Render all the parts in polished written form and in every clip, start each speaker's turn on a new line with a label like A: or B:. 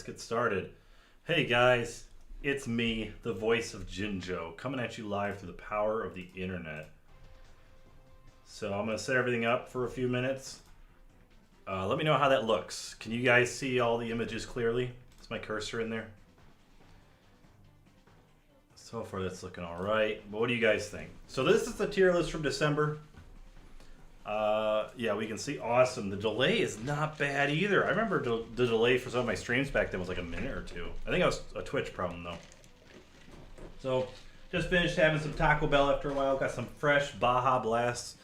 A: get started. Hey guys, it's me, the voice of Jinjo, coming at you live through the power of the internet. So I'm going to set everything up for a few minutes. Let me know how that looks. Can you guys see all the images clearly? Is my cursor in there? So far that's looking alright. But what do you guys think? So this is the tier list from December. Yeah, we can see awesome. The delay is not bad either. I remember the delay for some of my streams back then was like a minute or two. I think it was a Twitch problem though. So, just finished having some Taco Bell after a while. Got some fresh Baja Blasts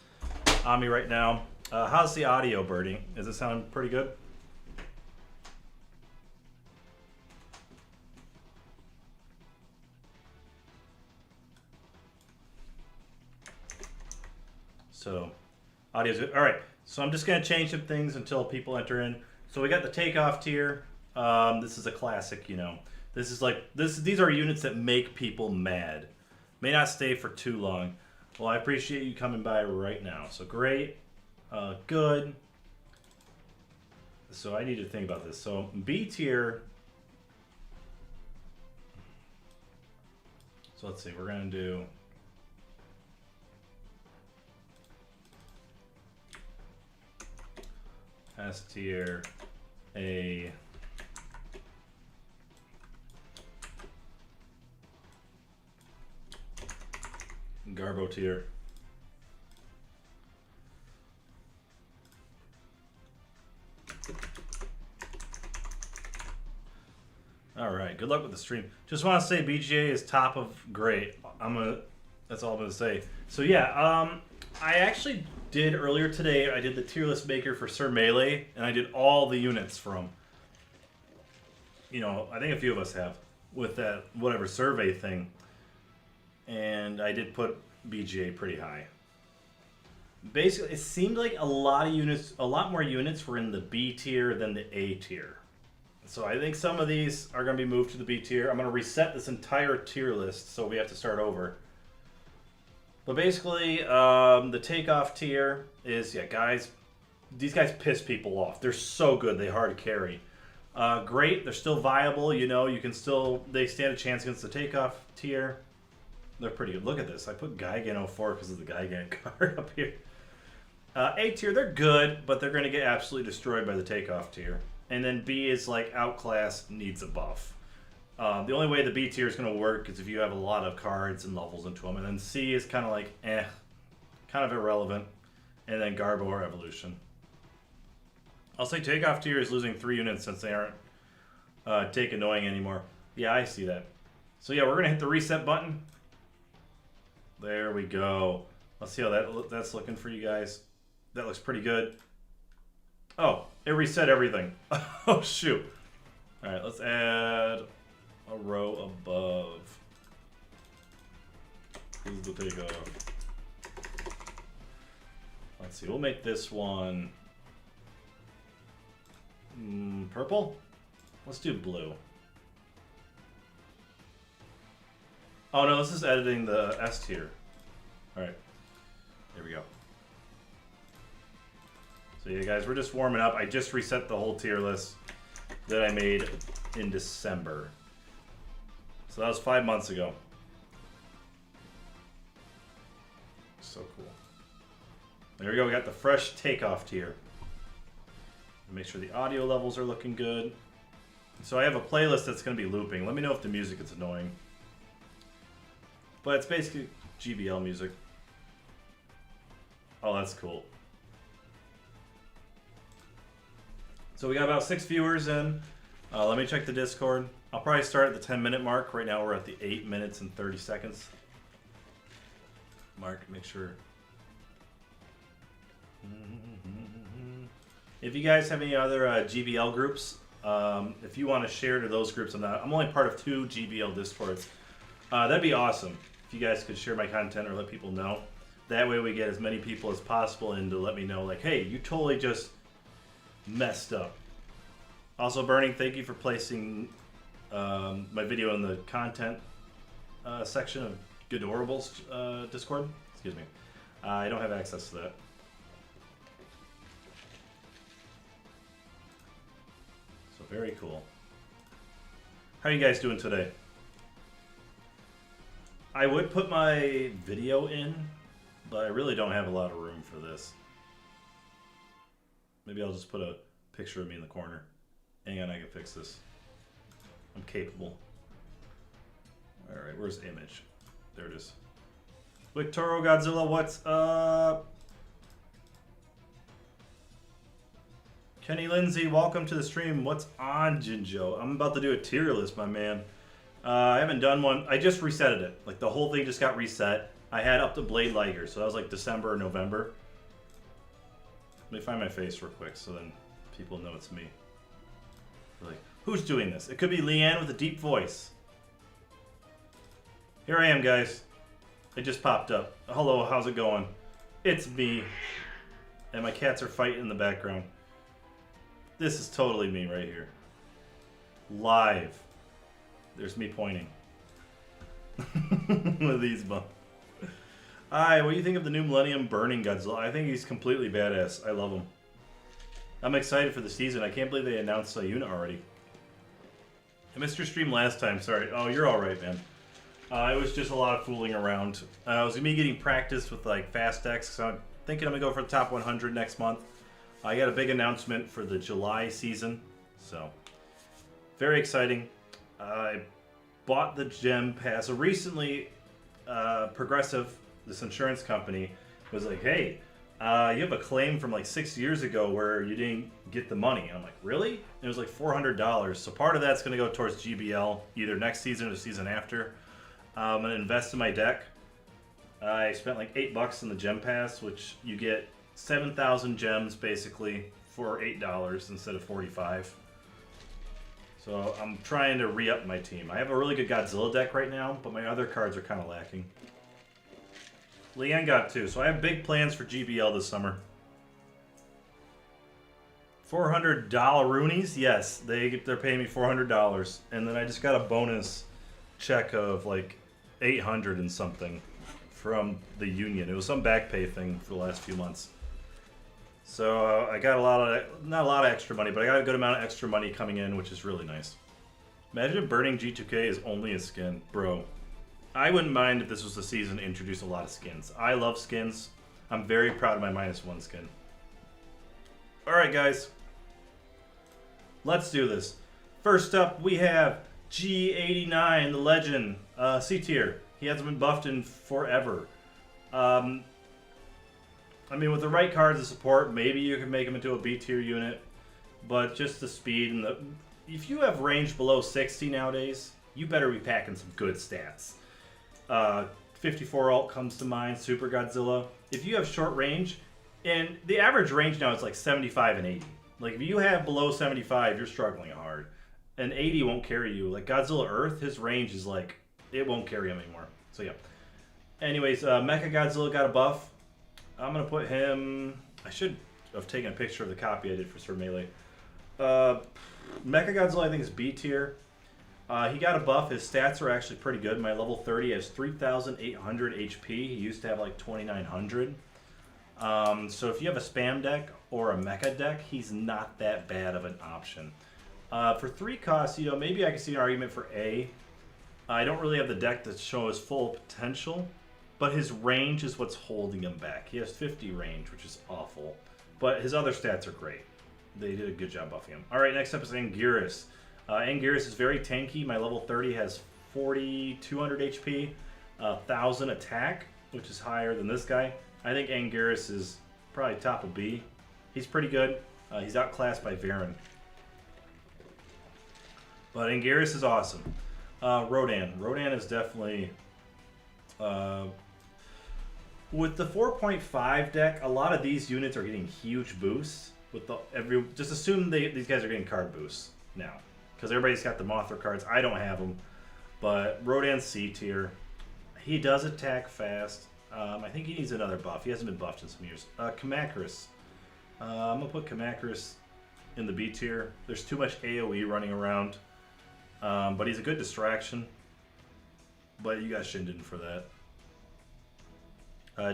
A: on me right now. How's the audio, Birdie? Does it sound pretty good? So, audio's good. All right, so I'm just going to change some things until people enter in. So we got the takeoff tier. This is a classic, you know. This is like these are units that make people mad. May not stay for too long. Well, I appreciate you coming by right now. So great, good. So I need to think about this. So B tier. So let's see. We're gonna do. S tier, A. Garbo tier. All right, good luck with the stream. Just want to say BGA is top of great. That's all I'm gonna say. So yeah, I actually did earlier today. I did the tier list maker for Sir Melee, and I did all the units from. You know, I think a few of us have with that whatever survey thing, and I did put BGA pretty high. Basically, it seemed like a lot more units were in the B tier than the A tier. So I think some of these are going to be moved to the B tier. I'm going to reset this entire tier list, so we have to start over. But basically, the takeoff tier is, yeah, guys, these guys piss people off. They're so good, they hard carry. Great, they're still viable, you know, they stand a chance against the takeoff tier. They're pretty good. Look at this, I put Gigan 04 because of the Gigan card up here. A tier, they're good, but they're going to get absolutely destroyed by the takeoff tier. And then B is like outclass, needs a buff. The only way the B tier is going to work is if you have a lot of cards and levels into them. And then C is kind of like, kind of irrelevant. And then Garbo or Evolution. I'll say Takeoff tier is losing 3 units since they aren't Take Annoying anymore. Yeah, I see that. So yeah, we're going to hit the reset button. There we go. Let's see how that's looking for you guys. That looks pretty good. Oh, it reset everything. Oh, shoot. All right, let's add a row above. Who's the takeoff? Let's see, we'll make this one purple. Let's do blue. Oh no, this is editing the S tier. All right, there we go. So yeah, guys, we're just warming up. I just reset the whole tier list that I made in December. So that was 5 months ago. So cool. There we go. We got the fresh takeoff tier. Make sure the audio levels are looking good. So I have a playlist that's going to be looping. Let me know if the music is annoying. But it's basically GBL music. Oh, that's cool. So we got about 6 viewers in. Let me check the Discord. I'll probably start at the 10-minute mark. Right now we're at the 8 minutes and 30 seconds. Mark, make sure. If you guys have any other GBL groups, if you want to share to those groups, I'm only part of 2 GBL Discords. That'd be awesome if you guys could share my content or let people know. That way we get as many people as possible in to let me know, like, hey, you totally just messed up. Also, Burning, thank you for placing my video in the content section of Godorables Discord. Excuse me. I don't have access to that. So very cool. How are you guys doing today? I would put my video in, but I really don't have a lot of room for this. Maybe I'll just put a picture of me in the corner. Hang on, I can fix this. I'm capable. Alright, where's the image? There it is. Victoro Godzilla, what's up? Kenny Lindsay, welcome to the stream. What's on, Jinjo? I'm about to do a tier list, my man. I haven't done one. I just resetted it. Like, the whole thing just got reset. I had up to Blade Liger, so that was like December or November. Let me find my face real quick so then people know it's me. Like, who's doing this? It could be Leanne with a deep voice. Here I am, guys. It just popped up. Hello, how's it going? It's me. And my cats are fighting in the background. This is totally me right here. Live. There's me pointing. With these bumps. Alright, what do you think of the new Millennium Burning Godzilla? I think he's completely badass. I love him. I'm excited for the season. I can't believe they announced a unit already. I missed your stream last time, sorry. Oh, you're alright, man. It was just a lot of fooling around. I was going to be getting practice with like fast decks, so I'm thinking I'm going to go for the top 100 next month. I got a big announcement for the July season, so very exciting. I bought the gem pass. So recently, Progressive, this insurance company, was like, hey, you have a claim from like 6 years ago where you didn't get the money. And I'm like, really? And it was like $400. So part of that's going to go towards GBL, either next season or the season after. I'm going to invest in my deck. I spent like $8 in the gem pass, which you get 7,000 gems basically for $8 instead of $45. So I'm trying to re-up my team. I have a really good Godzilla deck right now, but my other cards are kind of lacking. Leanne got 2, so I have big plans for GBL this summer. $400 Roonies? Yes, they're paying me $400, and then I just got a bonus check of like 800 and something from the union. It was some back pay thing for the last few months. So I got not a lot of extra money, but I got a good amount of extra money coming in, which is really nice. Imagine if Burning G2K is only a skin. Bro, I wouldn't mind if this was the season to introduce a lot of skins. I love skins. I'm very proud of my -1 skin. Alright, guys. Let's do this. First up, we have G89, the legend, C tier. He hasn't been buffed in forever. I mean, with the right cards of support, maybe you can make him into a B tier unit. But just the speed and the... If you have range below 60 nowadays, you better be packing some good stats. 54 ult comes to mind, Super Godzilla. If you have short range, and the average range now is like 75 and 80. Like, if you have below 75, you're struggling hard. And 80 won't carry you. Like, Godzilla Earth, his range is like... It won't carry him anymore. So, yeah. Anyways, Mecha Godzilla got a buff. I'm going to put him... I should have taken a picture of the copy I did for Sir Melee. Mecha Godzilla, I think, is B tier. He got a buff. His stats are actually pretty good. My level 30 has 3,800 HP. He used to have like 2,900. So if you have a spam deck or a mecha deck, he's not that bad of an option. For 3 costs, you know, maybe I can see an argument for A. I don't really have the deck to show his full potential, but his range is what's holding him back. He has 50 range, which is awful, but his other stats are great. They did a good job buffing him. All right, next up is Anguirus. Anguirus is very tanky. My level 30 has 4,200 HP, 1,000 attack, which is higher than this guy. I think Anguirus is probably top of B. He's pretty good. He's outclassed by Varen. But Anguirus is awesome. Rodan. Rodan is definitely... with the 4.5 deck, a lot of these units are getting huge boosts. With the just assume these guys are getting card boosts now, because everybody's got the Mothra cards. I don't have them, but Rodan's C tier. He does attack fast. I think he needs another buff. He hasn't been buffed in some years. Kamacuras. I'm gonna put Kamacuras in the B tier. There's too much AOE running around, but he's a good distraction. But you got Shinden for that.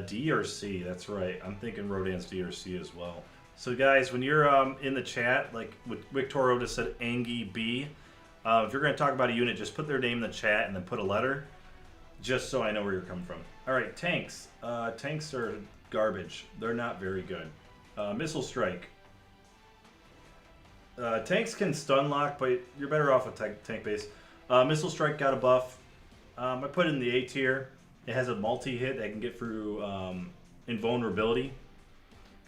A: D or C, that's right. I'm thinking Rodan's D or C as well. So guys, when you're in the chat, like Victorio just said Angie B, If you're going to talk about a unit, just put their name in the chat and then put a letter, just so I know where you're coming from. All right, tanks. Tanks are garbage. They're not very good. Missile strike. Tanks can stun lock, but you're better off with tank base. Missile strike got a buff. I put it in the A tier. It has a multi-hit that can get through invulnerability.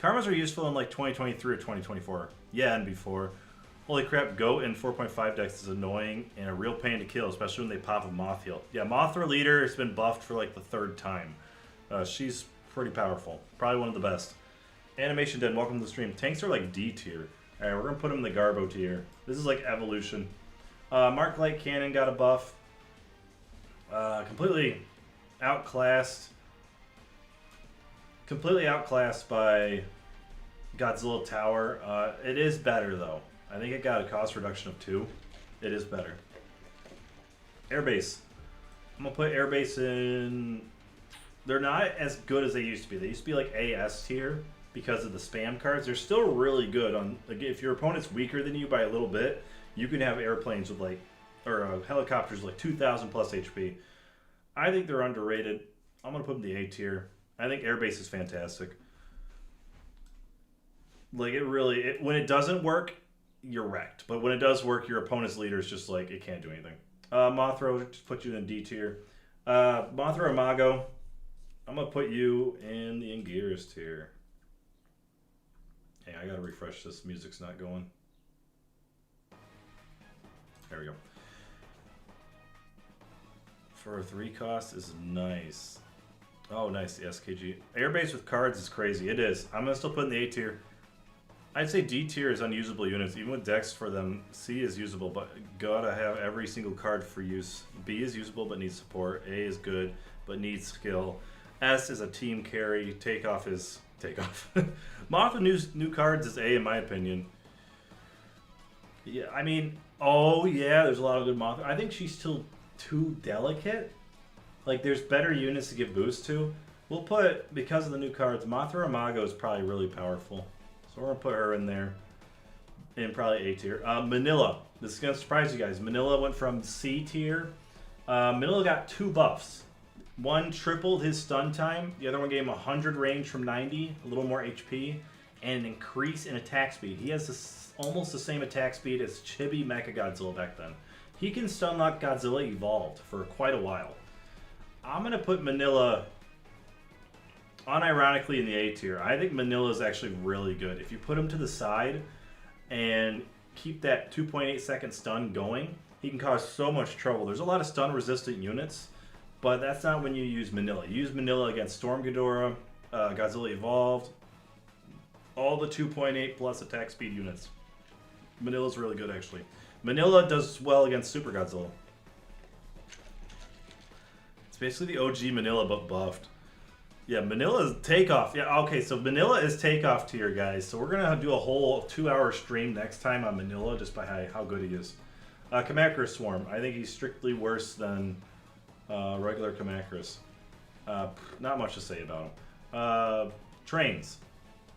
A: Karmas are useful in like 2023 or 2024. Yeah, and before. Holy crap, Goat and 4.5 dex is annoying and a real pain to kill, especially when they pop a Moth heal. Yeah, Mothra leader has been buffed for like the 3rd time. She's pretty powerful. Probably one of the best. Animation Dead, welcome to the stream. Tanks are like D tier. Alright, we're going to put them in the Garbo tier. This is like evolution. Mark Light Cannon got a buff. Completely outclassed. Completely outclassed by Godzilla Tower. It is better though. I think it got a cost reduction of 2. It is better. Airbase. I'm going to put Airbase in... They're not as good as they used to be. They used to be like AS tier because of the spam cards. They're still really good on... Like, if your opponent's weaker than you by a little bit, you can have airplanes with like... Or helicopters with like 2,000 plus HP. I think they're underrated. I'm going to put them in the A tier. I think Airbase is fantastic. Like, it really... when it doesn't work, you're wrecked. But when it does work, your opponent's leader is just like, it can't do anything. Mothra, just put you in D tier. Mothra Imago, I'm going to put you in the Anguirus tier. Hey, I got to refresh this. Music's not going. There we go. For a 3 cost is nice. Oh, nice, the SKG. Airbase with cards is crazy. It is. I'm going to still put in the A tier. I'd say D tier is unusable units. Even with Dex for them, C is usable, but gotta have every single card for use. B is usable but needs support. A is good but needs skill. S is a team carry. Takeoff is takeoff. Moth with new cards is A in my opinion. Yeah, I mean, oh yeah, there's a lot of good Moth. I think she's still too delicate. Like, there's better units to give boost to. We'll put, because of the new cards, Mothra Imago is probably really powerful. So we're going to put her in there. In probably A tier. Manila. This is going to surprise you guys. Manila went from C tier. Manila got 2 buffs. One tripled his stun time. The other one gave him 100 range from 90. A little more HP. And an increase in attack speed. He has this, almost the same attack speed as Chibi Mechagodzilla back then. He can stun lock Godzilla Evolved for quite a while. I'm going to put Manila... unironically in the A tier. I think Manila is actually really good. If you put him to the side and keep that 2.8 second stun going, he can cause so much trouble. There's a lot of stun resistant units, but that's not when you use Manila. You use Manila against Storm Ghidorah, Godzilla Evolved, all the 2.8 plus attack speed units. Manila's really good actually. Manila does well against Super Godzilla. It's basically the OG Manila but buffed. Yeah, Manila's takeoff. Yeah, okay, so Manila is takeoff tier, guys. So we're going to do a whole 2-hour stream next time on Manila just by how good he is. Kamacuras Swarm. I think he's strictly worse than regular Kamacuras. Not much to say about him. Trains.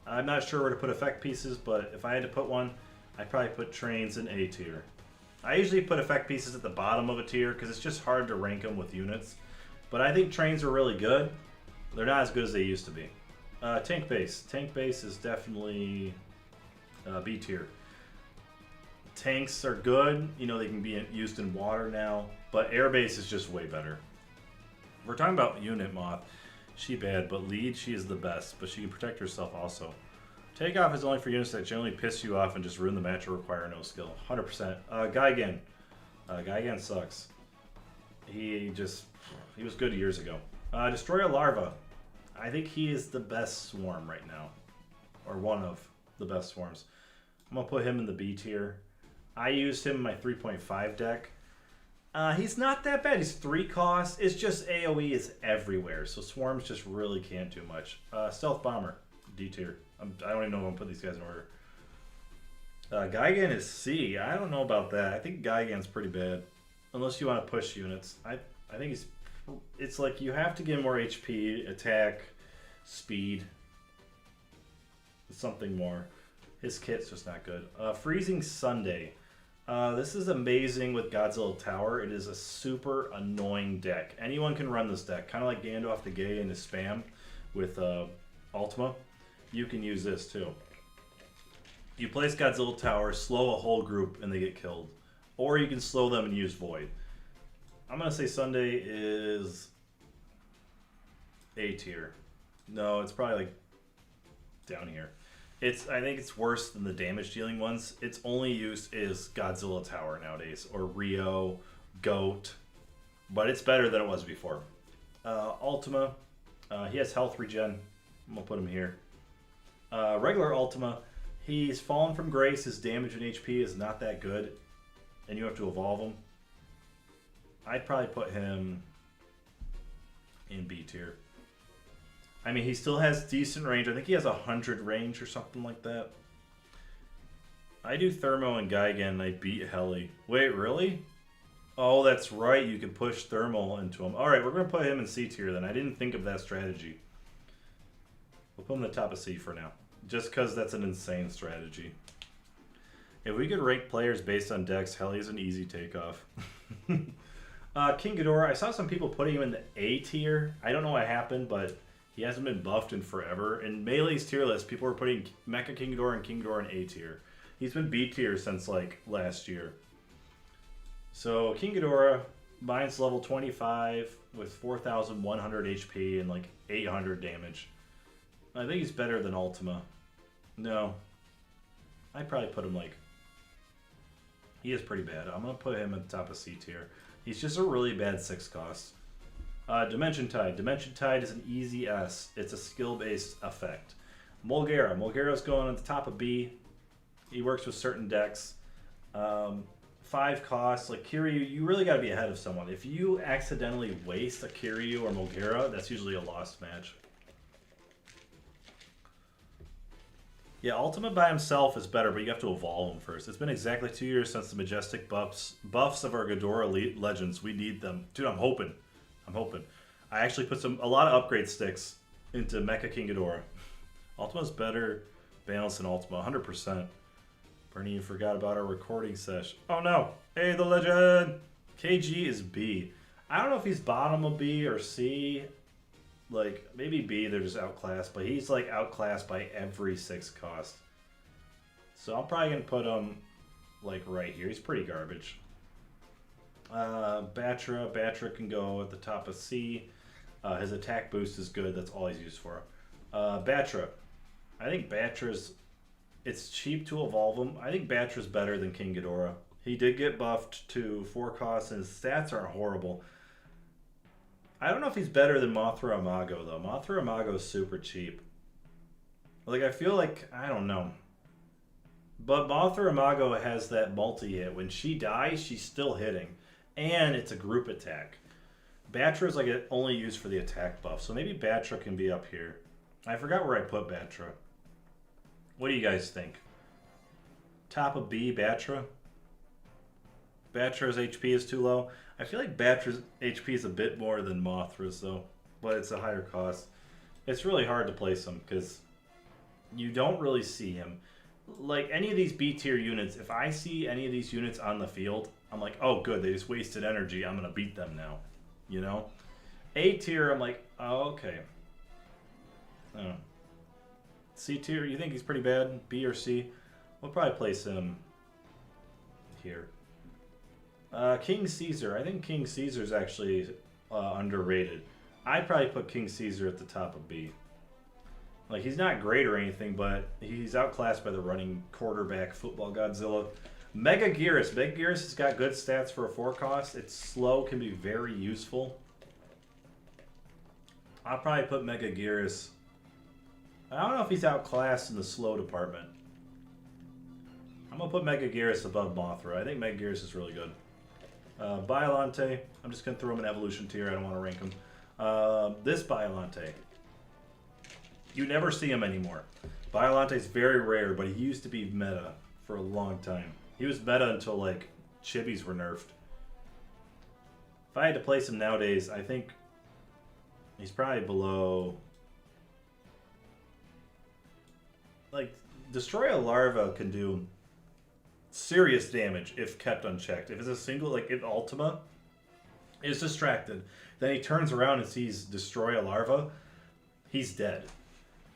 A: I'm not sure where to put effect pieces, but if I had to put one, I'd probably put Trains in A tier. I usually put effect pieces at the bottom of a tier because it's just hard to rank them with units. But I think Trains are really good. They're not as good as they used to be. Tank base. Tank base is definitely B tier. Tanks are good. You know, they can be used in water now. But air base is just way better. We're talking about unit Moth. She bad, but lead, she is the best. But she can protect herself also. Takeoff is only for units that generally piss you off and just ruin the match or require no skill. 100%. Gigan. Gigan sucks. He was good years ago. Destroy a Larva. I think he is the best swarm right now. Or one of the best swarms. I'm going to put him in the B tier. I used him in my 3.5 deck. He's not that bad. He's 3 costs. It's just AoE is everywhere. So swarms just really can't do much. Stealth Bomber. D tier. I don't even know if I'm going to put these guys in order. Gigan is C. I don't know about that. I think Gigan's pretty bad. Unless you want to push units. I think he's... It's like you have to get more HP, attack, speed, something more. His kit's just not good. Freezing Sunday. This is amazing with Godzilla Tower. It is a super annoying deck. Anyone can run this deck, kind of like Gandalf the Gay and his spam with Ultima. You can use this too. You place Godzilla Tower, slow a whole group, and they get killed. Or you can slow them and use Void. I'm going to say Sunday is A tier. No, it's probably like down here. I think it's worse than the damage dealing ones. Its only use is Godzilla Tower nowadays, or Rio, Goat, but it's better than it was before. Ultima, he has health regen. I'm gonna put him here. Regular Ultima, he's fallen from grace. His damage and HP is not that good, and you have to evolve him. I'd probably put him in B tier. I mean, he still has decent range. I think he has 100 range or something like that. I do Thermo and Gigan, and I beat Heli. Wait, really? Oh, that's right. You can push Thermal into him. All right, we're going to put him in C tier then. I didn't think of that strategy. We'll put him in the top of C for now, just because that's an insane strategy. If we could rank players based on decks, Heli's an easy takeoff. King Ghidorah, I saw some people putting him in the A tier. I don't know what happened, but he hasn't been buffed in forever. In Melee's tier list, people were putting Mecha King Ghidorah and King Ghidorah in A tier. He's been B tier since like last year. So King Ghidorah, mine's level 25 with 4,100 HP and like 800 damage. I think he's better than Ultima. No. I'd probably put him like... He is pretty bad. I'm going to put him at the top of C tier. He's just a really bad 6 cost. Dimension Tide. Dimension Tide is an easy S. It's a skill-based effect. Mulgera. Mulgera's going on the top of B. He works with certain decks. 5 costs. Like Kiryu, you really got to be ahead of someone. If you accidentally waste a Kiryu or Mulgera, that's usually a lost match. Yeah, Ultimate by himself is better, but you have to evolve him first. It's been exactly 2 years since the Majestic buffs of our Ghidorah Legends. We need them. Dude, I'm hoping. I actually put a lot of upgrade sticks into Mecha King Ghidorah. Ultima's better balanced than Ultima, 100%. Bernie, you forgot about our recording sesh. Oh no! Hey, the legend! KG is B. I don't know if he's bottom of B or C. Like, maybe B, they're just outclassed, but he's like outclassed by every 6 cost. So I'm probably going to put him like right here. He's pretty garbage. Batra can go at the top of C. His attack boost is good. That's all he's used for. Batra. I think Batra's... It's cheap to evolve him. I think Batra's better than King Ghidorah. He did get buffed to 4 costs, and his stats aren't horrible. I don't know if he's better than Mothra Imago, though. Mothra Imago is super cheap. Like, I feel like... I don't know. But Mothra Imago has that multi-hit. When she dies, she's still hitting. And it's a group attack. Batra is like only used for the attack buff. So maybe Batra can be up here. I forgot where I put Batra. What do you guys think? Top of B, Batra? Batra's HP is too low. I feel like Batra's HP is a bit more than Mothra's though. But it's a higher cost. It's really hard to place him because you don't really see him. Like any of these B tier units, if I see any of these units on the field, I'm like, oh good, they just wasted energy. I'm going to beat them now. You know? A tier, I'm like, oh, okay. Oh. C tier, you think he's pretty bad? B or C? We'll probably place him here. King Caesar. I think King Caesar's actually underrated. I'd probably put King Caesar at the top of B. Like, he's not great or anything, but he's outclassed by the running quarterback football Godzilla. Mega Gearus. Mega Gearus has got good stats for a 4 cost. It's slow, can be very useful. I'll probably put Mega Gearus. I don't know if he's outclassed in the slow department. I'm going to put Mega Gearus above Mothra. I think Mega Gearus is really good. Biollante. I'm just going to throw him in evolution tier. I don't want to rank him. This Biollante. You never see him anymore. Biollante's very rare, but he used to be meta for a long time. He was meta until, like, chibis were nerfed. If I had to place him nowadays, I think he's probably below... Like, Destroy a Larva can do serious damage if kept unchecked. If it's a single, like if Ultima is distracted, then he turns around and sees destroy a larva, he's dead.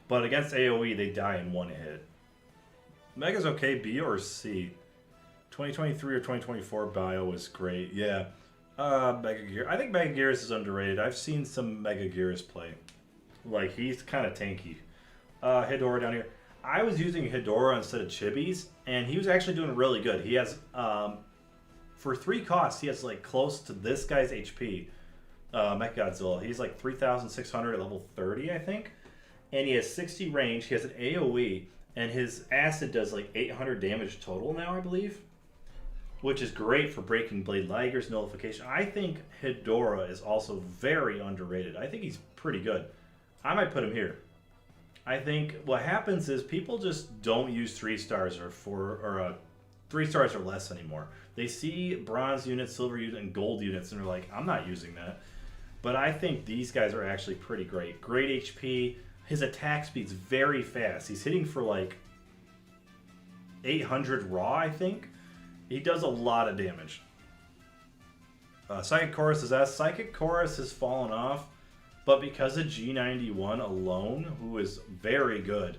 A: But against AoE, they die in one hit. Mega's okay, B or C? 2023 or 2024 bio was great. Yeah. Mega Gear. I think Mega Gears is underrated. I've seen some Mega Gears play. Like, he's kind of tanky. Hidora down here. I was using Hidora instead of Chibi's, and he was actually doing really good. He has, for 3 costs, he has, like, close to this guy's HP. Godzilla. He's, like, 3,600 at level 30, I think. And he has 60 range. He has an AoE, and his acid does, like, 800 damage total now, I believe. Which is great for Breaking Blade Liger's nullification. I think Hidora is also very underrated. I think he's pretty good. I might put him here. I think what happens is people just don't use 3 stars or 3 stars or less anymore. They see bronze units, silver units, and gold units, and they're like, I'm not using that. But I think these guys are actually pretty great. Great HP. His attack speed's very fast. He's hitting for like 800 raw, I think. He does a lot of damage. Psychic Chorus is S. Psychic Chorus has fallen off, but because of G91 alone, who is very good,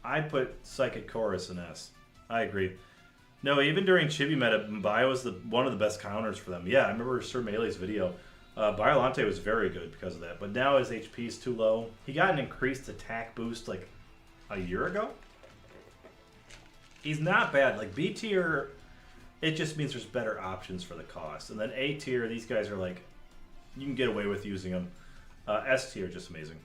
A: I'd put Psychic Chorus in S. I agree. No, even during Chibi Meta, Bio was one of the best counters for them. Yeah, I remember Sir Melee's video. Biolante was very good because of that, but now his HP is too low. He got an increased attack boost like a year ago. He's not bad. Like B tier, it just means there's better options for the cost. And then A tier, these guys are like, you can get away with using them. S tier, just amazing.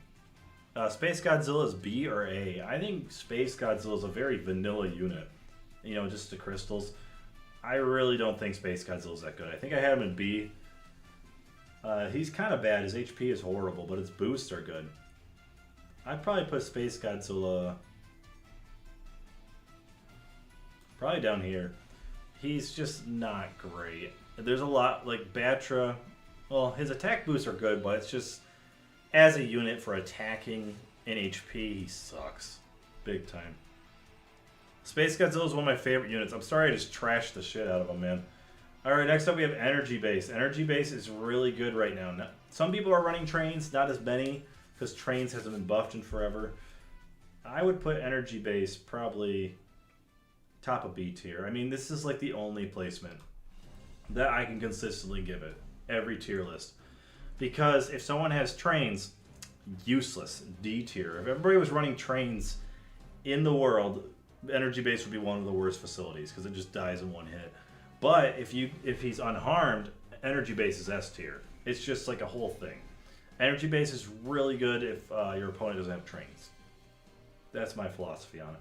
A: Space Godzilla is B or A. I think Space Godzilla is a very vanilla unit. You know, just the crystals. I really don't think Space Godzilla is that good. I think I had him in B. He's kind of bad. His HP is horrible, but his boosts are good. I'd probably put Space Godzilla probably down here. He's just not great. There's a lot, like Batra, well, his attack boosts are good, but it's just, as a unit for attacking in HP, he sucks. Big time. Space Godzilla is one of my favorite units. I'm sorry I just trashed the shit out of him, man. Alright, next up we have Energy Base. Energy Base is really good right now. Some people are running Trains, not as many, because Trains hasn't been buffed in forever. I would put Energy Base probably top of B tier. I mean, this is like the only placement that I can consistently give it. Every tier list. Because if someone has Trains, useless. D tier. If everybody was running Trains in the world, Energy Base would be one of the worst facilities because it just dies in one hit. But if he's unharmed, Energy Base is S tier. It's just like a whole thing. Energy Base is really good if your opponent doesn't have Trains. That's my philosophy on it.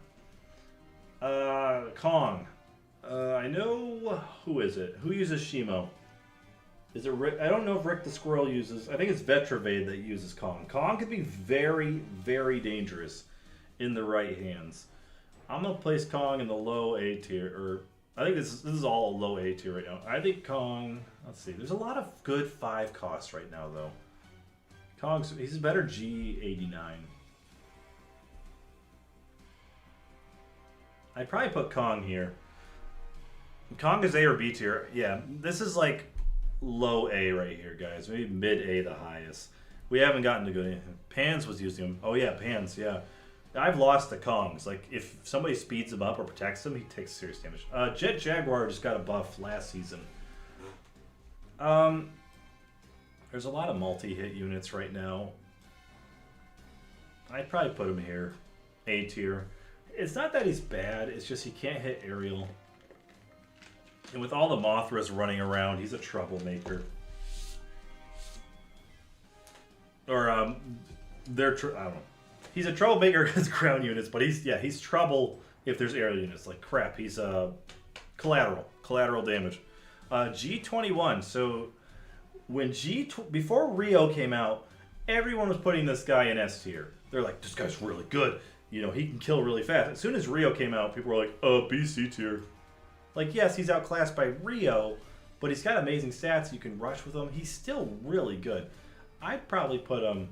A: Kong. I know, who is it? Who uses Shimo? Is it Rick? I don't know if Rick the Squirrel uses, I think it's Vetravade that uses Kong. Kong could be very, very dangerous in the right hands. I'm going to place Kong in the low A tier, or I think this is all low A tier right now. I think Kong, let's see, there's a lot of good 5 costs right now though. He's a better G89. I'd probably put Kong here. Kong is A or B tier. Yeah, this is like low A right here, guys. Maybe mid A the highest. We haven't gotten to good. Pans was using him. Oh yeah, Pans, yeah. I've lost the Kongs. Like, if somebody speeds him up or protects him, he takes serious damage. Jet Jaguar just got a buff last season. There's a lot of multi-hit units right now. I'd probably put him here. A tier. It's not that he's bad, it's just he can't hit aerial. And with all the Mothras running around, he's a troublemaker. Or, I don't know. He's a troublemaker against ground units, but he's trouble if there's aerial units. Like, crap, he's collateral damage. G21, so when before Rio came out, everyone was putting this guy in S tier. They're like, this guy's really good. You know, he can kill really fast. As soon as Rio came out, people were like, BC tier. Like, yes, he's outclassed by Rio, but he's got amazing stats. You can rush with him. He's still really good. I'd probably put him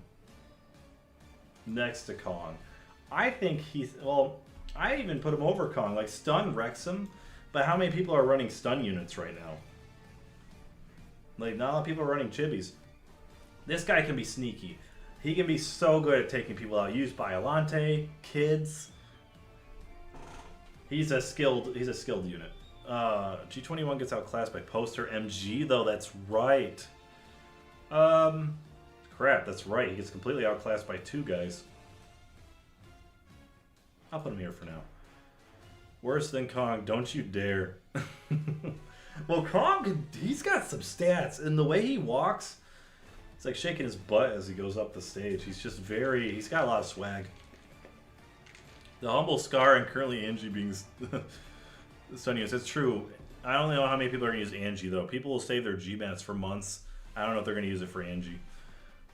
A: next to Kong. I think I even put him over Kong. Like, Stun wrecks him, But how many people are running stun units right now? Like, not a lot of people are running chibis. This guy can be sneaky. He can be so good at taking people out. Used by Alante, kids. He's a skilled unit. G21 gets outclassed by Poster. MG, though, that's right. Crap, that's right. He gets completely outclassed by 2 guys. I'll put him here for now. Worse than Kong, don't you dare. Well, Kong, he's got some stats. And the way he walks, it's like shaking his butt as he goes up the stage. He's just he's got a lot of swag. The Humble Scar and currently Angie being stun units. It's true. I don't know how many people are going to use Angie, though. People will save their G-Mats for months. I don't know if they're going to use it for Angie.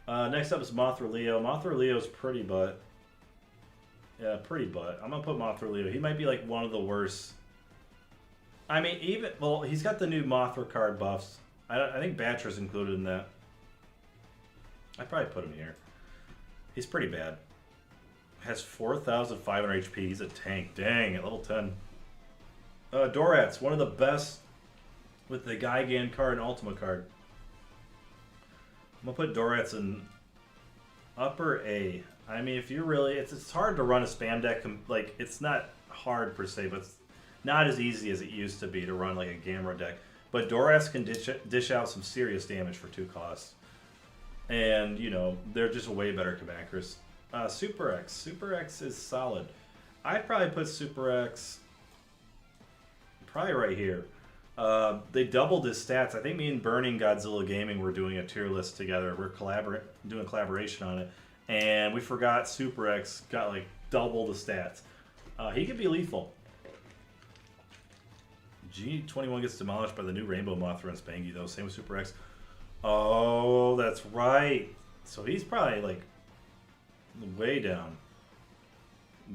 A: Next up is Mothra Leo. Mothra Leo's pretty butt. Yeah, pretty butt. I'm going to put Mothra Leo. He might be like one of the worst. I mean, he's got the new Mothra card buffs. I think Batcher's included in that. I'd probably put him here. He's pretty bad. Has 4,500 HP. He's a tank. Dang, at level 10. Dorats, one of the best with the Gigan card and Ultima card. I'm going to put Dorats in upper A. I mean, if you're really... It's hard to run a spam deck. Like, it's not hard per se, but it's not as easy as it used to be to run like a Gamera deck. But Dorats can dish out some serious damage for 2 costs. And, you know, they're just way better Kamakuras. Super X. Super X is solid. I'd probably put Super X probably right here. They doubled his stats. I think me and Burning Godzilla Gaming were doing a tier list together. We're doing collaboration on it. And we forgot Super X got like double the stats. He could be lethal. G21 gets demolished by the new Rainbow Mothra and Spangy, though. Same with Super X. Oh, that's right. So he's probably like way down.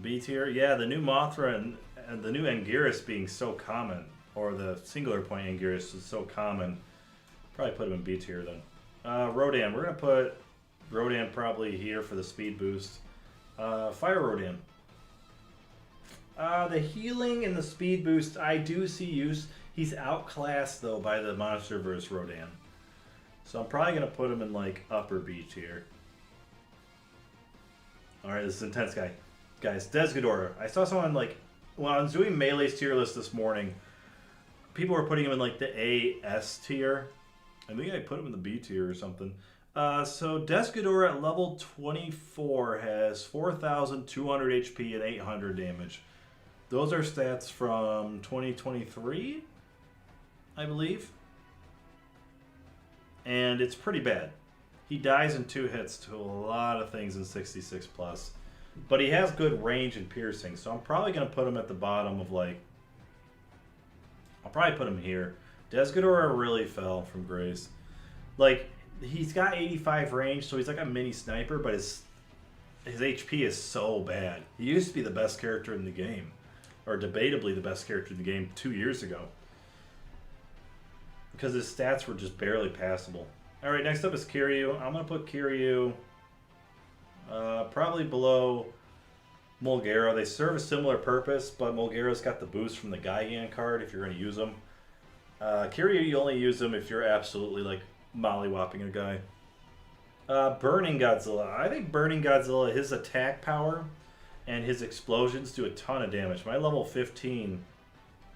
A: B tier. Yeah, the new Mothra and the new Anguirus being so common, or the singular point Anguirus is so common. Probably put him in B tier then. Rodan. We're going to put Rodan probably here for the speed boost. Fire Rodan. The healing and the speed boost, I do see use. He's outclassed, though, by the Monsterverse Rodan. So I'm probably going to put him in, like, upper B tier. Alright, this is intense, guys. Desghidorah. I saw someone, like, when I was doing Melee's tier list this morning, people were putting him in, like, the A-S tier. I think I put him in the B tier or something. So Desghidorah at level 24 has 4,200 HP and 800 damage. Those are stats from 2023, I believe. And it's pretty bad. He dies in 2 hits to a lot of things in 66 plus. But he has good range and piercing, so I'm probably going to put him at the bottom of, like... I'll probably put him here. Desghidorah really fell from grace. Like, he's got 85 range, so he's like a mini sniper, but his HP is so bad. He used to be the best character in the game. Or debatably the best character in the game 2 years ago. Because his stats were just barely passable. Alright, next up is Kiryu. I'm going to put Kiryu probably below Mulgera. They serve a similar purpose, but Mulgera's got the boost from the Gigan card if you're going to use them. Kiryu, you only use them if you're absolutely like mollywopping a guy. Burning Godzilla. I think Burning Godzilla, his attack power and his explosions do a ton of damage. My level 15.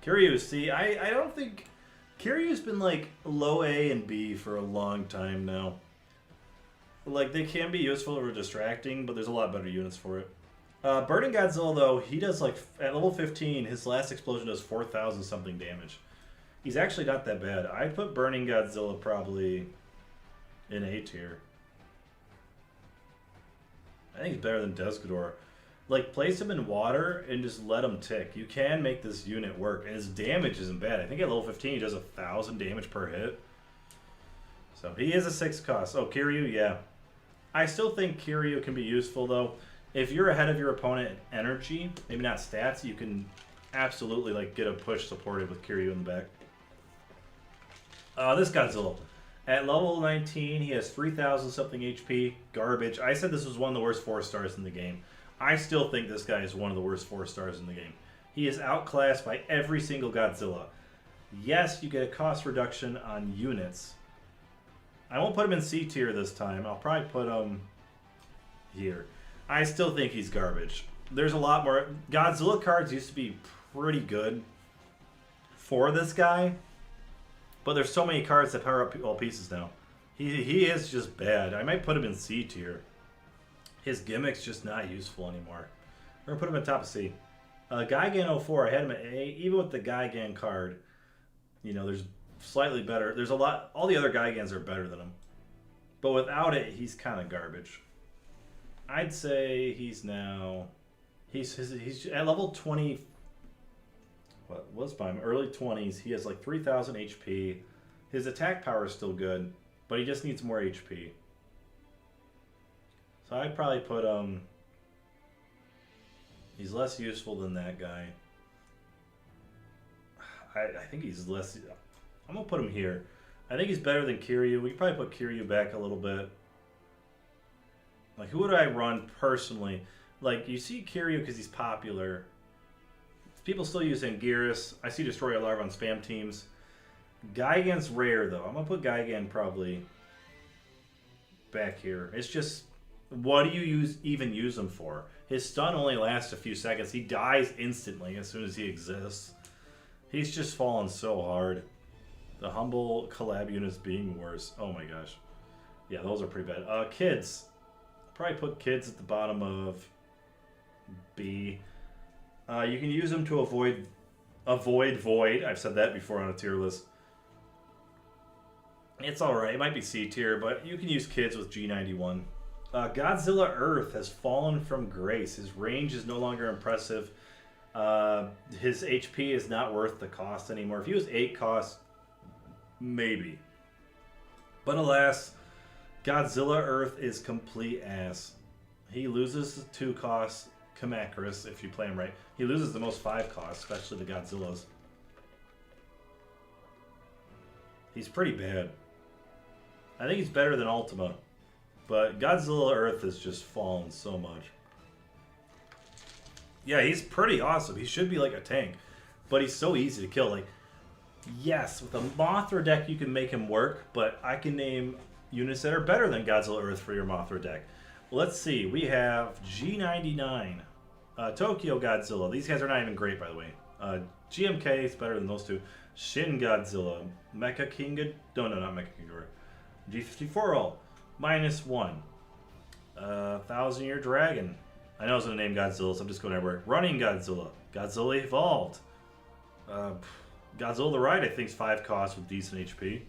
A: Kiryu, see, I don't think... Kiryu's been like low A and B for a long time now. Like, they can be useful or distracting, but there's a lot better units for it. Burning Godzilla, though, he does like, at level 15, his last explosion does 4,000 something damage. He's actually not that bad. I'd put Burning Godzilla probably in A tier. I think he's better than Desghidorah. Like, place him in water and just let him tick. You can make this unit work, and his damage isn't bad. I think at level 15 he does 1,000 damage per hit. So he is a 6 cost. Oh, Kiryu, yeah. I still think Kiryu can be useful, though. If you're ahead of your opponent in energy, maybe not stats, you can absolutely like get a push supported with Kiryu in the back. This Godzilla. At level 19, he has 3,000 something HP. Garbage. I said this was one of the worst 4 stars in the game. I still think this guy is one of the worst 4 stars in the game. He is outclassed by every single Godzilla. Yes, you get a cost reduction on units. I won't put him in C tier this time. I'll probably put him here. I still think he's garbage. There's a lot more. Godzilla cards used to be pretty good for this guy, but there's so many cards that power up all pieces now. He is just bad. I might put him in C tier. His gimmick's just not useful anymore. We're going to put him in top of C. Gigan 04, I had him at A. Even with the Gigan card, you know, there's slightly better. There's a lot. All the other Gigans are better than him. But without it, he's kind of garbage. I'd say he's now... He's at level 20... What was by him? Early 20s. He has like 3,000 HP. His attack power is still good, but he just needs more HP. So I'd probably put he's less useful than that guy. I think he's less... I'm going to put him here. I think he's better than Kiryu. We could probably put Kiryu back a little bit. Like, who would I run personally? Like, you see Kiryu because he's popular. People still use Anguirus. I see Destroyer Larva on spam teams. Gigan's rare, though. I'm going to put Gigan probably back here. It's just, what do you even use him for? His stun only lasts a few seconds. He dies instantly as soon as he exists. He's just fallen so hard. The humble collab units being worse. Oh my gosh. Yeah, those are pretty bad. Kids. Probably put kids at the bottom of B. You can use them to avoid void. I've said that before on a tier list. It's alright. It might be C tier, but you can use kids with G91. Godzilla Earth has fallen from grace. His range is no longer impressive. His HP is not worth the cost anymore. If he was 8 cost, maybe. But alas, Godzilla Earth is complete ass. He loses the 2 costs, Kamacuras, if you play him right. He loses the most 5 costs, especially the Godzillas. He's pretty bad. I think he's better than Ultima. But Godzilla Earth has just fallen so much. Yeah, he's pretty awesome. He should be like a tank. But he's so easy to kill. Like, yes, with a Mothra deck you can make him work, but I can name units that are better than Godzilla Earth for your Mothra deck. Well, let's see. We have G99, Tokyo Godzilla. These guys are not even great, by the way. GMK is better than those two. Shin Godzilla, Mecha King... No, not Mecha King Ghidorah. G54 -1. 1,000-Year Dragon. I know it's going to name Godzilla, so I'm just going everywhere. Running Godzilla. Godzilla Evolved. Godzilla the Ride, I think, is 5 costs with decent HP.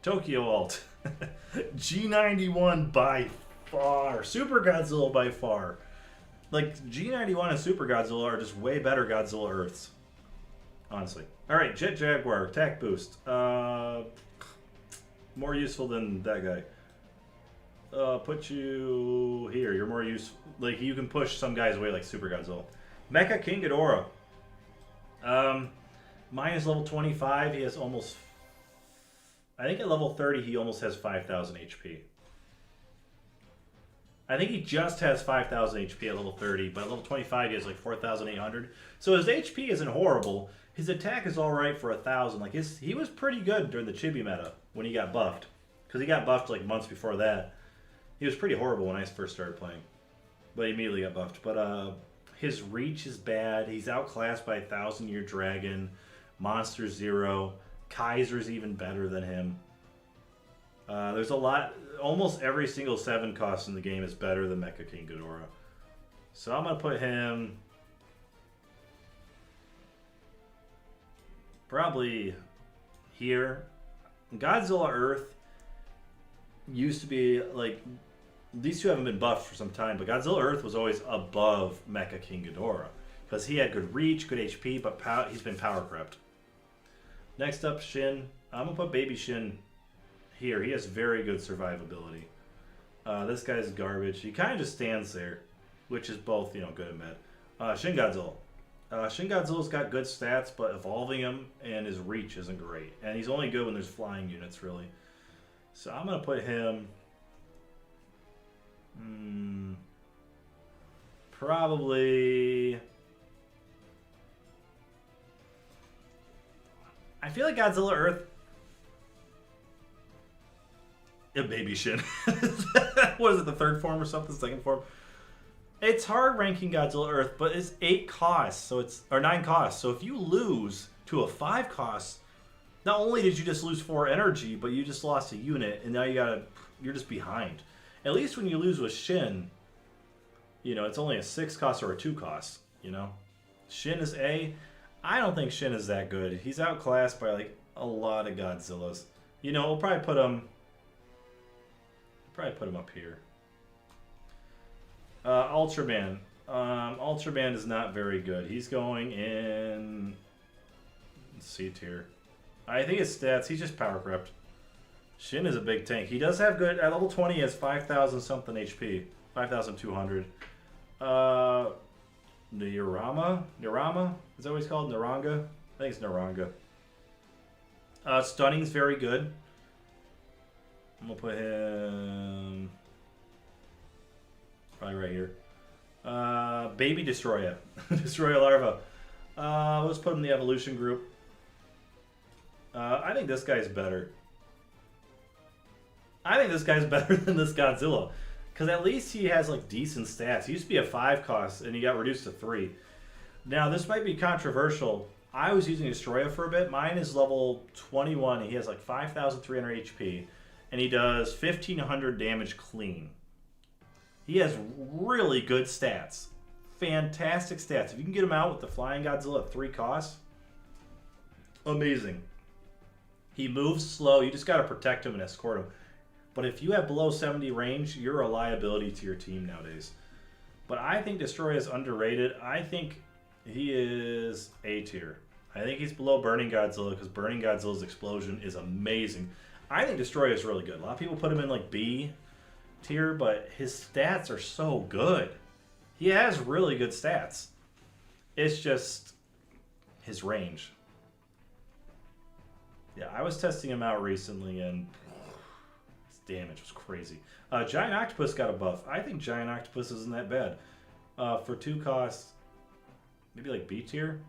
A: Tokyo Alt. G91 by far. Super Godzilla by far. Like, G91 and Super Godzilla are just way better Godzilla Earths. Honestly. Alright, Jet Jaguar. Attack Boost. More useful than that guy. Put you here. You're more useful. Like, you can push some guys away like Super Godzilla. Mecha King Ghidorah. Mine is level 25. He has almost... I think at level 30 he almost has 5,000 HP. I think he just has 5,000 HP at level 30, but at level 25 he has like 4,800. So his HP isn't horrible. His attack is alright for 1,000. Like, he was pretty good during the Chibi meta when he got buffed. Because he got buffed like months before that. He was pretty horrible when I first started playing. But he immediately got buffed. But his reach is bad. He's outclassed by 1,000-Year Dragon, Monster Zero. Kaiser's even better than him. There's a lot... Almost every single 7 cost in the game is better than Mecha King Ghidorah. So I'm going to put him... probably here. Godzilla Earth used to be like... These two haven't been buffed for some time, but Godzilla Earth was always above Mecha King Ghidorah. Because he had good reach, good HP, but he's been power crept. Next up, Shin. I'm going to put Baby Shin here. He has very good survivability. This guy's garbage. He kind of just stands there, which is both, you know, good and bad. Shin Godzilla. Shin Godzilla's got good stats, but evolving him and his reach isn't great. And he's only good when there's flying units, really. So I'm going to put him... probably... I feel like Godzilla Earth. A baby Shin. What is it, the third form or something? Second form? It's hard ranking Godzilla Earth, but it's 8 costs, so it's or 9 costs. So if you lose to a 5 cost, not only did you just lose 4 energy, but you just lost a unit, and now you're just behind. At least when you lose with Shin, you know, it's only a 6 cost or a 2 cost, you know? Shin is A. I don't think Shin is that good. He's outclassed by like a lot of Godzillas. You know, we'll probably put him up here. Ultraman. Ultraman is not very good. He's going in C tier. I think his stats, he's just power crept. Shin is a big tank. He does have good, at level 20 he has 5,000 something HP. 5,200. Nirama? Is that what he's called? Naranga? I think it's Naranga. Stunning's very good. I'm gonna put him probably right here. Baby Destroya. Destroya Larva. Let's put him in the evolution group. I think this guy's better. I think this guy's better than this Godzilla. Because at least he has like decent stats. He used to be a 5 cost and he got reduced to 3. Now this might be controversial. I was using Destroya for a bit. Mine is level 21. He has like 5,300 HP. And he does 1,500 damage clean. He has really good stats. Fantastic stats. If you can get him out with the Flying Godzilla at 3 costs, amazing. He moves slow. You just got to protect him and escort him. But if you have below 70 range, you're a liability to your team nowadays. But I think Destroya is underrated. I think he is A tier. I think he's below Burning Godzilla because Burning Godzilla's explosion is amazing. I think Destroya is really good. A lot of people put him in like B tier, but his stats are so good. He has really good stats. It's just his range. Yeah, I was testing him out recently, and his damage was crazy. Giant Octopus got a buff. I think Giant Octopus isn't that bad. For 2 costs, maybe like B tier.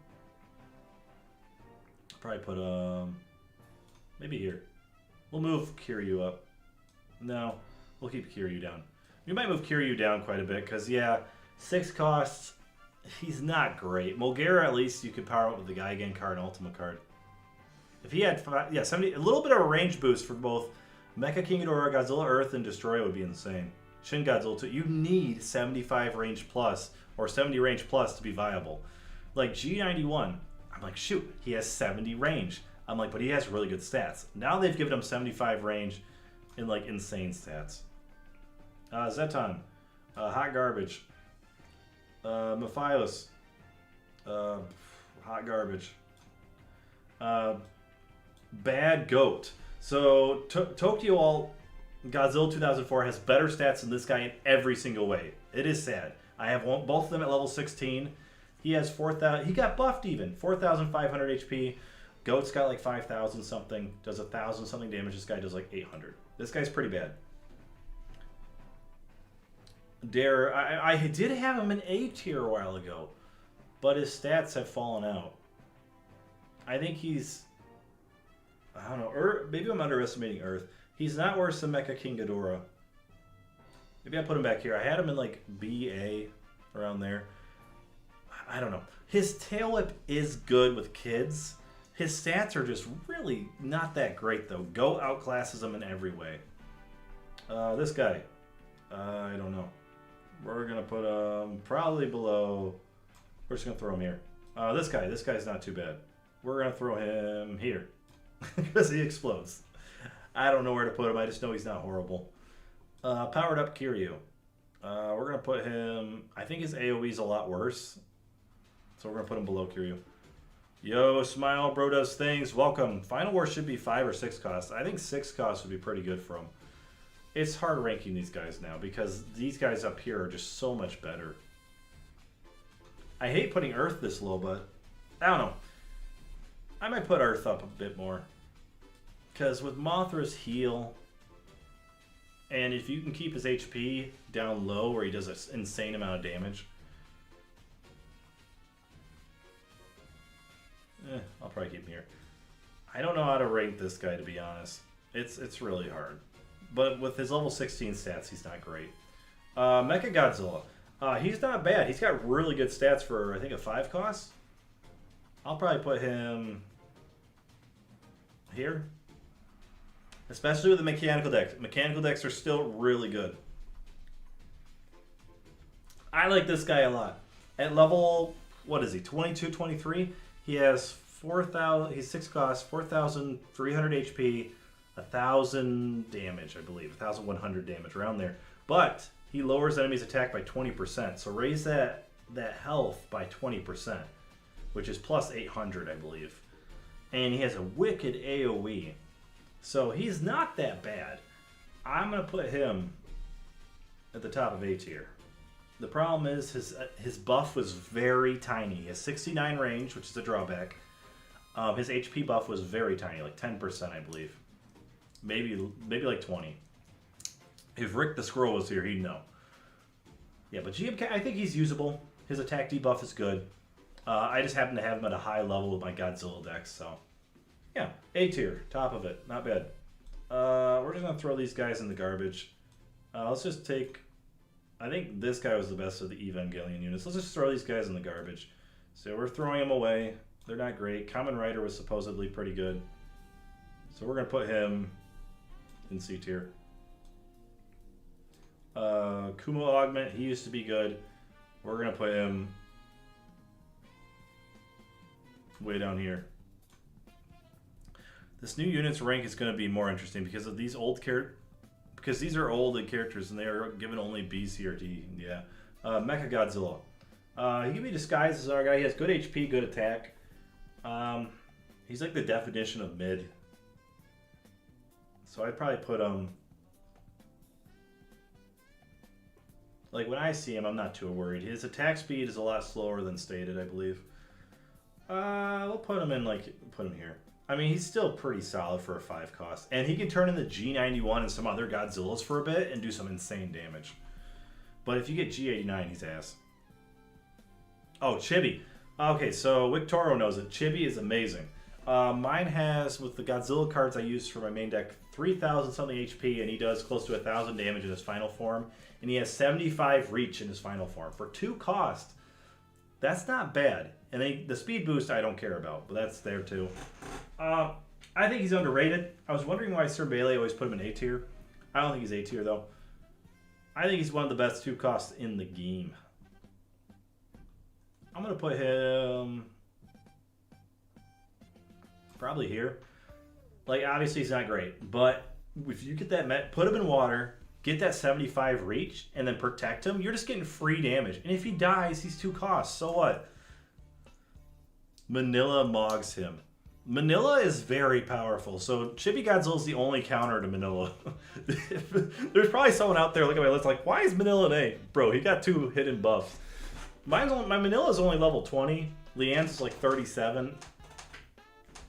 A: Probably put maybe here. We'll move Kiryu up. No, we'll keep Kiryu down. We might move Kiryu down quite a bit because, yeah, 6 costs, he's not great. Mulgara, at least you could power up with the Gigan card and Ultima card. If he had 70, a little bit of a range boost for both Mecha King Ghidorah, Godzilla Earth, and Destroya would be insane. Shin Godzilla 2, you need 75 range plus or 70 range plus to be viable. Like G91, I'm like, shoot, he has 70 range. I'm like, but he has really good stats. Now they've given him 75 range and like insane stats. Zeton, hot garbage. Mephilas, hot garbage. Bad goat. So Tokyo All Godzilla 2004 has better stats than this guy in every single way. It is sad. I have both of them at level 16. He has 4,000. He got buffed even. 4,500 HP. Goat's got like 5,000 something. Does 1,000 something damage. This guy does like 800. This guy's pretty bad. Dare, I did have him in A tier a while ago, but his stats have fallen out. I think he's, I don't know, maybe I'm underestimating Earth. He's not worse than Mecha King Ghidorah. Maybe I put him back here. I had him in like B, A, around there. I don't know. His tail whip is good with kids. His stats are just really not that great though. Go outclasses him in every way. This guy, I don't know. We're gonna put him probably below. We're just gonna throw him here. This guy's not too bad. We're gonna throw him here because he explodes. I don't know where to put him. I just know he's not horrible. Powered up Kiryu. We're gonna put him. I think his AOE's a lot worse, so we're gonna put him below Kiryu. Yo, Smile Bro does things. Welcome. Final War should be 5 or 6 costs. I think 6 costs would be pretty good for him. It's hard ranking these guys now because these guys up here are just so much better. I hate putting Earth this low, but I don't know. I might put Earth up a bit more. Because with Mothra's heal, and if you can keep his HP down low where he does an insane amount of damage, I'll probably keep him here. I don't know how to rank this guy, to be honest. It's really hard. But with his level 16 stats, he's not great. Mecha Godzilla. He's not bad. He's got really good stats for, I think, a 5 cost. I'll probably put him here. Especially with the mechanical decks. Mechanical decks are still really good. I like this guy a lot. At level, what is he, 22, 23? He has 4,000, he's 6 costs, 4,300 HP, 1,000 damage, I believe. 1,100 damage, around there. But he lowers enemies' attack by 20%. So raise that health by 20%, which is plus 800, I believe. And he has a wicked AoE. So he's not that bad. I'm going to put him at the top of A tier. The problem is his buff was very tiny. He has 69 range, which is a drawback. His HP buff was very tiny, like 10%, I believe. Maybe like 20. If Rick the Squirrel was here, he'd know. Yeah, but GMK, I think he's usable. His attack debuff is good. I just happen to have him at a high level with my Godzilla decks, so... Yeah, A tier, top of it, not bad. We're just gonna throw these guys in the garbage. Let's just take, I think this guy was the best of the Evangelion units. Let's just throw these guys in the garbage. So we're throwing them away. They're not great. Kamen Rider was supposedly pretty good. So we're gonna put him in C tier. Kumo Augment, he used to be good. We're gonna put him way down here. This new unit's rank is going to be more interesting because of these old because these are old characters and they are given only B, C, or D. Yeah. Mecha Godzilla. He can be disguised as our guy. He has good HP, good attack. He's like the definition of mid. So I'd probably put him... Like when I see him, I'm not too worried. His attack speed is a lot slower than stated, I believe. We'll put him in put him here. I mean, he's still pretty solid for a 5 cost. And he can turn into G91 and some other Godzillas for a bit and do some insane damage. But if you get G89, he's ass. Oh, Chibi. Okay, so Victoro knows it. Chibi is amazing. Mine has, with the Godzilla cards I use for my main deck, 3,000 something HP, and he does close to 1,000 damage in his final form. And he has 75 reach in his final form. For 2 cost, that's not bad. And the speed boost I don't care about, but that's there too. I think he's underrated. I was wondering why Sir Bailey always put him in A tier. I don't think he's A tier though. I think he's one of the best 2 costs in the game. I'm going to put him probably here. Like, obviously he's not great, but if you get that put him in water, get that 75 reach, and then protect him, you're just getting free damage. And if he dies, he's 2 costs. So what? Manila mogs him. Manila is very powerful. So Chibi Godzilla is the only counter to Manila. There's probably someone out there looking at my list like, why is Manila an A? Bro, he got 2 hidden buffs. My Manila is only level 20. Leanne's is like 37.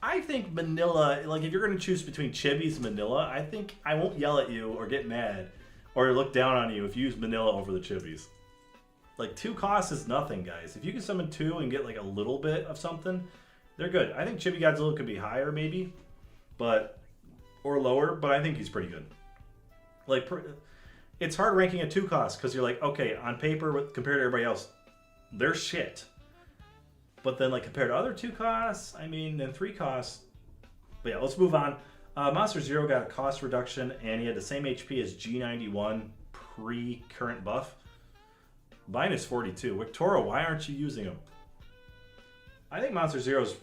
A: I think Manila, like if you're going to choose between Chibi's and Manila, I think I won't yell at you or get mad or look down on you if you use Manila over the Chibis. Like 2 costs is nothing, guys. If you can summon 2 and get like a little bit of something, they're good. I think Chibi Godzilla could be higher maybe, or lower, but I think he's pretty good. Like, it's hard ranking at 2 costs because you're like, okay, on paper compared to everybody else, they're shit. But then like compared to other 2 costs, I mean, and 3 costs. But yeah, let's move on. Monster Zero got a cost reduction and he had the same HP as G91 pre-current buff. Mine is 42. Victoro, why aren't you using him? I think Monster Zero's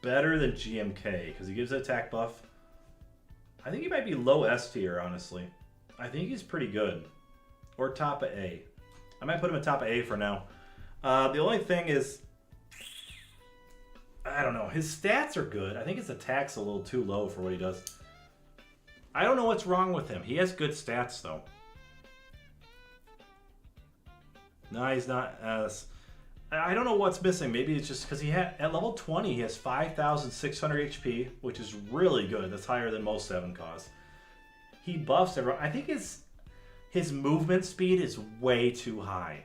A: better than GMK because he gives an attack buff. I think he might be low S tier, honestly. I think he's pretty good. Or top of A. I might put him at top of A for now. The only thing is, I don't know. His stats are good. I think his attack's a little too low for what he does. I don't know what's wrong with him. He has good stats, though. No, he's not. I don't know what's missing. Maybe it's just because at level 20, he has 5,600 HP, which is really good. That's higher than most 7 costs. He buffs everyone. I think his movement speed is way too high.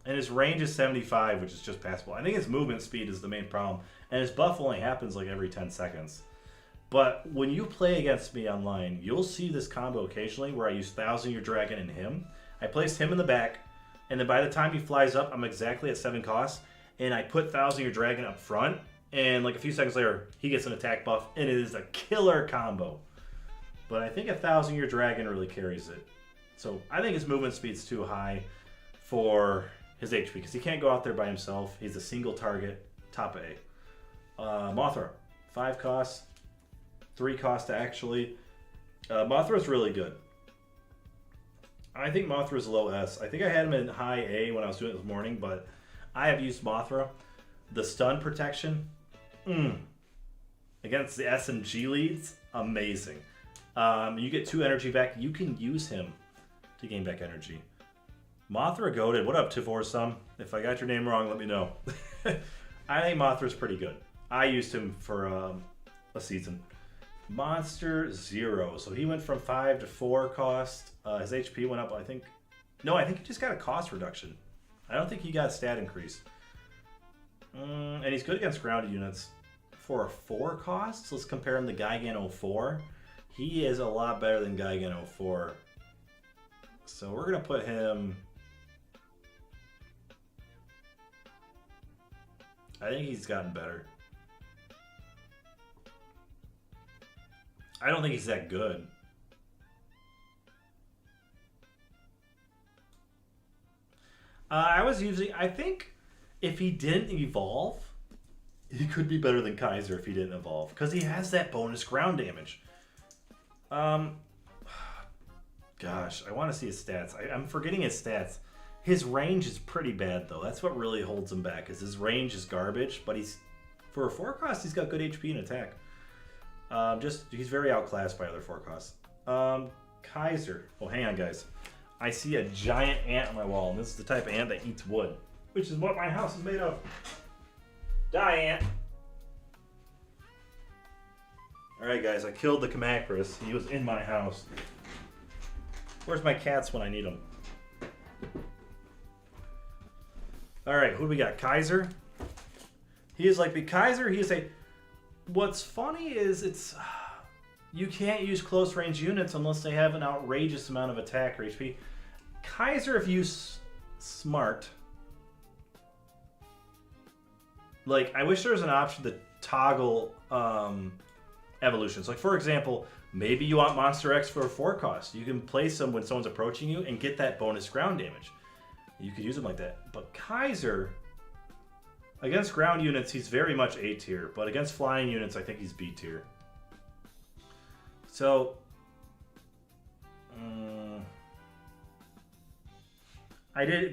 A: And his range is 75, which is just passable. I think his movement speed is the main problem. And his buff only happens like every 10 seconds. But when you play against me online, you'll see this combo occasionally where I use 1,000-Year Dragon and him. I place him in the back, and then by the time he flies up, I'm exactly at 7 costs. And I put 1,000-Year Dragon up front, and like a few seconds later, he gets an attack buff, and it is a killer combo. But I think a 1,000-Year Dragon really carries it. So I think his movement speed's too high for his HP, because he can't go out there by himself. He's a single target, top A. Mothra, 5 costs, 3 costs actually. Mothra's really good. I think Mothra's low S. I think I had him in high A when I was doing it this morning, but I have used Mothra. The stun protection, against the S and G leads, amazing. You get 2 energy back. You can use him to gain back energy. Mothra goated. What up, Tivorsum? If I got your name wrong, let me know. I think Mothra's pretty good. I used him for a season. Monster 0. So he went from 5 to 4 cost. His HP went up, I think. No, I think he just got a cost reduction. I don't think he got a stat increase. And he's good against grounded units. For a 4 cost, let's compare him to Gigan 04. He is a lot better than Gigan 04. So we're going to put him... I think he's gotten better. I don't think he's that good. I think if he didn't evolve, he could be better than Kaiser if he didn't evolve. Because he has that bonus ground damage. Gosh, I want to see his stats. I'm forgetting his stats. His range is pretty bad, though. That's what really holds him back, is his range is garbage. But for a 4 cost, he's got good HP and attack. He's very outclassed by other 4 costs. Kaiser. Oh, hang on, guys. I see a giant ant on my wall, and this is the type of ant that eats wood, which is what my house is made of. Die, ant. Alright, guys, I killed the Kamacris. He was in my house. Where's my cats when I need them? Alright, who do we got? Kaiser. He is like the Kaiser. He is a... What's funny is you can't use close range units unless they have an outrageous amount of attack or HP. Kaiser, if you smart, like I wish there was an option to toggle evolutions. Like for example, maybe you want Monster X for a 4 cost. You can place them when someone's approaching you and get that bonus ground damage. You could use them like that. But Kaiser, against ground units, he's very much A tier, but against flying units, I think he's B tier. So,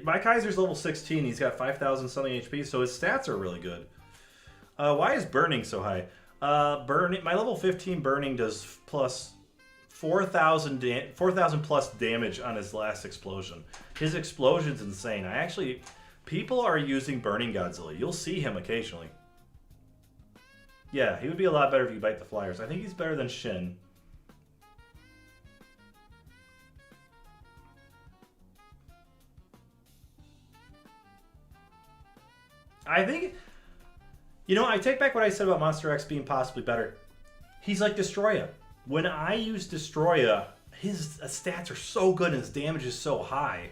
A: my Kaiser's level 16. He's got 5,000 something HP, so his stats are really good. Why is burning so high? My level 15 burning does plus 4,000 plus damage on his last explosion. His explosion's insane. People are using Burning Godzilla. You'll see him occasionally. Yeah, he would be a lot better if you bite the flyers. I think he's better than Shin. I think... I take back what I said about Monster X being possibly better. He's like Destroya. When I use Destroya, his stats are so good and his damage is so high.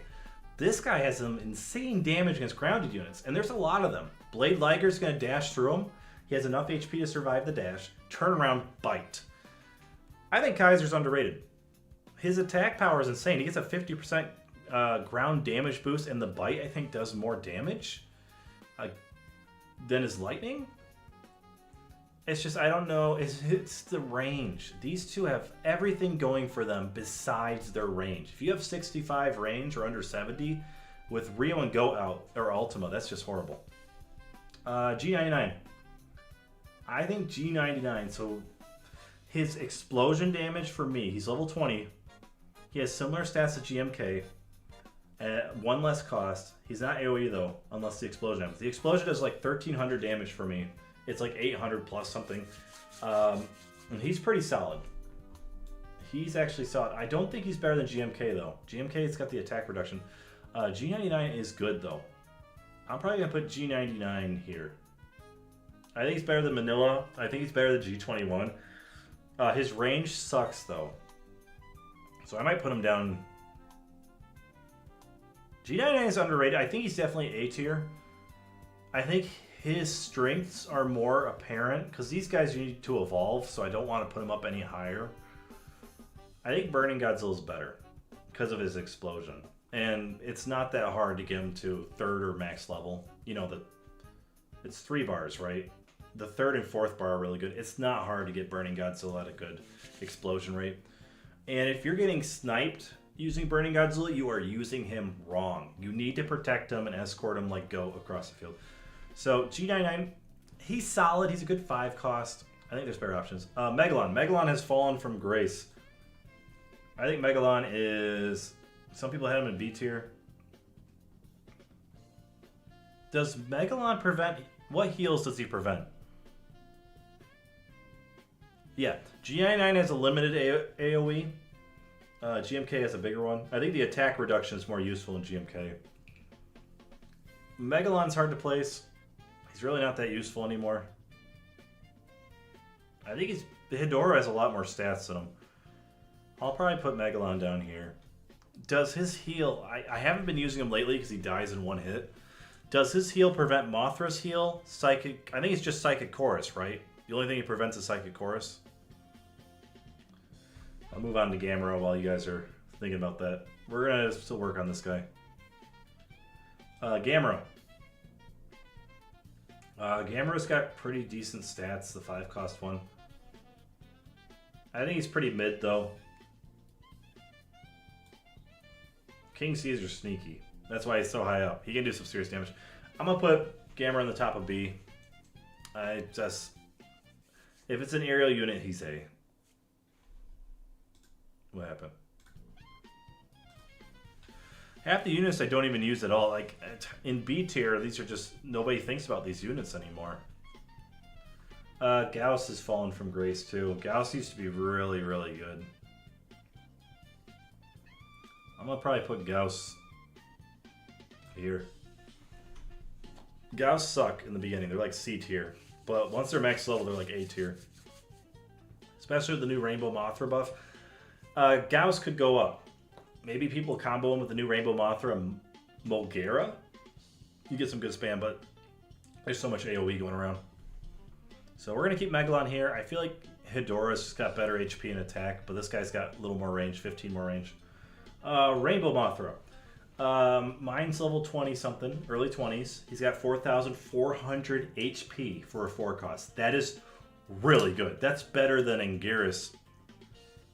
A: This guy has some insane damage against grounded units, and there's a lot of them. Blade Liger's going to dash through him. He has enough HP to survive the dash. Turn around, bite. I think Kaiser's underrated. His attack power is insane. He gets a 50% ground damage boost, and the bite, I think, does more damage than his lightning. It's just, I don't know. It's the range. These two have everything going for them besides their range. If you have 65 range or under 70, with Rio and Go out, or Ultima, that's just horrible. G99. I think G99, so his explosion damage for me, he's level 20. He has similar stats to GMK. At 1 less cost. He's not AoE though, unless the explosion happens. The explosion does like 1,300 damage for me. It's like 800 plus something. And he's pretty solid. He's actually solid. I don't think he's better than GMK though. GMK's got the attack reduction. G99 is good though. I'm probably going to put G99 here. I think he's better than Manila. I think he's better than G21. His range sucks, though. So I might put him down. G99 is underrated. I think he's definitely A tier. I think his strengths are more apparent because these guys need to evolve, so I don't want to put him up any higher. I think Burning Godzilla is better because of his explosion. And it's not that hard to get him to 3rd or max level. You know, it's 3 bars, right? The 3rd and 4th bar are really good. It's not hard to get Burning Godzilla at a good explosion rate. And if you're getting sniped using Burning Godzilla, you are using him wrong. You need to protect him and escort him like Goat across the field. So G99, he's solid. He's a good 5 cost. I think there's better options. Megalon. Megalon has fallen from grace. I think Megalon is... Some people had him in B tier. Does Megalon prevent... What heals does he prevent? Yeah. G99 has a limited AoE. GMK has a bigger one. I think the attack reduction is more useful in GMK. Megalon's hard to place. He's really not that useful anymore. I think the Hedorah has a lot more stats than him. I'll probably put Megalon down here. Does his heal... I haven't been using him lately because he dies in one hit. Does his heal prevent Mothra's heal? Psychic... I think it's just Psychic Chorus, right? The only thing he prevents is Psychic Chorus. I'll move on to Gamera while you guys are thinking about that. We're going to still work on this guy. Gamera. Gamera's got pretty decent stats, the 5 cost one. I think he's pretty mid, though. King Caesar's sneaky. That's why he's so high up. He can do some serious damage. I'm going to put Gamera in the top of B. If it's an aerial unit, he's A. What happened? Half the units I don't even use at all. Like, in B tier, these are just... Nobody thinks about these units anymore. Gauss has fallen from grace, too. Gauss used to be really, really good. I'm going to probably put Gauss here. Gauss suck in the beginning. They're like C tier. But once they're max level, they're like A tier. Especially with the new Rainbow Mothra buff. Gauss could go up. Maybe people combo him with the new Rainbow Mothra and Mulgera. You get some good spam, but there's so much AoE going around. So we're going to keep Megalon here. I feel like Hedorah's just got better HP and attack, but this guy's got a little more range, 15 more range. Rainbow Mothra. Mine's level 20 something, early 20s. He's got 4,400 HP for a 4 cost. That is really good. That's better than Anguirus.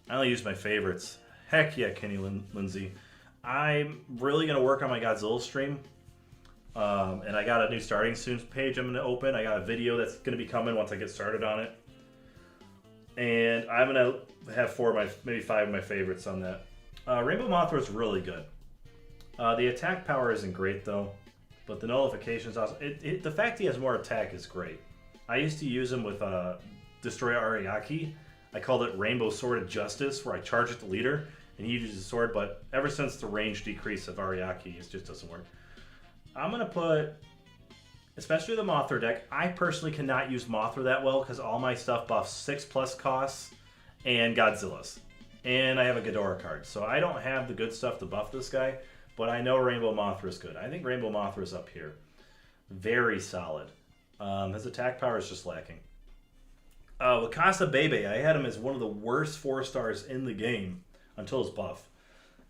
A: I only use my favorites. Heck yeah, Kenny Lindsay. I'm really going to work on my Godzilla stream. And I got a new starting soon page I'm going to open. I got a video that's going to be coming once I get started on it. And I'm going to have maybe 5 of my favorites on that. Rainbow Mothra is really good. The attack power isn't great though, but the nullification is awesome. The fact he has more attack is great. I used to use him with Destroy Ariake. I called it Rainbow Sword of Justice, where I charge at the leader and he uses the sword, but ever since the range decrease of Ariake, it just doesn't work. I'm going to put, especially the Mothra deck, I personally cannot use Mothra that well because all my stuff buffs 6+ costs and Godzilla's. And I have a Ghidorah card, so I don't have the good stuff to buff this guy, but I know Rainbow Mothra is good. I think Rainbow Mothra is up here. Very solid. His attack power is just lacking. Wakasa Bebe, I had him as one of the worst 4 stars in the game until his buff.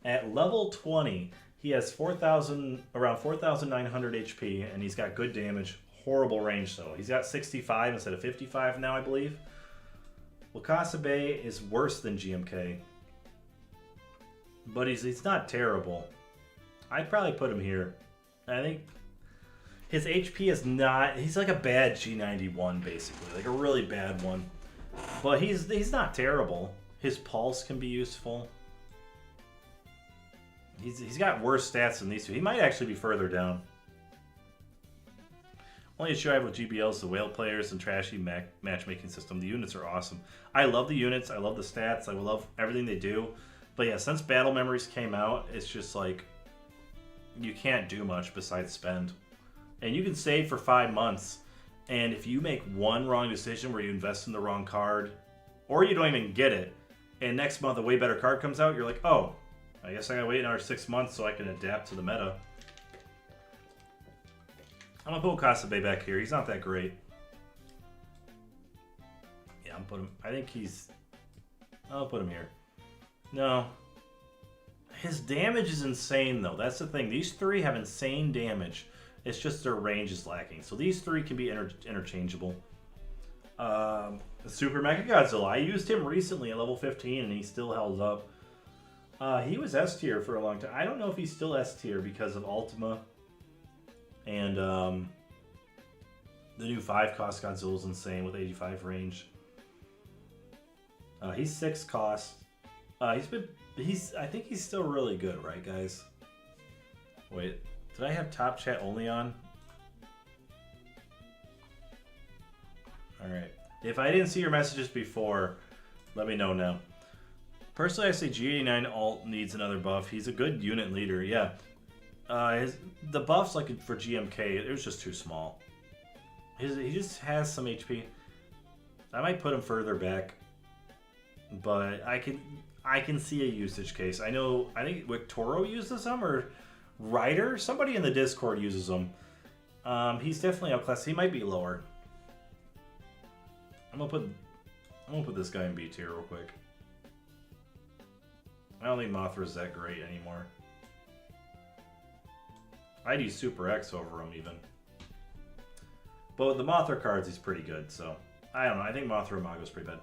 A: At level 20, he has around 4,900 HP, and he's got good damage. Horrible range, though. He's got 65 instead of 55 now, I believe. Wakasabe is worse than GMK, but he's not terrible. I'd probably put him here. I think his HP is not... He's like a bad G91, basically. Like a really bad one. But he's not terrible. His pulse can be useful. He's got worse stats than these two. He might actually be further down. Only issue I have with GBL is the whale players and trashy matchmaking system. The units are awesome. I love the units. I love the stats. I love everything they do. But yeah, since Battle Memories came out, it's just like you can't do much besides spend. And you can save for 5 months. And if you make one wrong decision where you invest in the wrong card, or you don't even get it, and next month a way better card comes out, you're like, oh, I guess I gotta wait another 6 months so I can adapt to the meta. I'm gonna put Okasabe back here. He's not that great. Yeah, I'm put him. I think he's. I'll put him here. No. His damage is insane though. That's the thing. These three have insane damage. It's just their range is lacking. So these three can be interchangeable. Super Mecha Godzilla. I used him recently at level 15 and he still held up. He was S tier for a long time. I don't know if he's still S tier because of Ultima. And the new 5-cost Godzilla is insane with 85 range. He's 6 cost. I think he's still really good, right, guys? Wait, did I have top chat only on? All right. If I didn't see your messages before, let me know now. Personally, I say G89 alt needs another buff. He's a good unit leader, yeah. The buffs like for GMK, it was just too small. He just has some HP. I might put him further back, but I can see a usage case. I think Victoro uses them, or Ryder. Somebody in the Discord uses them. He's definitely outclassed. He might be lower. I'm gonna put this guy in B tier real quick. I don't think Mothra's that great anymore. I'd use Super X over him even. But with the Mothra cards, he's pretty good, so I don't know. I think Mothra Imago's pretty bad.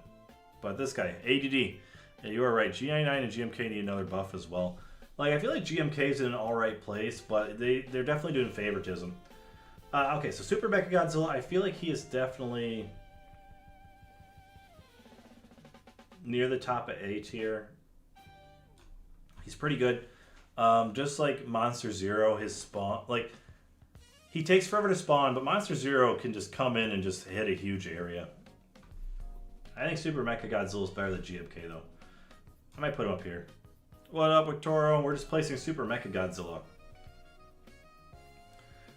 A: But this guy, ADD. Yeah, you are right. G99 and GMK need another buff as well. Like, I feel like GMK's in an alright place, but they're definitely doing favoritism. Okay, so Super Mecha Godzilla, I feel like he is definitely near the top of A tier. He's pretty good. Just like Monster Zero, his spawn, like, he takes forever to spawn, but Monster Zero can just come in and just hit a huge area. I think Super Mecha Godzilla is better than GMK though. I might put him up here. What up, Victoro? We're just placing Super Mecha Godzilla.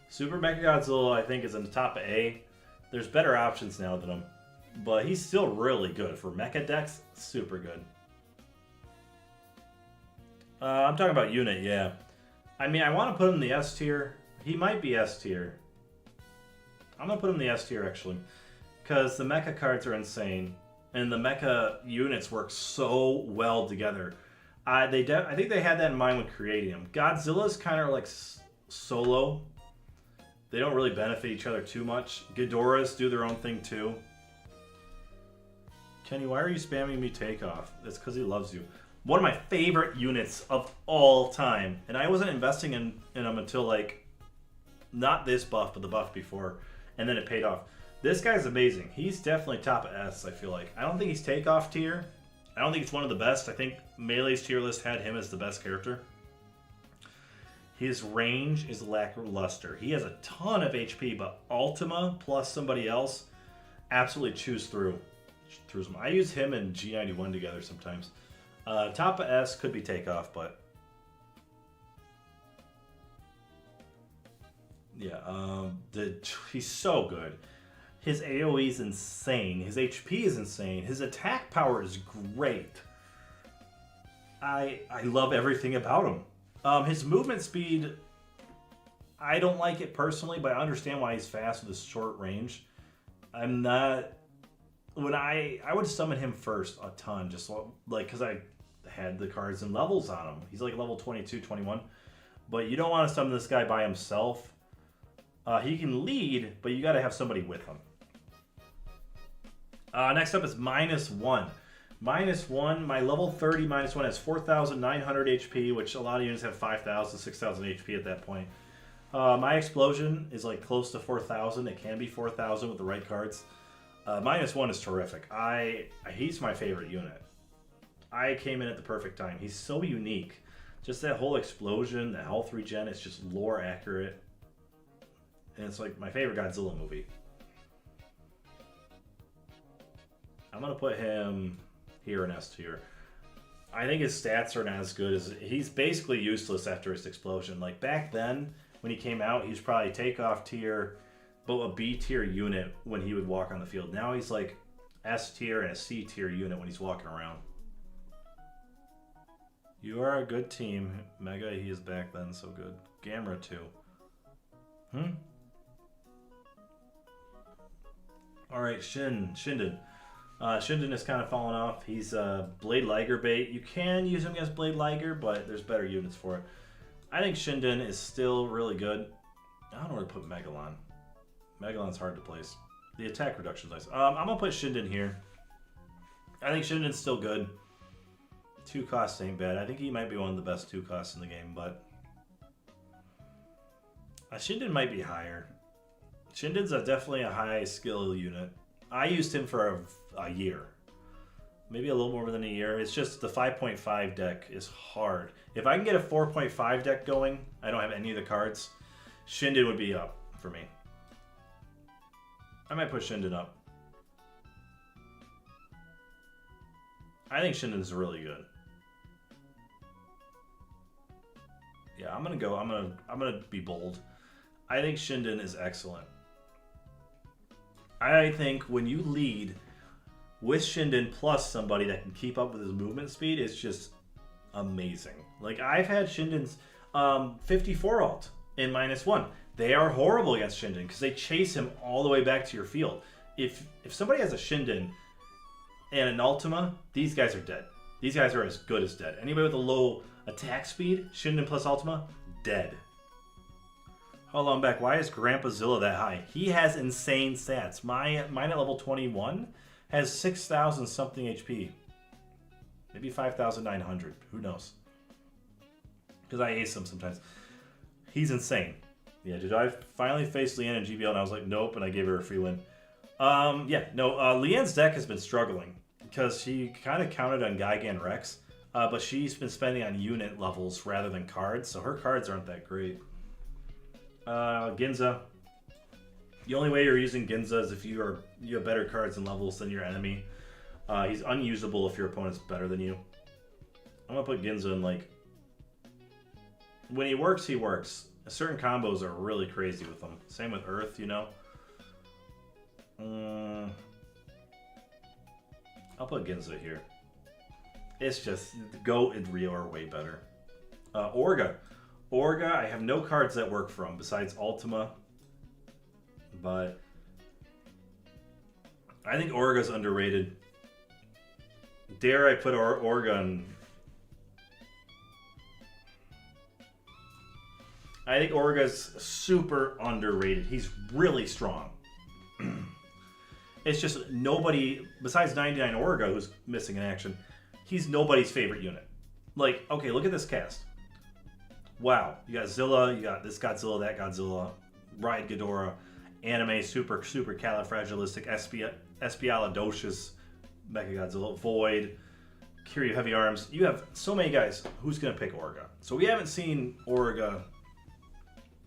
A: Super Mecha Godzilla, I think, is in the top of A. There's better options now than him, but he's still really good for Mecha decks. Super good. I'm talking about unit, yeah. I mean, I want to put him in the S tier. He might be S tier. I'm gonna put him in the S tier actually, because the mecha cards are insane, and the mecha units work so well together. I think they had that in mind when creating them. Godzilla's kind of like solo. They don't really benefit each other too much. Ghidorahs do their own thing too. Kenny, why are you spamming me takeoff? It's because he loves you. One of my favorite units of all time. And I wasn't investing in them until, like, not this buff, but the buff before. And then it paid off. This guy's amazing. He's definitely top of S, I feel like. I don't think he's takeoff tier. I don't think he's one of the best. I think Melee's tier list had him as the best character. His range is lackluster. He has a ton of HP, but Ultima plus somebody else absolutely chews through them. I use him and G91 together sometimes. Top of S could be takeoff, but yeah, he's so good. His AoE is insane. His HP is insane. His attack power is great. I love everything about him. His movement speed, I don't like it personally, but I understand why he's fast with his short range. I'm not. When I would summon him first a ton, just like because I had the cards and levels on him. He's like level 22, 21. But you don't want to summon this guy by himself. He can lead, but you got to have somebody with him. Next up is -1. -1, my level 30 -1 has 4,900 HP, which a lot of units have 5,000, 6,000 HP at that point. My explosion is like close to 4,000. It can be 4,000 with the right cards. -1 is terrific. He's my favorite unit. I came in at the perfect time. He's so unique. Just that whole explosion, the health regen, it's just lore accurate. And it's like my favorite Godzilla movie. I'm going to put him here in S tier. I think his stats are not as good as... He's basically useless after his explosion. Like back then, when he came out, he was probably takeoff tier, but a B tier unit when he would walk on the field. Now he's like S tier and a C tier unit when he's walking around. You are a good team. Mega, he is back then, so good. Gamera too. Alright, Shinden. Shinden has kind of fallen off. He's Blade Liger bait. You can use him against Blade Liger, but there's better units for it. I think Shinden is still really good. I don't know where to put Megalon. Megalon's hard to place. The attack reduction is nice. I'm going to put Shinden here. I think Shinden's still good. 2 costs ain't bad. I think he might be one of the best 2 costs in the game, but Shinden might be higher. Shinden's definitely a high skill unit. I used him for a year. Maybe a little more than a year. It's just the 5.5 deck is hard. If I can get a 4.5 deck going, I don't have any of the cards, Shinden would be up for me. I might put Shinden up. I think Shinden's really good. Yeah, I'm gonna be bold. I think Shinden is excellent. I think when you lead with Shinden plus somebody that can keep up with his movement speed, it's just amazing. Like, I've had Shinden's 54 ult in -1. They are horrible against Shinden because they chase him all the way back to your field. If somebody has a Shinden and an Ultima, these guys are dead. These guys are as good as dead. Anybody with a low attack speed, Shinden plus Ultima, dead. Hold on back. Why is Grandpa Zilla that high? He has insane stats. Mine at level 21 has 6,000 something HP. Maybe 5,900. Who knows? Because I ace him sometimes. He's insane. Yeah, did I finally face Leanne in GBL and I was like, nope, and I gave her a free win. Leanne's deck has been struggling because she kind of counted on Gigan Rex, but she's been spending on unit levels rather than cards, so her cards aren't that great. Ginza. The only way you're using Ginza is if you have better cards and levels than your enemy. He's unusable if your opponent's better than you. I'm gonna put Ginza in, like, when he works, he works. Certain combos are really crazy with him. Same with Earth, you know. I'll put Ginza here. It's just Goat and Rio are way better. Orga. Orga, I have no cards that work for him besides Ultima. But I think Orga's underrated. Dare I put Orga in? I think Orga's super underrated. He's really strong. It's just nobody, besides 99 Orga, who's missing in action, he's nobody's favorite unit. Like, okay, look at this cast. Wow, you got Zilla, you got this Godzilla, that Godzilla, Ride Ghidorah, Anime, super califragilistic, Espialidocious, Mechagodzilla, Void, Kiryu Heavy Arms. You have so many guys. Who's going to pick Orga? So we haven't seen Orga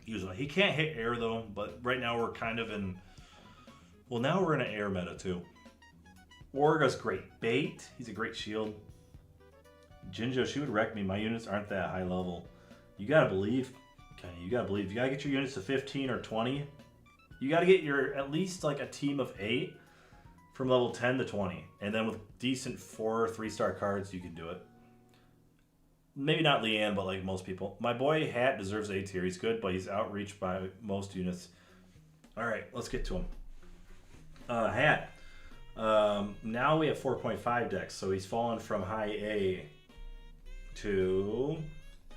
A: use one. He can't hit air, though, but right now we're kind of in... Well, now we're in an air meta, too. Orga's great bait. He's a great shield. Jinjo, she would wreck me. My units aren't that high level. You gotta believe, Kenny. You gotta believe. You gotta get your units to 15 or 20. You gotta get your at least like a team of 8 from level 10 to 20, and then with decent 4 or 3-star cards, you can do it. Maybe not Leanne, but like most people. My boy Hat deserves A tier. He's good, but he's outreached by most units. All right, let's get to him. Hat. Now we have 4.5 decks, so he's fallen from high A to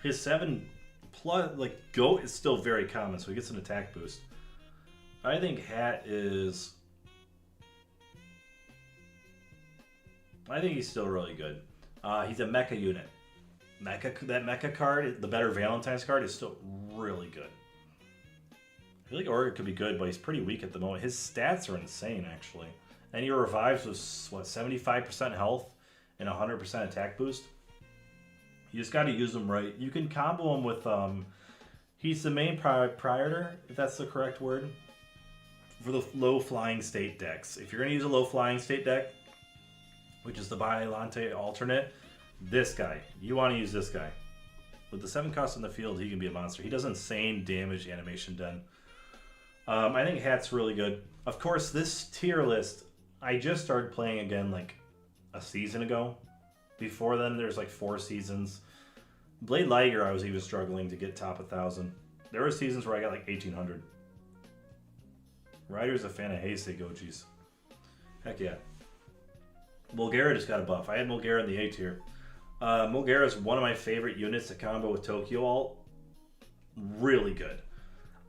A: his 7 plus. Like, Goat is still very common, so he gets an attack boost. I think Hat is... I think he's still really good. He's a mecha unit. That mecha card, the better Valentine's card, is still really good. I feel like Orga could be good, but he's pretty weak at the moment. His stats are insane, actually. And he revives with, what, 75% health and 100% attack boost? You just got to use him right. You can combo him with... he's the main prioriter, if that's the correct word, for the low flying state decks. If you're going to use a low flying state deck, which is the Biolante alternate, this guy. You want to use this guy. With the 7 costs in the field, he can be a monster. He does insane damage animation den. I think Hat's really good. Of course, this tier list, I just started playing again like a season ago. Before then, there's like 4 seasons. Blade Liger, I was even struggling to get top 1,000. There were seasons where I got like 1,800. Ryder's a fan of Heisei Gojis. Heck yeah. Mulgara just got a buff. I had Mulgara in the A tier. Mulgara is one of my favorite units to combo with Tokyo Ult. Really good.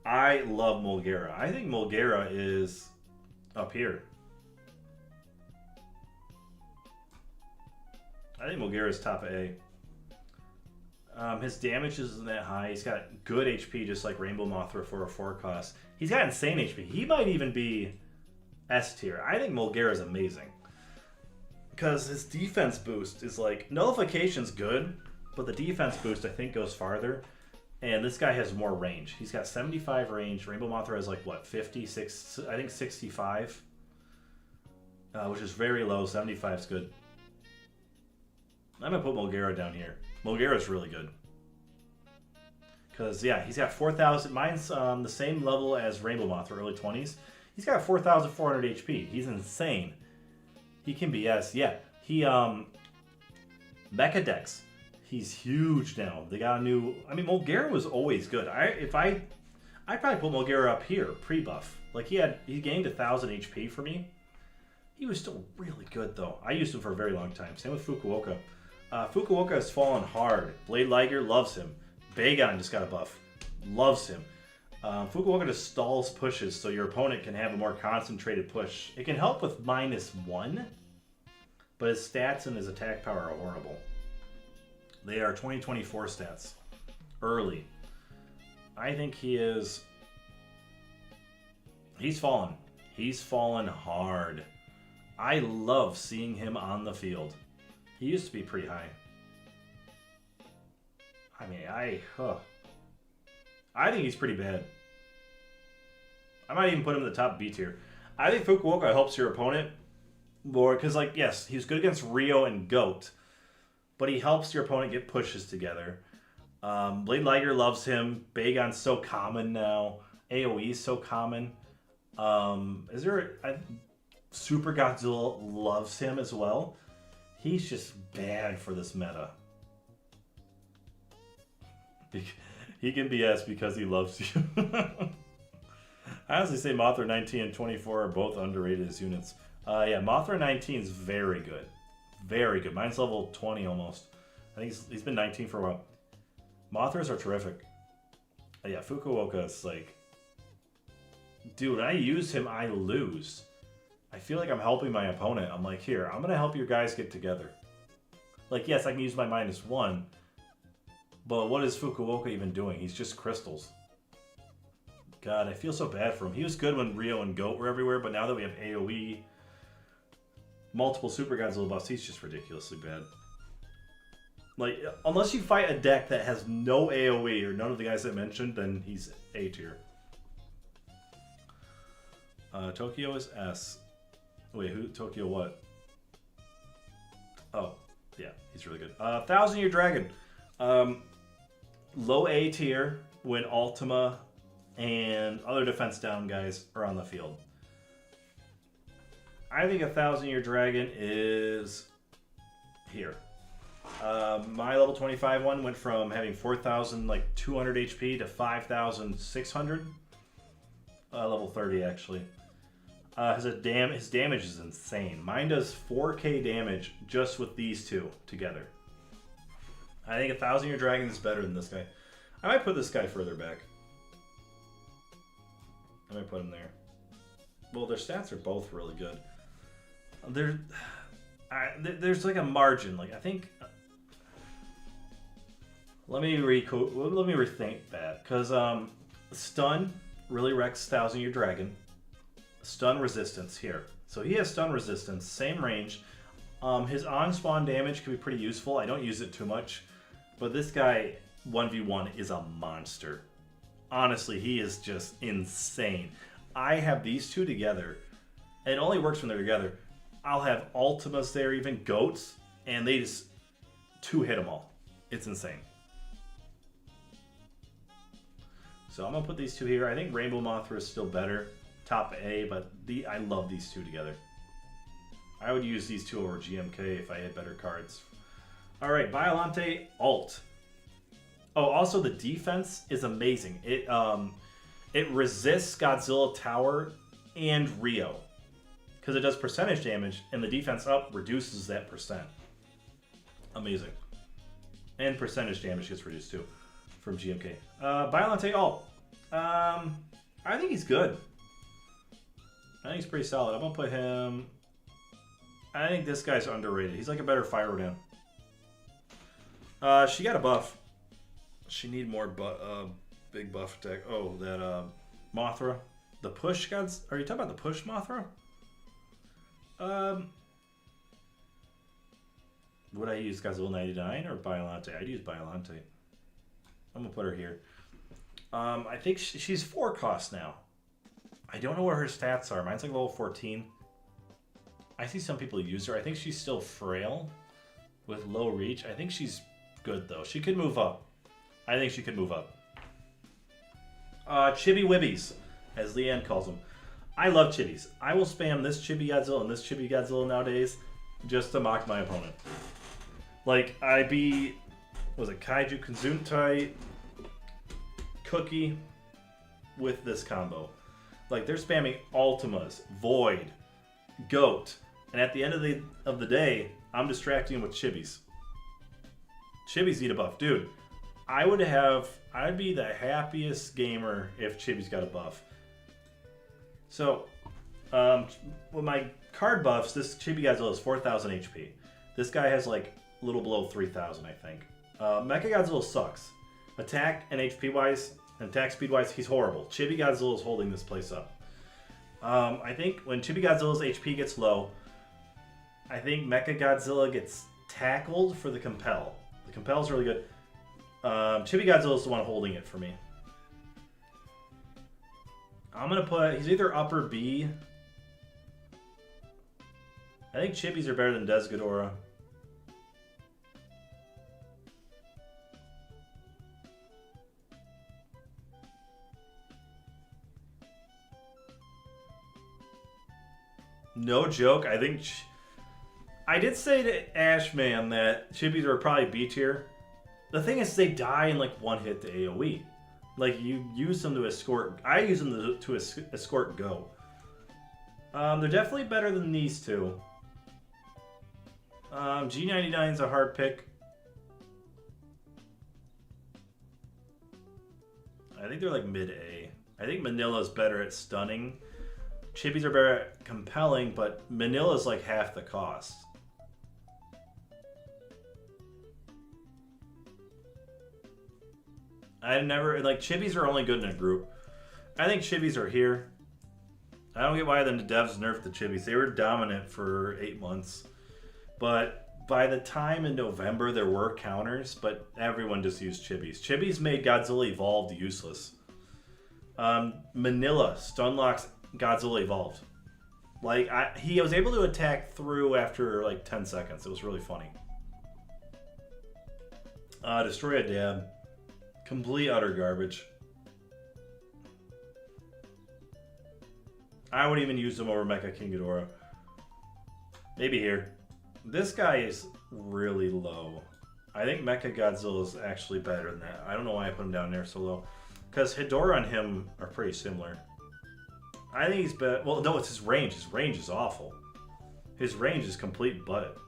A: I love Mulgara. I think Mulgara is up here. I think Mulgara is top A. His damage isn't that high. He's got good HP, just like Rainbow Mothra for a 4 cost. He's got insane HP. He might even be S tier. I think Mulgara is amazing. Because his defense boost is like... Nullification's good, but the defense boost I think goes farther. And this guy has more range. He's got 75 range. Rainbow Mothra has like, what, 56? I think 65. Which is very low. 75 is good. I'm going to put Mulgara down here. Mulgara is really good. Because, yeah, he's got 4,000. Mine's the same level as Rainbow Mothra, early 20s. He's got 4,400 HP. He's insane. He can be S. Yeah, he, Mecha Dex. He's huge now. They got a new... I mean, Mulgara was always good. I'd probably put Mulgara up here, pre-buff. Like, he gained 1,000 HP for me. He was still really good, though. I used him for a very long time. Same with Fukuoka. Fukuoka has fallen hard. Blade Liger loves him. Bagon just got a buff. Loves him. Fukuoka just stalls pushes so your opponent can have a more concentrated push. It can help with -1, but his stats and his attack power are horrible. They are 2024 stats. Early. I think he is... He's fallen. He's fallen hard. I love seeing him on the field. He used to be pretty high. I mean, I think he's pretty bad. I might even put him in the top B tier. I think Fukuoka helps your opponent more because, like, yes, he's good against Rio and Goat, but he helps your opponent get pushes together. Blade Liger loves him. Bagon's so common now. AoE is so common. Super Godzilla loves him as well. He's just bad for this meta. He can be S because he loves you. I honestly say Mothra 19 and 24 are both underrated as units. Yeah, Mothra 19 is very good. Very good. Mine's level 20 almost. I think he's been 19 for a while. Mothras are terrific. Yeah, Fukuoka is like... Dude, when I use him, I lose. I feel like I'm helping my opponent. I'm like, here, I'm going to help your guys get together. Like, yes, I can use my -1. But what is Fukuoka even doing? He's just crystals. God, I feel so bad for him. He was good when Rio and Goat were everywhere, but now that we have AoE, multiple Super Godzilla buffs, he's just ridiculously bad. Like, unless you fight a deck that has no AoE or none of the guys I mentioned, then he's A tier. Tokyo is S. Wait, who? Tokyo what? Oh, yeah, he's really good. 1,000 Year Dragon. Low A tier when Ultima and other defense down guys are on the field. I think 1,000 Year Dragon is here. My level 25 one went from having 4,200 HP to 5,600. Level 30 actually. His damage is insane. Mine does 4k damage just with these two together. I think 1,000 Year Dragon is better than this guy. I might put this guy further back. I might put him there. Well, their stats are both really good. There's like a margin. Like I think. Let me rethink that because stun really wrecks 1,000 Year Dragon. Stun resistance here. So he has stun resistance, same range. His on-spawn damage can be pretty useful. I don't use it too much. But this guy, 1v1, is a monster. Honestly, he is just insane. I have these two together. And it only works when they're together. I'll have Ultimas there, even Goats, and they just two-hit them all. It's insane. So I'm going to put these two here. I think Rainbow Mothra is still better. Top A, but I love these two together. I would use these two over GMK if I had better cards. Alright, Biollante Alt. Oh, also the defense is amazing. It resists Godzilla Tower and Rio. Because it does percentage damage, and the defense up reduces that percent. Amazing. And percentage damage gets reduced too from GMK. Biollante Alt. I think he's good. I think he's pretty solid. I'm going to put him... I think this guy's underrated. He's like a better Fire Rodan. She got a buff. She need more big buff attack. Oh, that Mothra. The push gods. Are you talking about the push Mothra? Would I use Godzilla 99 or Biollante? I'd use Biollante. I'm going to put her here. I think she's 4 cost now. I don't know where her stats are. Mine's like level 14. I see some people use her. I think she's still frail with low reach. I think she's good, though. She could move up. I think she could move up. Chibi Wibbies, as Leanne calls them. I love chibis. I will spam this Chibi Godzilla and this Chibi Godzilla nowadays just to mock my opponent. Like, was it Kaiju Konzuntai Cookie with this combo. Like, they're spamming Ultimas, Void, Goat, and at the end of the day, I'm distracting them with chibis. Chibis need a buff. Dude, I'd be the happiest gamer if chibis got a buff. So, with my card buffs, this Chibi Godzilla is 4,000 HP. This guy has like a little below 3,000, I think. Mecha Godzilla sucks. Attack and HP wise, and attack speed wise, he's horrible. Chibi Godzilla is holding this place up. I think when Chibi Godzilla's HP gets low, I think Mecha Godzilla gets tackled for the Compel. The Compel's really good. Chibi Godzilla is the one holding it for me. I'm going to put... He's either up or B. I think Chibis are better than Desghidorah. No joke. I think... I did say to Ashman that Chibis are probably B tier. The thing is, they die in like one hit to AoE. Like, you use them to escort... I use them to escort Go. They're definitely better than these two. G99 is a hard pick. I think they're like mid-A. I think Manila's better at stunning. Chibis are better at compelling, but Manila's like half the cost. I never, like, Chibis are only good in a group. I think Chibis are here. I don't get why the devs nerfed the Chibis. They were dominant for 8 months. But by the time in November, there were counters, but everyone just used Chibis. Chibis made Godzilla Evolved useless. Manila stunlocks Godzilla Evolved. Like, he was able to attack through after like 10 seconds. It was really funny. Destroy a Dab. Complete utter garbage. I wouldn't even use them over Mecha King Ghidorah. Maybe here. This guy is really low. I think Mecha Godzilla is actually better than that. I don't know why I put him down there so low. Because Hedorah and him are pretty similar. I think he's better. Well, no, it's his range. His range is awful. His range is complete butt.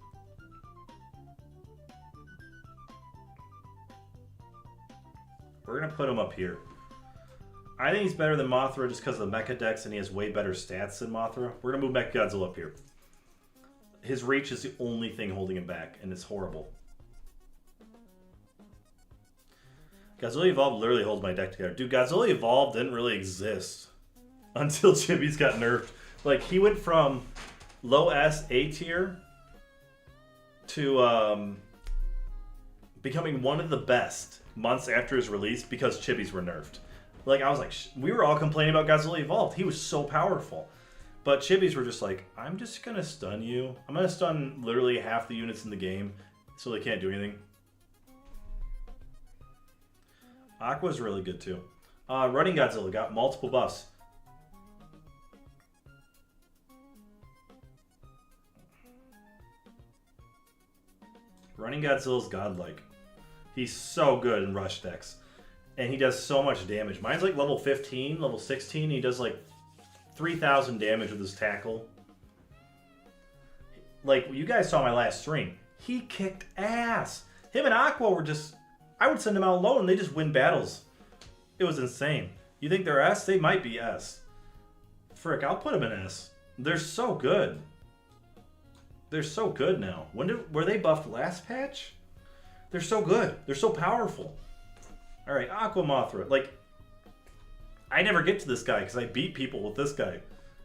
A: We're going to put him up here. I think he's better than Mothra just because of the Mecha Dex and he has way better stats than Mothra. We're going to move Mecha Godzilla up here. His reach is the only thing holding him back, and it's horrible. Godzilla Evolved literally holds my deck together. Dude, Godzilla Evolved didn't really exist until Chibis got nerfed. Like, he went from low S A tier to becoming one of the best months after his release because Chibis were nerfed. Like, I was like, we were all complaining about Godzilla Evolved. He was so powerful. But Chibis were just like, I'm just going to stun you. I'm going to stun literally half the units in the game so they can't do anything. Aqua's really good too. Running Godzilla got multiple buffs. Running Godzilla's godlike. He's so good in rush decks. And he does so much damage. Mine's like level 15, level 16. He does like 3,000 damage with his tackle. Like, you guys saw my last stream. He kicked ass. Him and Aqua were just... I would send them out alone and they just win battles. It was insane. You think they're S? They might be S. Frick, I'll put them in S. They're so good. They're so good now. Were they buffed last patch? They're so good. They're so powerful. Alright, Aqua Mothra. Like, I never get to this guy because I beat people with this guy.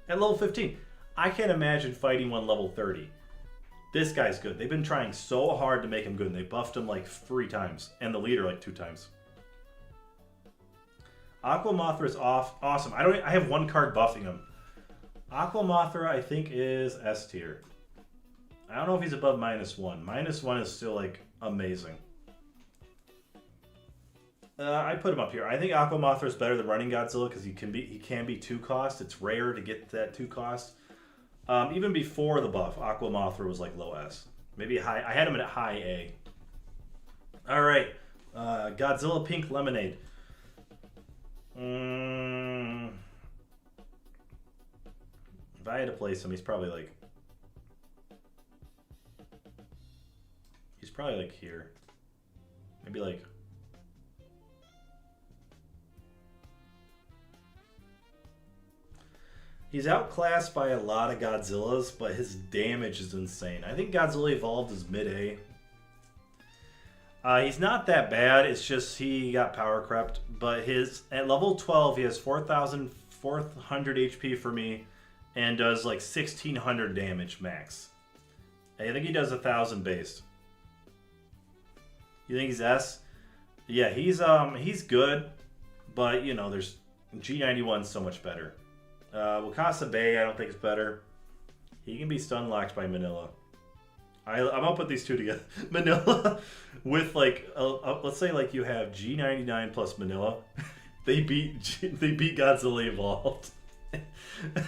A: At level 15. I can't imagine fighting one level 30. This guy's good. They've been trying so hard to make him good, and they buffed him like 3 times. And the leader like 2 times. Aqua Mothra is awesome. I have 1 card buffing him. Aqua Mothra, I think, is S tier. I don't know if he's above -1. -1 is still like amazing. I put him up here. I think Aqua Mothra is better than Running Godzilla because he can be 2 cost. It's rare to get that 2 cost. Even before the buff, Aqua Mothra was like low S. Maybe high. I had him at high A. All right, Godzilla Pink Lemonade. If I had to place him, he's probably like here. Maybe like. He's outclassed by a lot of Godzillas, but his damage is insane. I think Godzilla Evolved is mid-A. He's not that bad, it's just he got power crept. But at level 12, he has 4,400 HP for me and does like 1,600 damage max. I think he does 1,000 base. You think he's S? Yeah, he's good, but you know, there's G91's so much better. Wakasa Bay, I don't think is better. He can be stun locked by Manila. I'm gonna put these 2 together. Manila with like, let's say like you have G99 plus Manila. they beat Godzilla Evolved.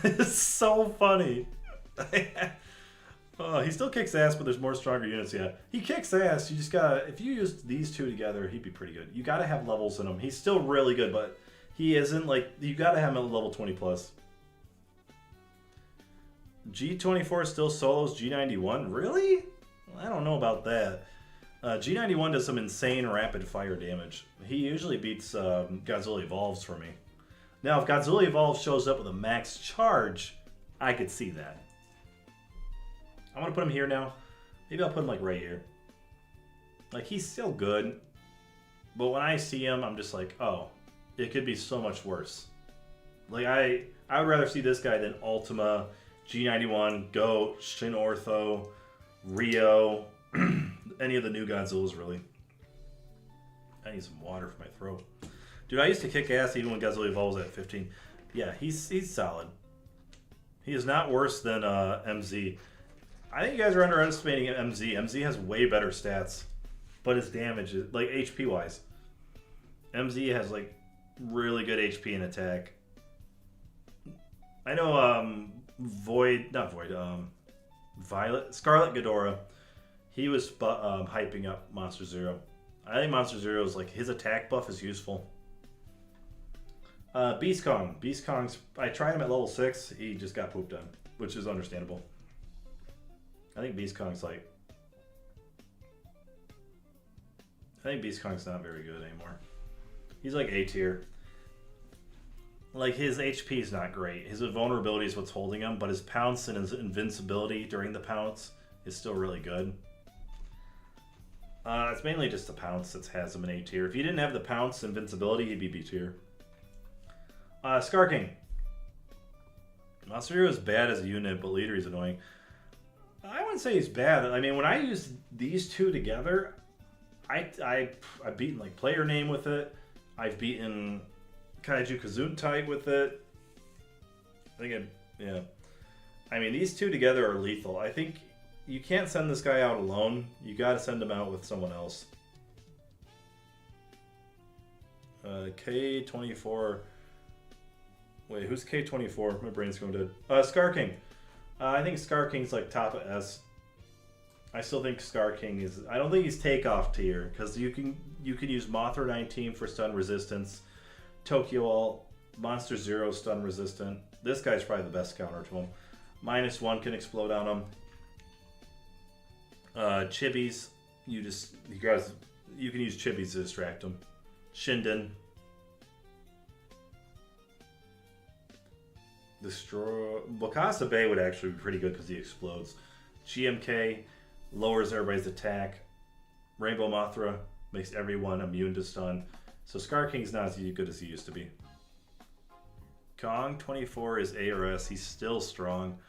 A: It's so funny. He still kicks ass, but there's more stronger units. Yeah, he kicks ass. You just gotta, if you used these 2 together, he'd be pretty good. You gotta have levels in him. He's still really good, but he isn't like, you gotta have him at level 20 plus. G24 still solos G91? Really? I don't know about that. G91 does some insane rapid fire damage. He usually beats Godzilla Evolves for me. Now, if Godzilla Evolves shows up with a max charge, I could see that. I'm going to put him here now. Maybe I'll put him like right here. Like, he's still good. But when I see him, I'm just like, oh, it could be so much worse. Like, I would rather see this guy than Ultima, G91, Goat, Shin Ortho, Rio, any of the new Godzillas, really. I need some water for my throat. Dude, I used to kick ass even when Godzilla Evolves at 15. Yeah, he's solid. He is not worse than MZ. I think you guys are underestimating MZ. MZ has way better stats, but his damage is, like, HP-wise. MZ has, like, really good HP and attack. I know, Violet, Scarlet Ghidorah, he was hyping up Monster Zero. I think Monster Zero is like, his attack buff is useful. Beast Kong. Beast Kong's, I tried him at level 6, he just got pooped on, which is understandable. I think Beast Kong's like, not very good anymore. He's like A tier. Like, his HP is not great. His vulnerability is what's holding him, but his pounce and his invincibility during the pounce is still really good. It's mainly just the pounce that has him in A tier. If he didn't have the pounce invincibility, he'd be B tier. Scar King. Monster Hero is bad as a unit, but leader is annoying. I wouldn't say he's bad. I mean, when I use these 2 together, I've beaten like Player Name with it. I've beaten Kaiju Gesundheit with it. Yeah. I mean, these 2 together are lethal. I think you can't send this guy out alone. You gotta send him out with someone else. K24. Wait, who's K24? My brain's going dead. Scar King. I think Scar King's like top of S. I still think Scar King is. I don't think he's takeoff tier because you can use Mothra 19 for stun resistance, Tokyo All, Monster Zero stun resistant. This guy's probably the best counter to him. -1 can explode on him. Chibis, you can use Chibis to distract him. Shinden. Destroy. Wakasa Bay would actually be pretty good because he explodes. GMK lowers everybody's attack. Rainbow Mothra makes everyone immune to stun. So Scar King's not as good as he used to be. Kong 24 is A or S. He's still strong.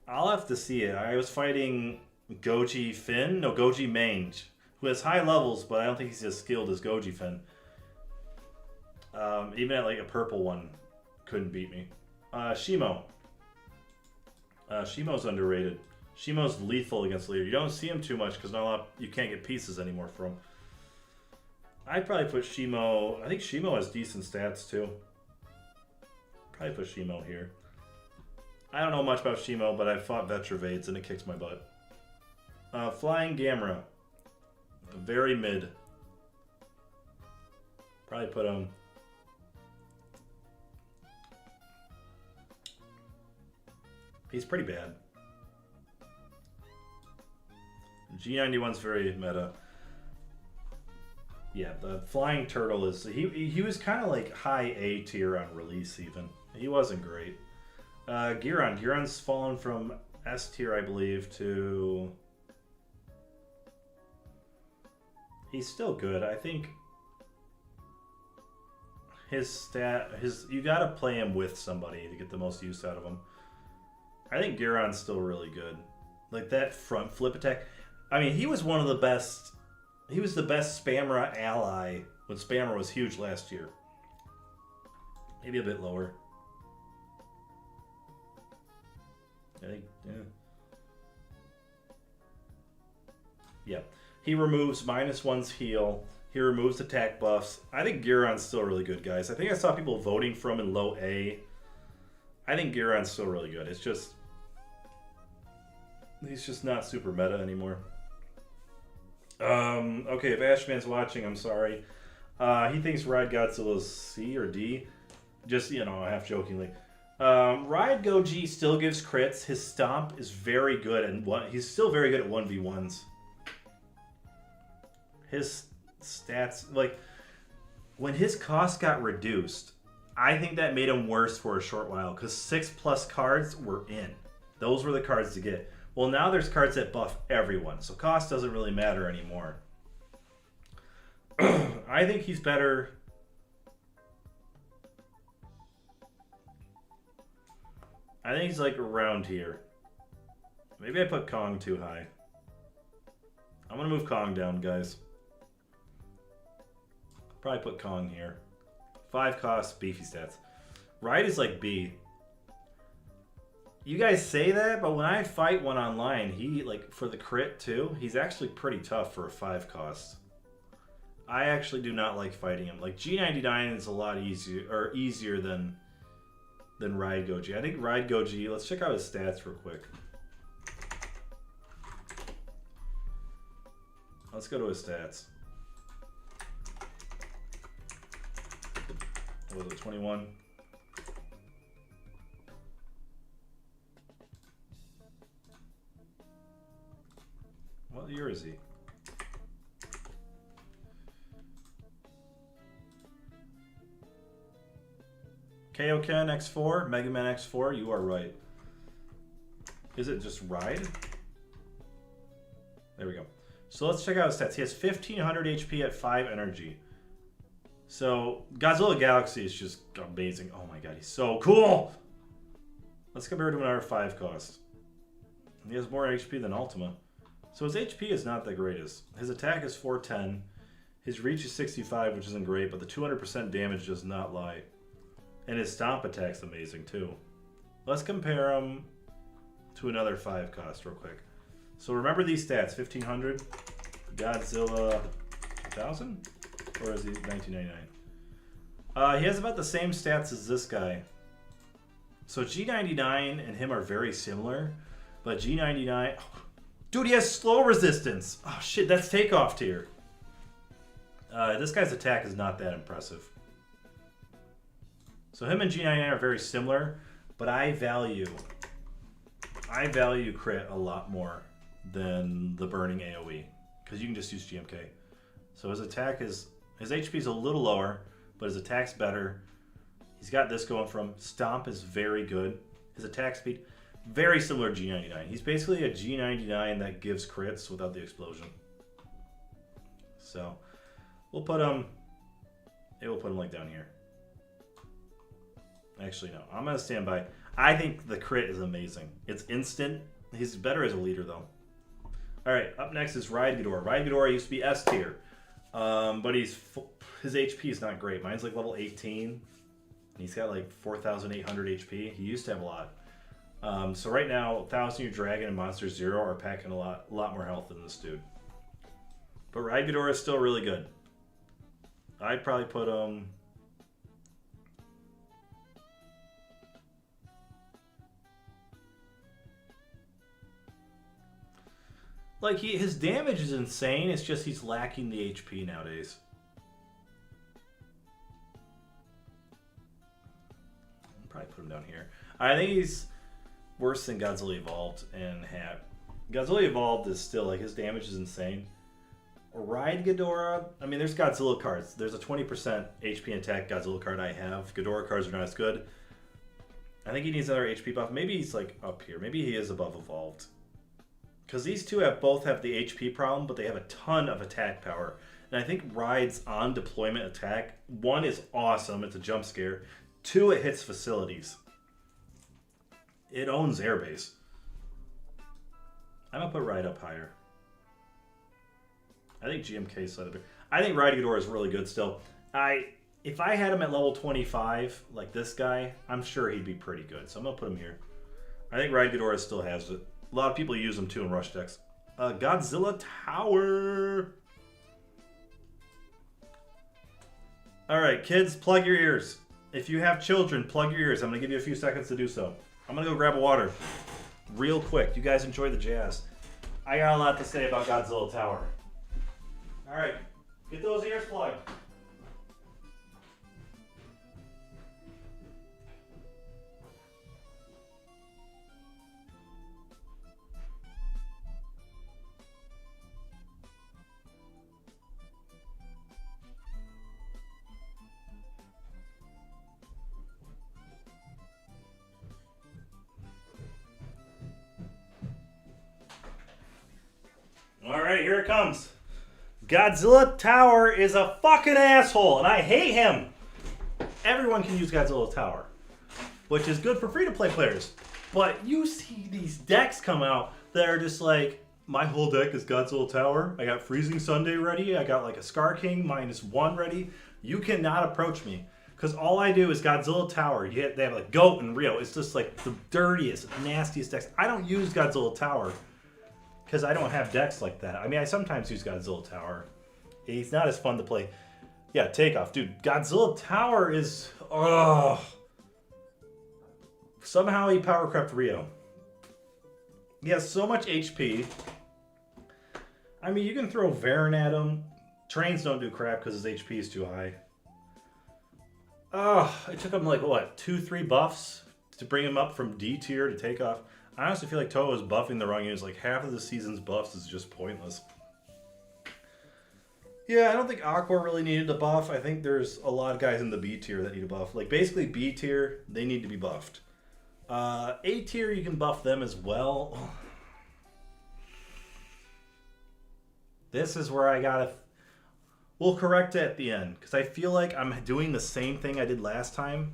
A: I'll have to see it. I was fighting Goji Finn, no Goji Mange, who has high levels, but I don't think he's as skilled as Goji Finn. Even at like a purple one, couldn't beat me. Shimo. Shimo's underrated. Shimo's lethal against leader. You don't see him too much because you can't get pieces anymore from him. I'd probably put Shimo. I think Shimo has decent stats too. Probably put Shimo here. I don't know much about Shimo, but I fought Vetravades and it kicks my butt. Flying Gamera. Very mid. Probably put him. He's pretty bad. G91's very meta. Yeah, the Flying Turtle is... He was kind of like high A tier on release even. He wasn't great. Giron. Giron's fallen from S tier, I believe, to... He's still good. I think you gotta play him with somebody to get the most use out of him. I think Giron's still really good. Like that front flip attack. I mean, he was one of the best. He was the best Spammer ally when Spammer was huge last year. Maybe a bit lower. I think, yeah. Yeah. He removes -1's heal. He removes attack buffs. I think Giron's still really good, guys. I think I saw people voting for him in low A. I think Giron's still really good. It's just... he's just not super meta anymore. Okay, if Ashman's watching, I'm sorry. He thinks Ride Godzilla's C or D. Just, half jokingly. Ride Goji still gives crits. His stomp is very good, and he's still very good at 1v1s. His stats, like, when his cost got reduced, I think that made him worse for a short while, because 6+ cards were in. Those were the cards to get. Well, now there's cards that buff everyone, so cost doesn't really matter anymore. I think he's better. I think he's like around here. Maybe I put Kong too high. I'm gonna move Kong down, guys. Probably put Kong here. 5 costs, beefy stats. Ride is like B. You guys say that, but when I fight one online, he, like, for the crit too, he's actually pretty tough for a 5 cost. I actually do not like fighting him. Like, G99 is a lot easier than Ride Goji. I think Ride Goji, let's check out his stats real quick. Let's go to his stats. What was it, 21? What year is he? Kaioken X4, Mega Man X4, you are right. Is it just Ride? There we go. So let's check out his stats. He has 1500 HP at 5 energy. So Godzilla Galaxy is just amazing. Oh my god, he's so cool! Let's compare it to another 5 cost. He has more HP than Ultima. So his HP is not the greatest. His attack is 410. His reach is 65, which isn't great, but the 200% damage does not lie. And his stomp attack's amazing too. Let's compare him to another 5 cost real quick. So remember these stats, 1500, Godzilla 1000? Or is he 1999? He has about the same stats as this guy. So G99 and him are very similar, but G99... Dude, he has slow resistance! Oh shit, that's takeoff tier. This guy's attack is not that impressive. So him and G99 are very similar, but I value crit a lot more than the burning AoE, because you can just use GMK. So his attack is... His HP is a little lower, but his attack's better. He's got this going from Stomp is very good. His attack speed, very similar to G99. He's basically a G99 that gives crits without the explosion. So we'll put him... We'll put him like down here. Actually, no. I'm going to stand by. I think the crit is amazing. It's instant. He's better as a leader, though. Alright, up next is Ride Ghidorah. Ride Ghidorah used to be S tier. But his HP is not great. Mine's like level 18. He's got like 4,800 HP. He used to have a lot. So right now, 1,000 Year Dragon and Monster Zero are packing a lot more health than this dude. But Ride Ghidorah is still really good. I'd probably put him... Like, his damage is insane, it's just he's lacking the HP nowadays. I'll probably put him down here. I think he's worse than Godzilla Evolved and Hat. Godzilla Evolved is still, like, his damage is insane. Ride Ghidorah, I mean, there's Godzilla cards. There's a 20% HP attack Godzilla card I have. Ghidorah cards are not as good. I think he needs another HP buff. Maybe he's, like, up here. Maybe he is above Evolved. Because these two both have the HP problem, but they have a ton of attack power. And I think Ride's on deployment attack, 1 is awesome, it's a jump scare. 2, it hits facilities. It owns airbase. I'm going to put Ride up higher. I think GMK is slightly better. I think Ride Ghidorah is really good still. If I had him at level 25, like this guy, I'm sure he'd be pretty good. So I'm going to put him here. I think Ride Ghidorah still has it. A lot of people use them too in rush decks. Godzilla Tower. Alright, kids, plug your ears. If you have children, plug your ears. I'm going to give you a few seconds to do so. I'm going to go grab a water. Real quick. You guys enjoy the jazz. I got a lot to say about Godzilla Tower. Alright, get those ears plugged. Alright, here it comes. Godzilla Tower is a fucking asshole, and I hate him. Everyone can use Godzilla Tower, which is good for free-to-play players. But you see these decks come out that are just like, my whole deck is Godzilla Tower. I got Freezing Sunday ready. I got like a Scar King -1 ready. You cannot approach me, because all I do is Godzilla Tower. They have like Goat and Rio. It's just like the dirtiest, nastiest decks. I don't use Godzilla Tower, because I don't have decks like that. I mean, I sometimes use Godzilla Tower. He's not as fun to play. Yeah, Takeoff. Dude, Godzilla Tower is... Ugh. Somehow he power crept Rio. He has so much HP. I mean, you can throw Varen at him. Trains don't do crap because his HP is too high. It took him like, what, 2-3 buffs to bring him up from D tier to Takeoff. I honestly feel like Toho is buffing the wrong units. Like, half of the season's buffs is just pointless. Yeah, I don't think Aqua really needed a buff. I think there's a lot of guys in the B tier that need a buff. Like, basically B tier, they need to be buffed. A tier, you can buff them as well. This is where I gotta... We'll correct it at the end, because I feel like I'm doing the same thing I did last time,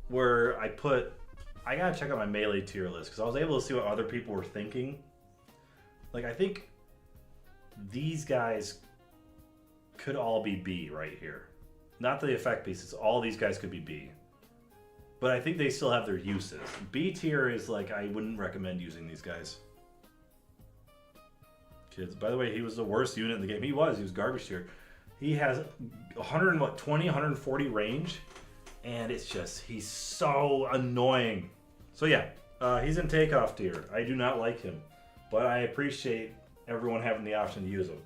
A: where I gotta check out my melee tier list, because I was able to see what other people were thinking. Like, I think these guys could all be B right here. Not the effect pieces, all these guys could be B. But I think they still have their uses. B tier is like, I wouldn't recommend using these guys. Kids, by the way, he was the worst unit in the game. He was garbage tier. He has 120, 140 range, and it's just, he's so annoying. So yeah, he's in takeoff tier. I do not like him, but I appreciate everyone having the option to use him.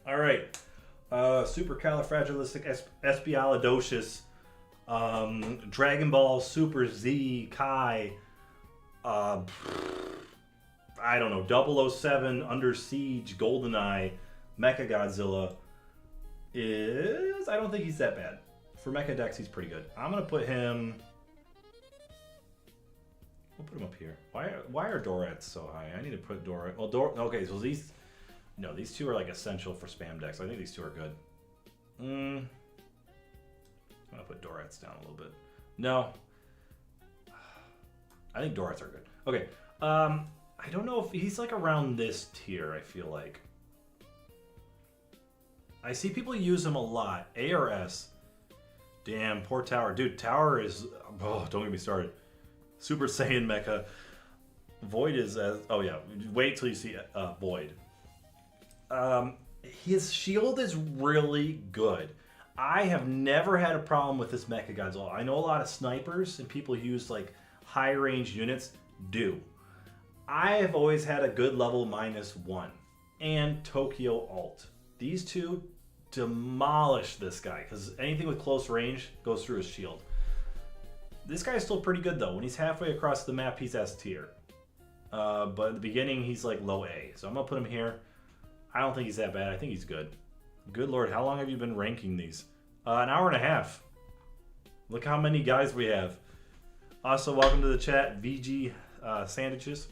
A: All right, Supercalifragilisticexpialidocious, Dragon Ball Super Z Kai, I don't know, 007 Under Siege GoldenEye Mecha Godzilla is, I don't think he's that bad. For Mecha Dex, he's pretty good. I'm gonna put him. We'll put him up here. Why are Dorats so high? I need to put Dorat. Well, okay, so these two are like essential for spam decks. I think these two are good. I'm gonna put Dorats down a little bit. No, I think Dorats are good. Okay, I don't know if he's like around this tier. I feel like I see people use him a lot. A or S. Damn, poor Tower, dude. Tower is, oh, don't get me started. Super Saiyan Mecha. Void is as, oh yeah, wait till you see Void. His shield is really good. I have never had a problem with this Mecha Godzilla. I know a lot of snipers and people who use like high range units do. I have always had a good level -1 and Tokyo Alt. These two demolish this guy because anything with close range goes through his shield. This guy's still pretty good though. When he's halfway across the map, he's S tier. But at the beginning, he's like low A. So I'm gonna put him here. I don't think he's that bad. I think he's good. Good Lord, how long have you been ranking these? An hour and a half. Look how many guys we have. Also, welcome to the chat, VG Sandwiches.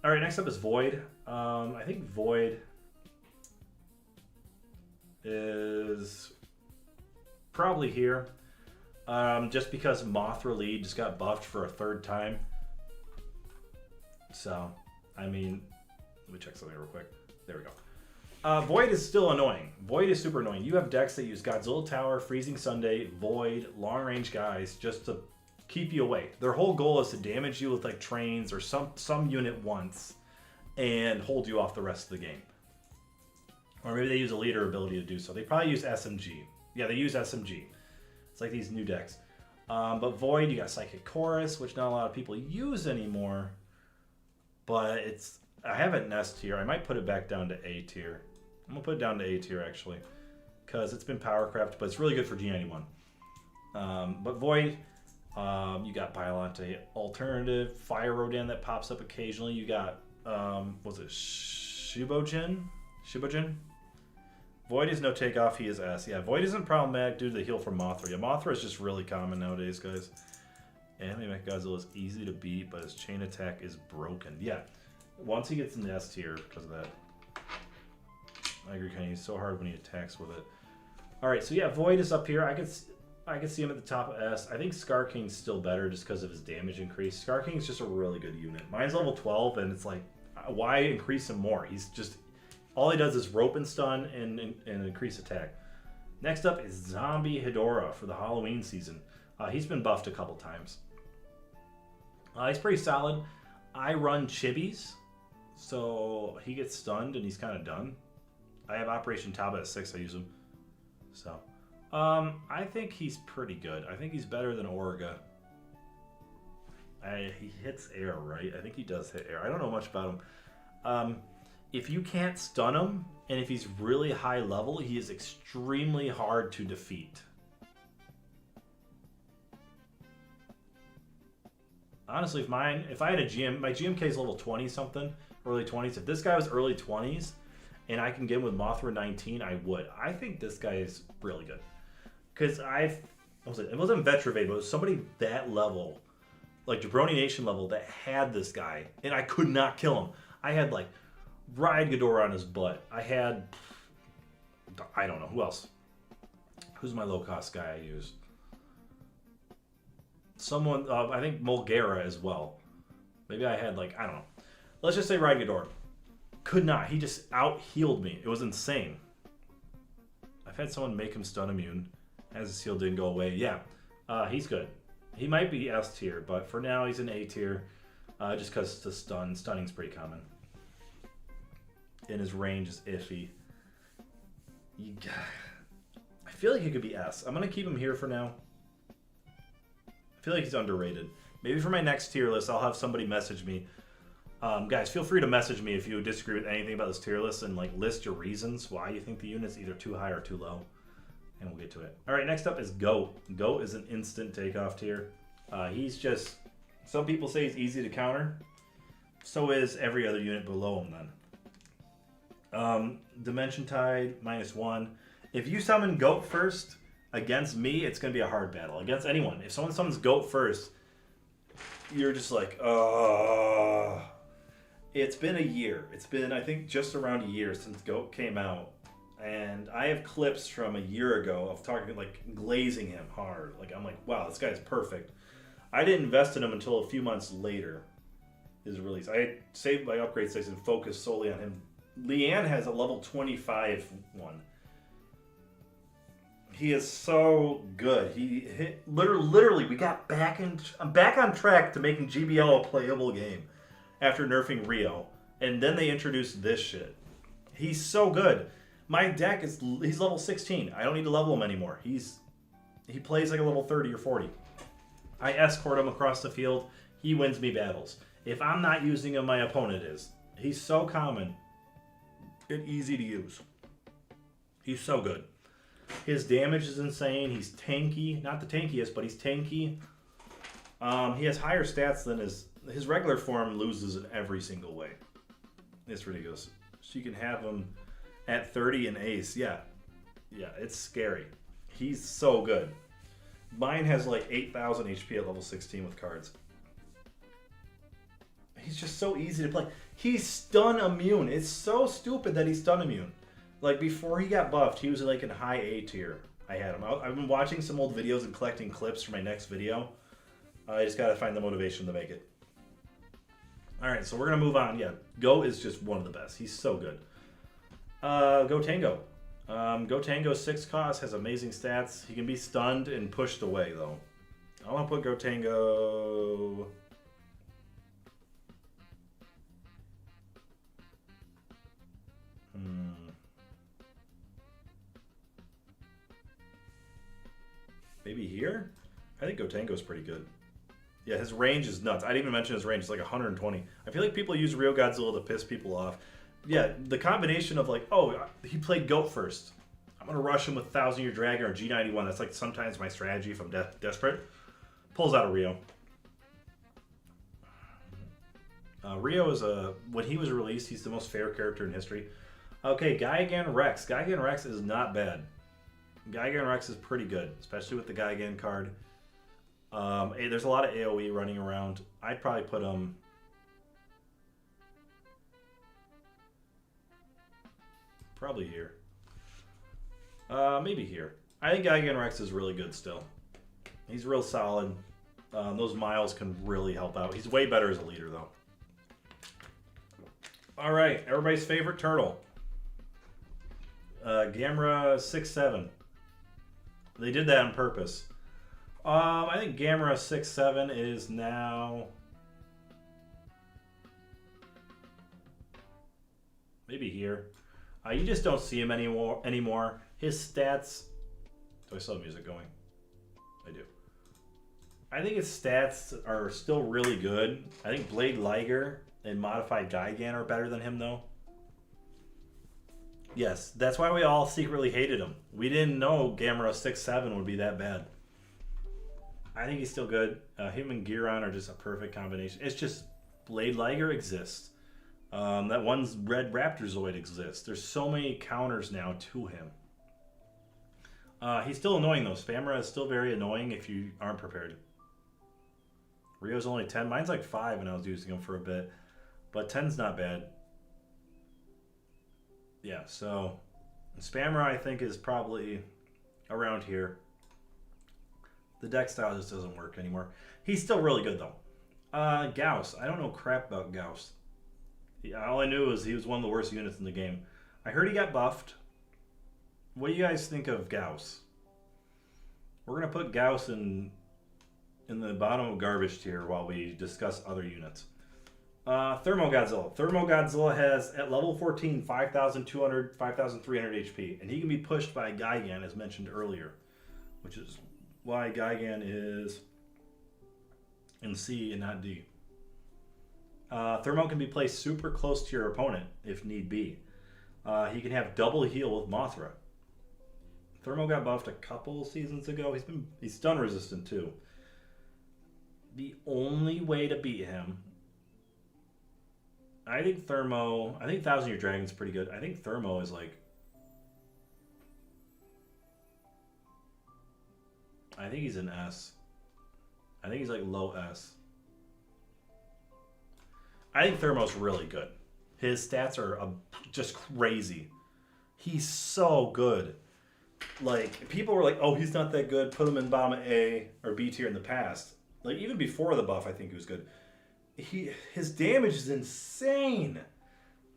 A: All right, next up is Void. I think Void is probably here. Just because Mothra Lee just got buffed for a 3rd time. So, I mean, let me check something real quick. There we go. Void is still annoying. Void is super annoying. You have decks that use Godzilla Tower, Freezing Sunday, Void, long range guys just to keep you away. Their whole goal is to damage you with like trains or some unit once and hold you off the rest of the game. Or maybe they use a leader ability to do so. They probably use SMG. Yeah, they use SMG. It's like these new decks. But Void, you got Psychic Chorus, which not a lot of people use anymore. But it's, I have it in S tier. I might put it back down to A tier. I'm going to put it down to A tier, actually. Because it's been powercraft, but it's really good for G91. But Void, you got Biolante Alternative, Fire Rodan that pops up occasionally. You got, what's it, Shibojin? Void is no takeoff, he is S. Yeah, Void isn't problematic due to the heal from Mothra. Yeah, Mothra is just really common nowadays, guys. Anime Mechagodzilla is easy to beat, but his chain attack is broken. Yeah, once he gets in the S tier because of that. I agree, Kenny. He's so hard when he attacks with it. All right, so yeah, Void is up here. I could see him at the top of S. I think Scar King's still better just because of his damage increase. Scar King's just a really good unit. Mine's level 12, and it's like, why increase him more? He's just, all he does is rope and stun and increase attack. Next up is Zombie Hedorah for the Halloween season. He's been buffed a couple times. He's pretty solid. I run Chibis, so he gets stunned and he's kind of done. I have Operation Taba at 6, I use him. So, I think he's pretty good. I think he's better than Orga. He hits air, right? I think he does hit air. I don't know much about him. If you can't stun him, and if he's really high level, he is extremely hard to defeat. Honestly, if I had a GM, my GMK is level 20 something, early 20s. If this guy was early 20s, and I can get him with Mothra 19, I would. I think this guy is really good. Because it wasn't Vetrivade, but it was somebody that level, like Jabroni Nation level, that had this guy, and I could not kill him. I had like Ride Ghidorah on his butt. I had, I don't know, who else? Who's my low-cost guy I used? Someone, I think Mulgara as well. Maybe I had like, I don't know. Let's just say Ride Ghidorah. Could not. He just out-healed me. It was insane. I've had someone make him stun immune as his heal didn't go away. Yeah, he's good. He might be S tier, but for now he's in A tier just because the stunning's pretty common. And his range is iffy. You, I feel like he could be S. I'm going to keep him here for now. I feel like he's underrated. Maybe for my next tier list, I'll have somebody message me. Guys, feel free to message me if you disagree with anything about this tier list and like list your reasons why you think the unit's either too high or too low. And we'll get to it. All right, next up is Goat. Goat is an instant takeoff tier. He's just, some people say he's easy to counter. So is every other unit below him then. Dimension Tide, -1. If you summon Goat first against me, it's going to be a hard battle. Against anyone. If someone summons Goat first, you're just like, It's been a year. It's been, I think, just around a year since Goat came out. And I have clips from a year ago of talking, like, glazing him hard. Like, I'm like, wow, this guy's perfect. I didn't invest in him until a few months later, his release. I had saved my upgrade stakes and focused solely on him. Leanne has a level 25 one. He is so good. He hit, literally, we got I'm back on track to making GBL a playable game after nerfing Rio. And then they introduced this shit. He's so good. My deck he's level 16. I don't need to level him anymore. He plays like a level 30 or 40. I escort him across the field. He wins me battles. If I'm not using him, my opponent is. He's so common and easy to use. He's so good. His damage is insane. He's tanky. Not the tankiest, but he's tanky. He has higher stats than his regular form loses in every single way. It's ridiculous. So you can have him at 30 and ace. Yeah, it's scary. He's so good. Mine has like 8,000 HP at level 16 with cards. He's just so easy to play. He's stun immune. It's so stupid that he's stun immune. Like, before he got buffed, he was like in high A tier. I had him. I've been watching some old videos and collecting clips for my next video. I just gotta find the motivation to make it. Alright, so we're gonna move on. Yeah, Go is just one of the best. He's so good. Go Tango. Go Tango 6 cost, has amazing stats. He can be stunned and pushed away, though. I want to put Go Tango... Maybe here? I think Go Tango's pretty good. Yeah, his range is nuts. I didn't even mention his range. It's like 120. I feel like people use Rio Godzilla to piss people off. Yeah, the combination of like, oh, he played Goat first. I'm going to rush him with 1,000 Year Dragon or G91. That's like sometimes my strategy if I'm desperate. Pulls out a Rio. Rio is when he was released, he's the most fair character in history. Okay, Gigan Rex. Gigan Rex is not bad. Gigan Rex is pretty good, especially with the Gigan card. There's a lot of AoE running around. I'd probably put him... probably here. Maybe here. I think Gigan Rex is really good still. He's real solid. Those miles can really help out. He's way better as a leader, though. All right, everybody's favorite turtle. Gamera 6-7. They did that on purpose. I think Gamera 6-7 is now... maybe here. You just don't see him anymore. His stats... do I still have music going? I do. I think his stats are still really good. I think Blade Liger and Modified Gigan are better than him, though. Yes, that's why we all secretly hated him. We didn't know Gamera 6-7 would be that bad. I think he's still good. Him and Giron are just a perfect combination. It's just Blade Liger exists. That one's Red Raptorzoid exists. There's so many counters now to him. He's still annoying, though. Spamera is still very annoying if you aren't prepared. Rio's only 10. Mine's like 5 and I was using him for a bit. But 10's not bad. Yeah, so Spammer I think is probably around here. The deck style just doesn't work anymore. He's still really good though. Gauss. I don't know crap about Gauss. All I knew is he was one of the worst units in the game. I heard he got buffed. What do you guys think of Gauss? We're going to put Gauss in the bottom of garbage tier while we discuss other units. Thermo Godzilla. Thermo Godzilla has, at level 14, 5,200, 5,300 HP. And he can be pushed by Gigan, as mentioned earlier. Which is why Gigan is in C and not D. Thermo can be placed super close to your opponent, if need be. He can have double heal with Mothra. Thermo got buffed a couple seasons ago. He's stun resistant, too. The only way to beat him... I think 1,000 Year Dragon's pretty good. I think Thermo is like... I think he's an S. I think he's like low S. I think Thermo's really good. His stats are just crazy. He's so good. Like, people were like, oh, he's not that good. Put him in bottom A or B tier in the past. Like, even before the buff, I think he was good. His damage is insane.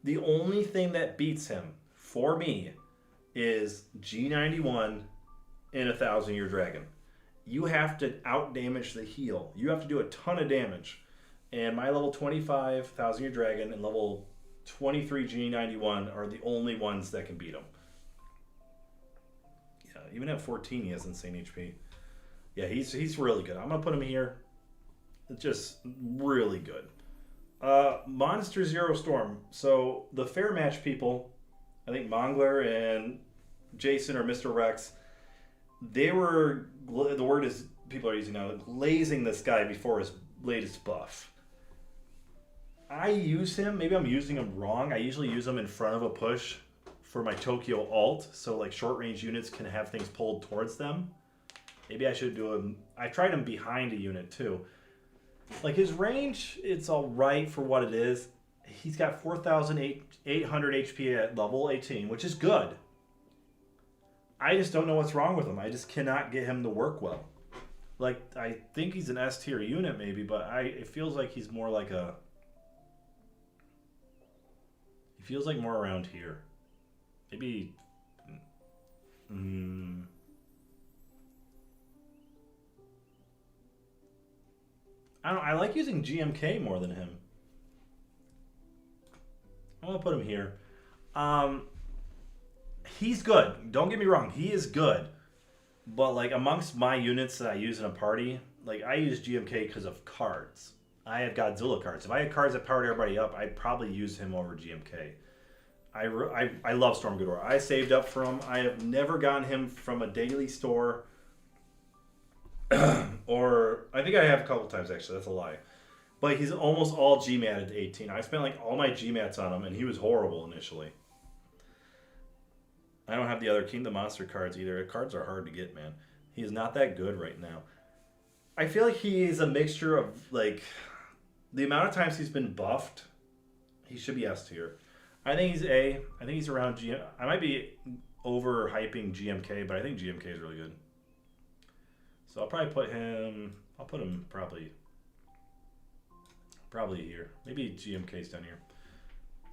A: The only thing that beats him, for me, is G91 in 1,000 Year Dragon. You have to out-damage the heal. You have to do a ton of damage. And my level 25 1,000 Year Dragon and level 23 G91 are the only ones that can beat him. Yeah, even at 14, he has insane HP. Yeah, he's really good. I'm going to put him here. It's just really good. Monster Zero Storm. So the fair match people, I think Mongler and Jason or Mr. Rex, they were, the word is people are using now, glazing this guy before his latest buff. I use him, maybe I'm using him wrong. I usually use him in front of a push for my Tokyo ult, so like short range units can have things pulled towards them. Maybe I should do him, I tried him behind a unit too. Like his range, it's alright for what it is. He's got 4,800 HP at level 18, which is good. I just don't know what's wrong with him. I just cannot get him to work well. Like, I think he's an S tier unit maybe, but it feels like he's more like a... He feels like more around here. Maybe... I don't know, I like using GMK more than him. I'm gonna put him here. He's good. Don't get me wrong, he is good. But like amongst my units that I use in a party, like I use GMK because of cards. I have Godzilla cards. If I had cards that powered everybody up, I'd probably use him over GMK. I love Storm Ghidorah. I saved up for him. I have never gotten him from a daily store. Or I think I have a couple times actually. That's a lie. But he's almost all GMATted to 18. I spent like all my GMATs on him, and he was horrible initially. I don't have the other King the Monster cards either. Cards are hard to get, man. He is not that good right now. I feel like he is a mixture of like the amount of times he's been buffed. He should be S tier. I think he's A. I think he's around G. I might be overhyping GMK, but I think GMK is really good. So I'll probably put him. I'll put him probably here. Maybe GMK's down here.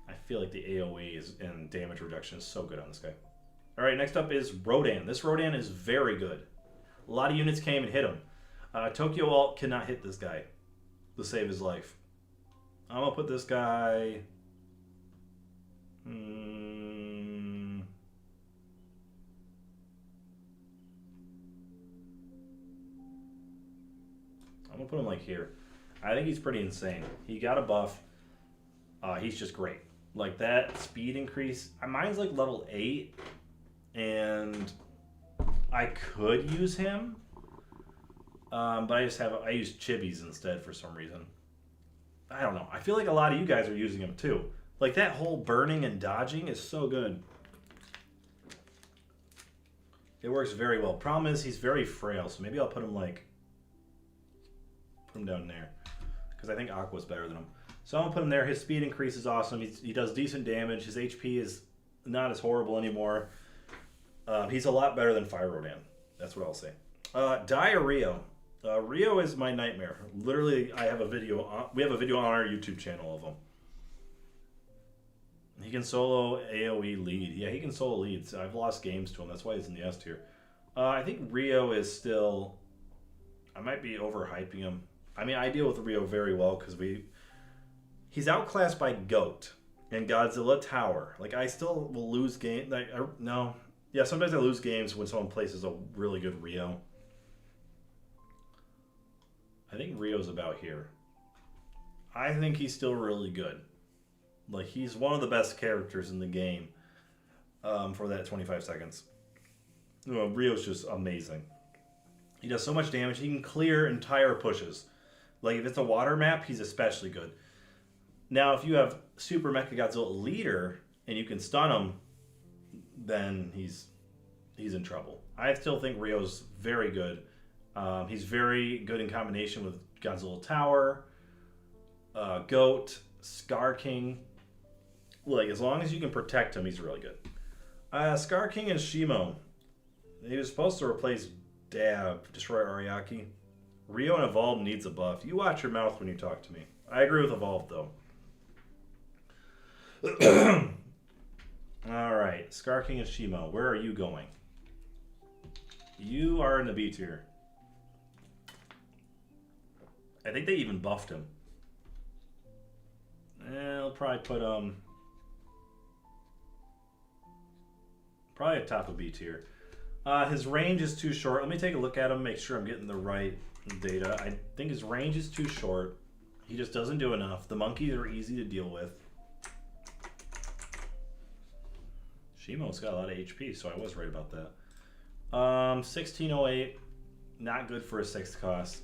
A: I feel like the AOE is and damage reduction is so good on this guy. All right, next up is Rodan. This Rodan is very good. A lot of units came and hit him. Tokyo Ult cannot hit this guy to save his life. I'm gonna put this guy. I'm gonna put him like here. I think he's pretty insane. He got a buff. He's just great. Like that speed increase. Mine's like level 8. And I could use him. But I use Chibis instead for some reason. I don't know. I feel like a lot of you guys are using him too. Like that whole burning and dodging is so good. It works very well. Problem is he's very frail, so maybe I'll put him down there. Because I think Aqua's better than him. So I'm gonna put him there. His speed increase is awesome. He does decent damage. His HP is not as horrible anymore. He's a lot better than Fire Rodan. That's what I'll say. Rio. Rio is my nightmare. Literally, we have a video on our YouTube channel of him. He can solo AoE lead. Yeah, he can solo leads. I've lost games to him. That's why he's in the S tier. I think Rio is still... I might be overhyping him. I mean, I deal with Rio very well because He's outclassed by Goat and Godzilla Tower. Like, I still will lose game. Like, no. Yeah, sometimes I lose games when someone places a really good Rio. I think Rio's about here. I think he's still really good. Like, he's one of the best characters in the game for that 25 seconds. Rio's just amazing. He does so much damage. He can clear entire pushes. Like, if it's a water map, he's especially good. Now, if you have Super Mechagodzilla Leader and you can stun him, then he's in trouble. I still think Rio's very good. He's very good in combination with Godzilla Tower, Goat, Scar King. Like, as long as you can protect him, he's really good. Scar King and Shimo. He was supposed to replace Dab, Destroy Ariake. Rio and Evolve needs a buff. You watch your mouth when you talk to me. I agree with Evolve, though. Alright, Scar King and Shimo. Where are you going? You are in the B tier. I think they even buffed him. I'll probably put probably at top of B tier. His range is too short. Let me take a look at him, make sure I'm getting the right data. I think his range is too short. He just doesn't do enough. The monkeys are easy to deal with. Shimo's got a lot of HP, so I was right about that. 1608, not good for a 6th cost.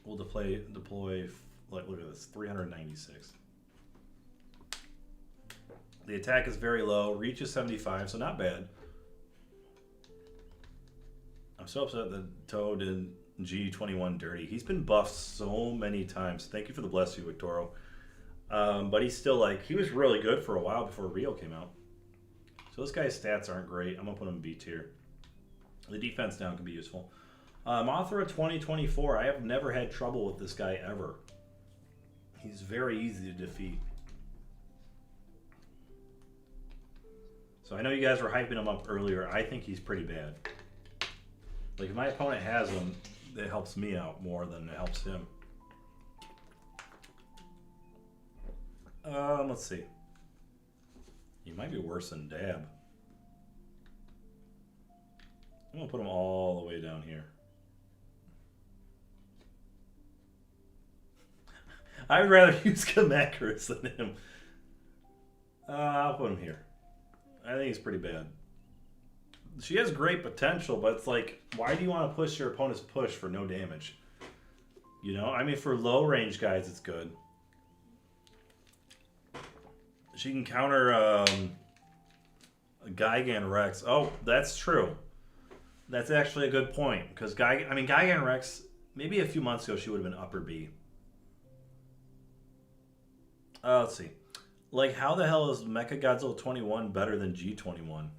A: We'll deploy like, look at this, 396. The attack is very low. Reach is 75, so not bad. I'm so upset that Toad did G21 dirty. He's been buffed so many times. Thank you for the bless you, Victoro. But he's still like, he was really good for a while before Rio came out. So this guy's stats aren't great. I'm going to put him in B tier. The defense down can be useful. Mothra 2024. I have never had trouble with this guy ever. He's very easy to defeat. So I know you guys were hyping him up earlier. I think he's pretty bad. Like, if my opponent has him, it helps me out more than it helps him. Let's see. He might be worse than Dab. I'm gonna put him all the way down here. I would rather use Kamacuras than him. I'll put him here. I think he's pretty bad. She has great potential, but it's like, why do you want to push your opponent's push for no damage? You know, I mean, for low range guys, it's good. She can counter Gigan Rex. Oh, that's true. That's actually a good point, because Gigan Rex, maybe a few months ago, she would have been upper B. Let's see. Like, how the hell is Mechagodzilla 21 better than G21?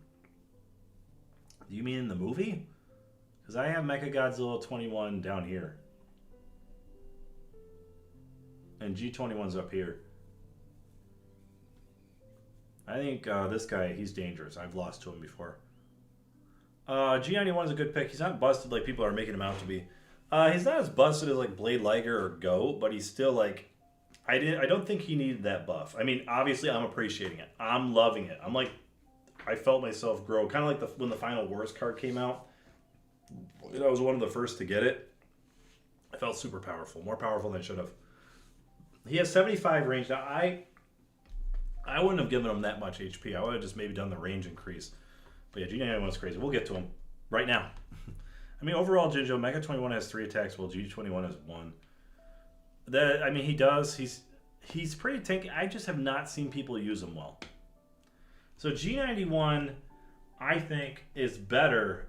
A: Do you mean in the movie? Because I have Mechagodzilla 21 down here. And G21's up here. I think this guy, he's dangerous. I've lost to him before. G91 is a good pick. He's not busted like people are making him out to be. He's not as busted as like Blade Liger or Go, but he's still like... I don't think he needed that buff. I mean, obviously, I'm appreciating it. I'm loving it. I'm like... I felt myself grow. Kind of like when the Final Wars card came out. I was one of the first to get it. I felt super powerful. More powerful than I should have. He has 75 range. Now, I wouldn't have given him that much HP. I would have just maybe done the range increase. But yeah, G91 is crazy. We'll get to him right now. I mean, overall, Jinjo, Mega 21 has 3 attacks, while G21 has 1. I mean, he does. He's pretty tanky. I just have not seen people use him well. So G91, I think, is better.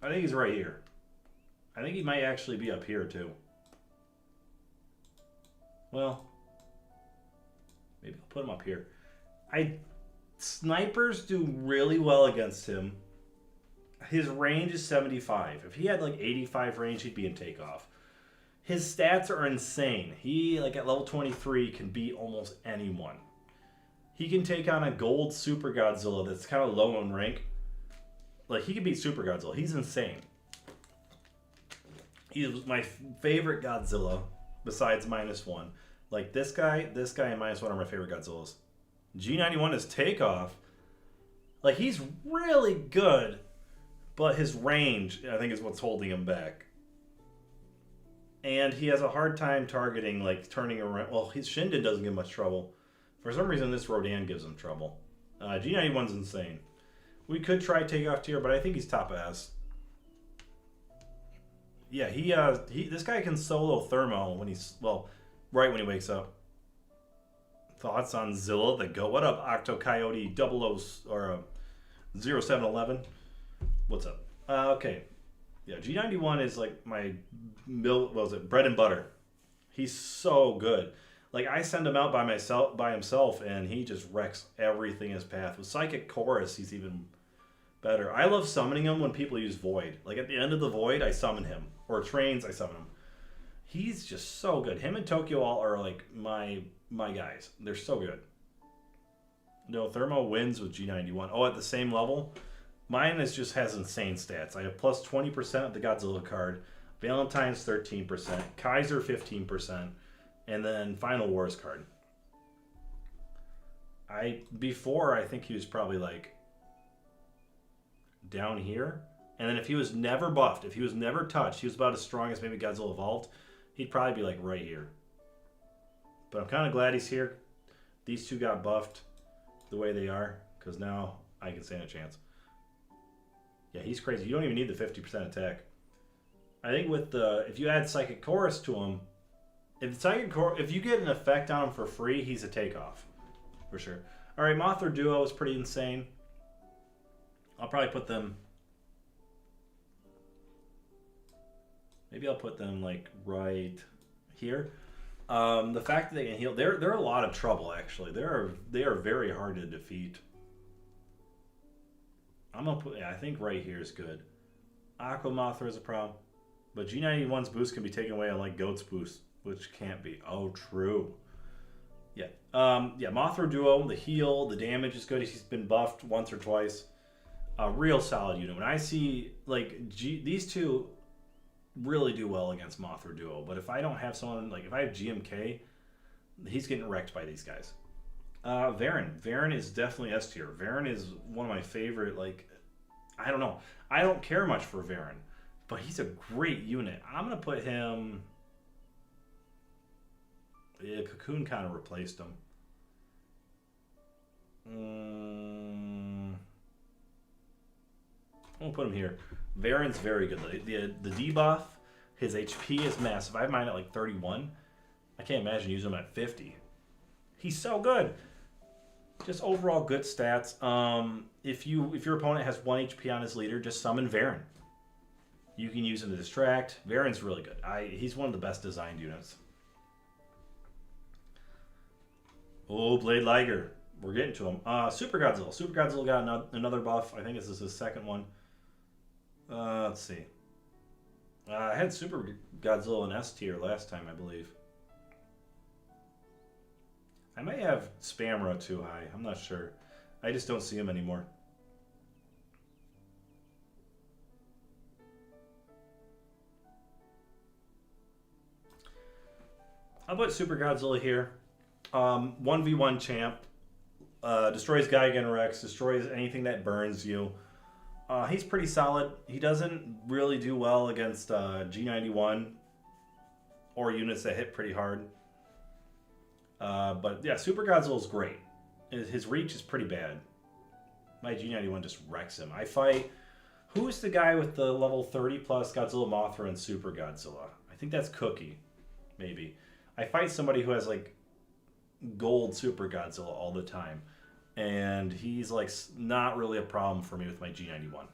A: I think he's right here. I think he might actually be up here, too. Well, maybe I'll put him up here. Snipers do really well against him. His range is 75. If he had like 85 range, he'd be in takeoff. His stats are insane. He, like at level 23, can beat almost anyone. He can take on a gold Super Godzilla that's kind of low in rank. Like, he can beat Super Godzilla. He's insane. He's my favorite Godzilla besides -1. Like this guy, and -1 are my favorite Godzillas. G91 is takeoff. Like he's really good, but his range, I think, is what's holding him back. And he has a hard time targeting, like turning around. Well, his Shinden doesn't give much trouble. For some reason, this Rodan gives him trouble. G91's insane. We could try takeoff tier, but I think he's top ass. Yeah, this guy can solo thermo when he's, well, right when he wakes up. Thoughts on Zilla the Goat? What up, Octo Coyote 00 or 0711? What's up? Okay. Yeah, G91 is like my bread and butter. He's so good. Like I send him out by himself, and he just wrecks everything in his path. With Psychic Chorus, he's even better. I love summoning him when people use Void. Like at the end of the Void, I summon him, or Trains, I summon him. He's just so good. Him and Tokyo all are like my guys. They're so good. No, Thermo wins with G91. Oh, at the same level. Mine just has insane stats. I have plus 20% of the Godzilla card, Valentine's 13%, Kaiser 15%, and then Final Wars card. Before I think he was probably like down here, and then if he was never buffed, if he was never touched, he was about as strong as maybe Godzilla Evolved. He'd probably be like right here. But I'm kind of glad he's here. These two got buffed the way they are, because now I can stand a chance. Yeah, he's crazy. You don't even need the 50% attack. I think with if you add Psychic Chorus to him, if you get an effect on him for free, he's a takeoff. For sure. Alright, Mothra Duo is pretty insane. I'll probably put them... Maybe I'll put them like right here. The fact that they can heal, they're a lot of trouble actually. They are very hard to defeat. I'm gonna put, I think right here is good. Aqua Mothra is a problem, but G91's boost can be taken away unlike Goat's boost, which can't be. Oh, true. Yeah. Yeah. Mothra Duo, the heal, the damage is good. He's been buffed once or twice. A real solid unit. When I see like these two really do well against Mothra Duo, but if I don't have someone like if I have GMK, he's getting wrecked by these guys. Varen is definitely S tier. Varen is one of my favorite. Like, I don't know. I don't care much for Varen, but he's a great unit. I'm gonna put him. Yeah, Cocoon kind of replaced him. I'm gonna put him here. Varen's very good. The debuff, his HP is massive. I have mine at like 31. I can't imagine using him at 50. He's so good. Just overall good stats. If your opponent has 1 HP on his leader, just summon Varen. You can use him to distract. Varen's really good. He's one of the best designed units. Oh, Blade Liger. We're getting to him. Super Godzilla. Super Godzilla got another buff. I think this is his second one. Let's see. I had Super Godzilla in S tier last time, I believe. I might have Spamra too high. I'm not sure. I just don't see him anymore. I'll put Super Godzilla here. 1v1 champ. Destroys Gigan Rex. Destroys anything that burns you. He's pretty solid. He doesn't really do well against G91 or units that hit pretty hard. But yeah, Super Godzilla is great. His reach is pretty bad. My G91 just wrecks him. I fight... Who's the guy with the level 30 plus Godzilla, Mothra, and Super Godzilla? I think that's Cookie. Maybe. I fight somebody who has like gold Super Godzilla all the time. And he's like not really a problem for me with my G91.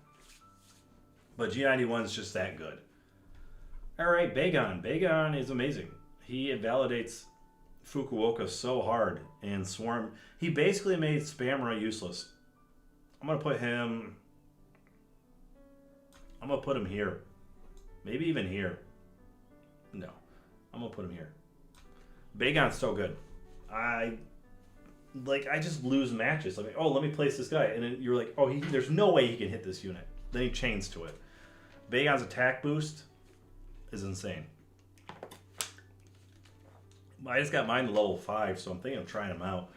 A: But G91 is just that good. Alright, Bagon. Bagon is amazing. He invalidates Fukuoka so hard and Swarm. He basically made Spamra useless. I'm going to put him... I'm going to put him here. Maybe even here. No. I'm going to put him here. Bagon's so good. I just lose matches. Like, oh, let me place this guy. And then you're like, oh, there's no way he can hit this unit. Then he chains to it. Bagon's attack boost is insane. I just got mine to level 5, so I'm thinking of trying them out.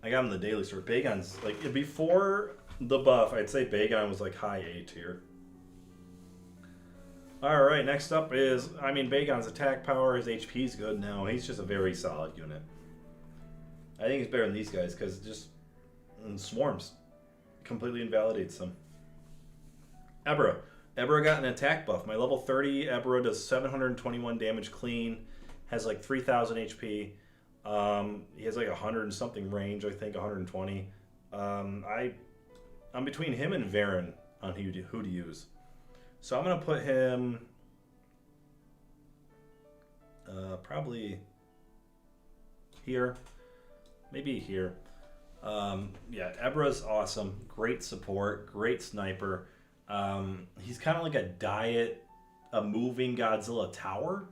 A: I got them in the daily store. Bagon's, like, before the buff, I'd say Bagon was, like, high A tier. Alright, next up is, Bagon's attack power, his HP's good now. He's just a very solid unit. I think he's better than these guys, because just swarms. Completely invalidates them. Ebra. Ebra got an attack buff. My level 30 Ebra does 721 damage clean. Has like 3,000 HP. He has like 100 and something range, I think, 120. I'm between him and Varen on who to use. So I'm going to put him probably here. Maybe here. Yeah, Ebra's awesome. Great support. Great sniper. He's kind of like a moving Godzilla tower.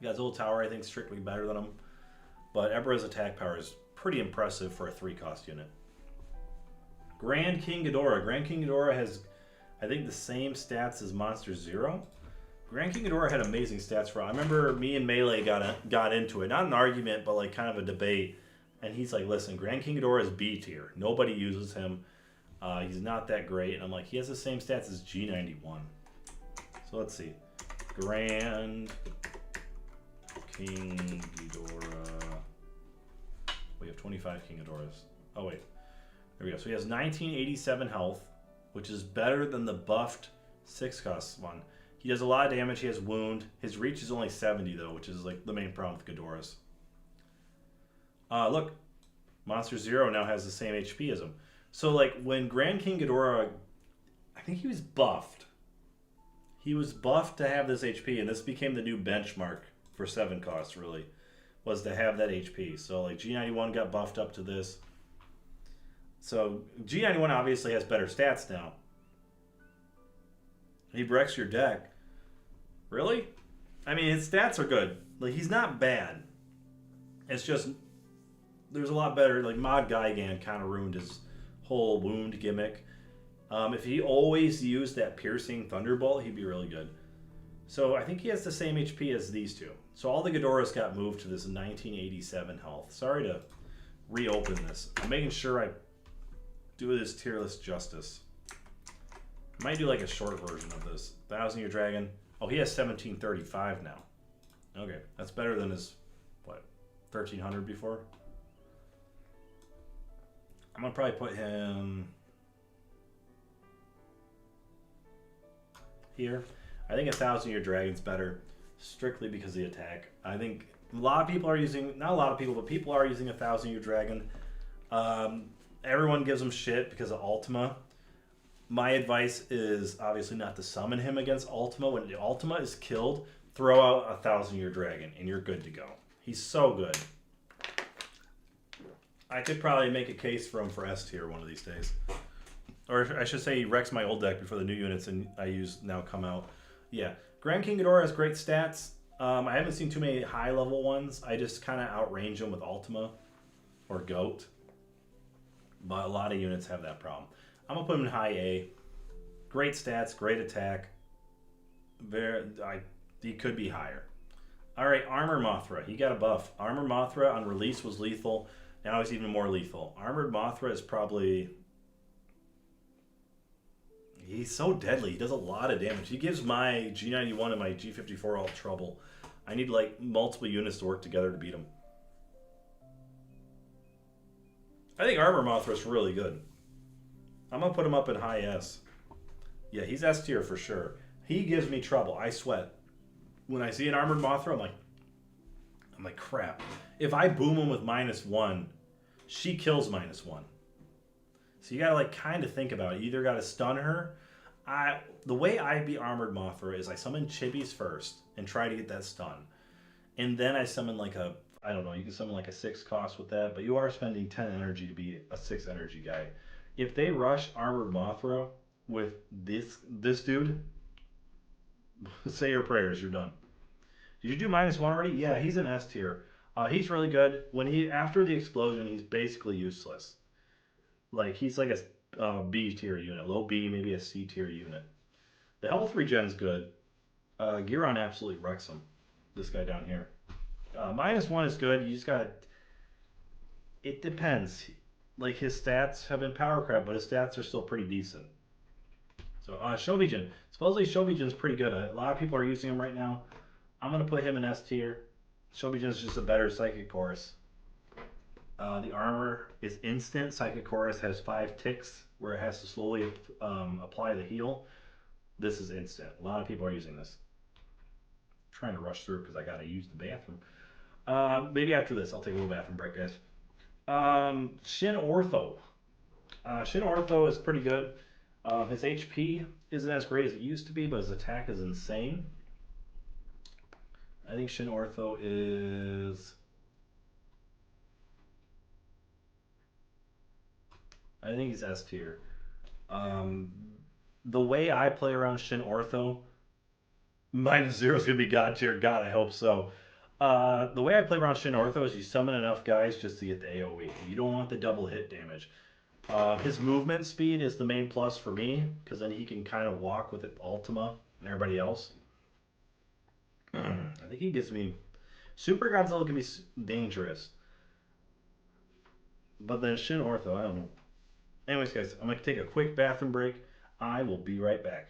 A: Godzilla tower, I think, is strictly better than him. But Ebra's attack power is pretty impressive for a 3-cost unit. Grand King Ghidorah. Grand King Ghidorah has, I think, the same stats as Monster Zero. Grand King Ghidorah had amazing stats for. I remember me and Melee got into it, not an argument, but like kind of a debate. And he's like, "Listen, Grand King Ghidorah is B tier. Nobody uses him. He's not that great." And I'm like, "He has the same stats as G91." So let's see, Grand King Ghidorah. We have 25 King Ghidorahs. Oh wait, there we go. So he has 1987 health, which is better than the buffed 6-cost one. He does a lot of damage. He has wound. His reach is only 70 though, which is like the main problem with Ghidorahs. Look, Monster Zero now has the same HP as him. So like when Grand King Ghidorah, I think he was buffed. He was buffed to have this HP, and this became the new benchmark for 7-cost. Really, was to have that HP. So like G91 got buffed up to this. So G91 obviously has better stats now. He wrecks your deck. Really? I mean, his stats are good. Like, he's not bad. It's just there's a lot better. Like Mod Gigan kind of ruined his whole wound gimmick. If he always used that piercing thunderbolt, he'd be really good. So I think he has the same HP as these two. So all the Ghidorahs got moved to this 1987 health. Sorry to reopen this. I'm making sure I do this tier list justice. I might do like a short version of this. 1,000-Year Dragon. Oh, he has 1735 now. Okay, that's better than his, what, 1,300 before? I'm going to probably put him here. I think 1,000-Year Dragon's better, strictly because of the attack. I think a lot of people are using, not a lot of people, but people are using 1,000-Year Dragon. Everyone gives him shit because of Ultima. My advice is obviously not to summon him against Ultima. When the Ultima is killed, throw out 1,000-Year Dragon, and you're good to go. He's so good. I could probably make a case for him for S tier one of these days. Or I should say he wrecks my old deck before the new units and I use now come out. Yeah. Grand King Ghidorah has great stats. I haven't seen too many high level ones. I just kind of outrange him with Ultima or Goat. But a lot of units have that problem. I'm going to put him in high A. Great stats, great attack. He could be higher. Alright, Armor Mothra. He got a buff. Armor Mothra on release was lethal. Now he's even more lethal. Armored Mothra is probably... He's so deadly. He does a lot of damage. He gives my G91 and my G54 all trouble. I need like multiple units to work together to beat him. I think Armor Mothra is really good. I'm going to put him up in high S. Yeah, he's S tier for sure. He gives me trouble. I sweat. When I see an Armored Mothra, I'm like, crap. If I boom him with -1, she kills -1. So you got to like kind of think about it. You either got to stun her. The way I beat Armored Mothra is I summon Chibis first and try to get that stun. And then I summon like a, I don't know, you can summon like a 6 cost with that, but you are spending 10 energy to be a 6 energy guy. If they rush Armored Mothra with this dude, say your prayers, you're done. Did you do -1 already? Yeah, he's an S tier. He's really good. After the explosion, he's basically useless. Like he's like a B tier unit, low B, maybe a C tier unit. The health regen's good. Giron absolutely wrecks him. This guy down here. -1 is good. You just gotta. It depends. Like his stats have been power crap, but his stats are still pretty decent. So Shovijin. Supposedly Shovijin's pretty good. A lot of people are using him right now. I'm gonna put him in S tier. Shovijin's just a better Psychic Chorus. The armor is instant. Psychic Chorus has 5 ticks where it has to slowly apply the heal. This is instant. A lot of people are using this. I'm trying to rush through because I gotta use the bathroom. Maybe after this, I'll take a little bathroom break, guys. Shin Ortho. Shin Ortho is pretty good. His HP isn't as great as it used to be, but his attack is insane. I think Shin Ortho is. I think he's S tier. Um, the way I play around Shin Ortho, -0 is gonna be God tier. God, I hope so. The way I play around Shin Ortho is you summon enough guys just to get the AoE. You don't want the double hit damage. His movement speed is the main plus for me, because then he can kind of walk with it, Ultima and everybody else. I think he gives me. Super Godzilla can be dangerous. But then Shin Ortho, I don't know. Anyways, guys, I'm going to take a quick bathroom break. I will be right back.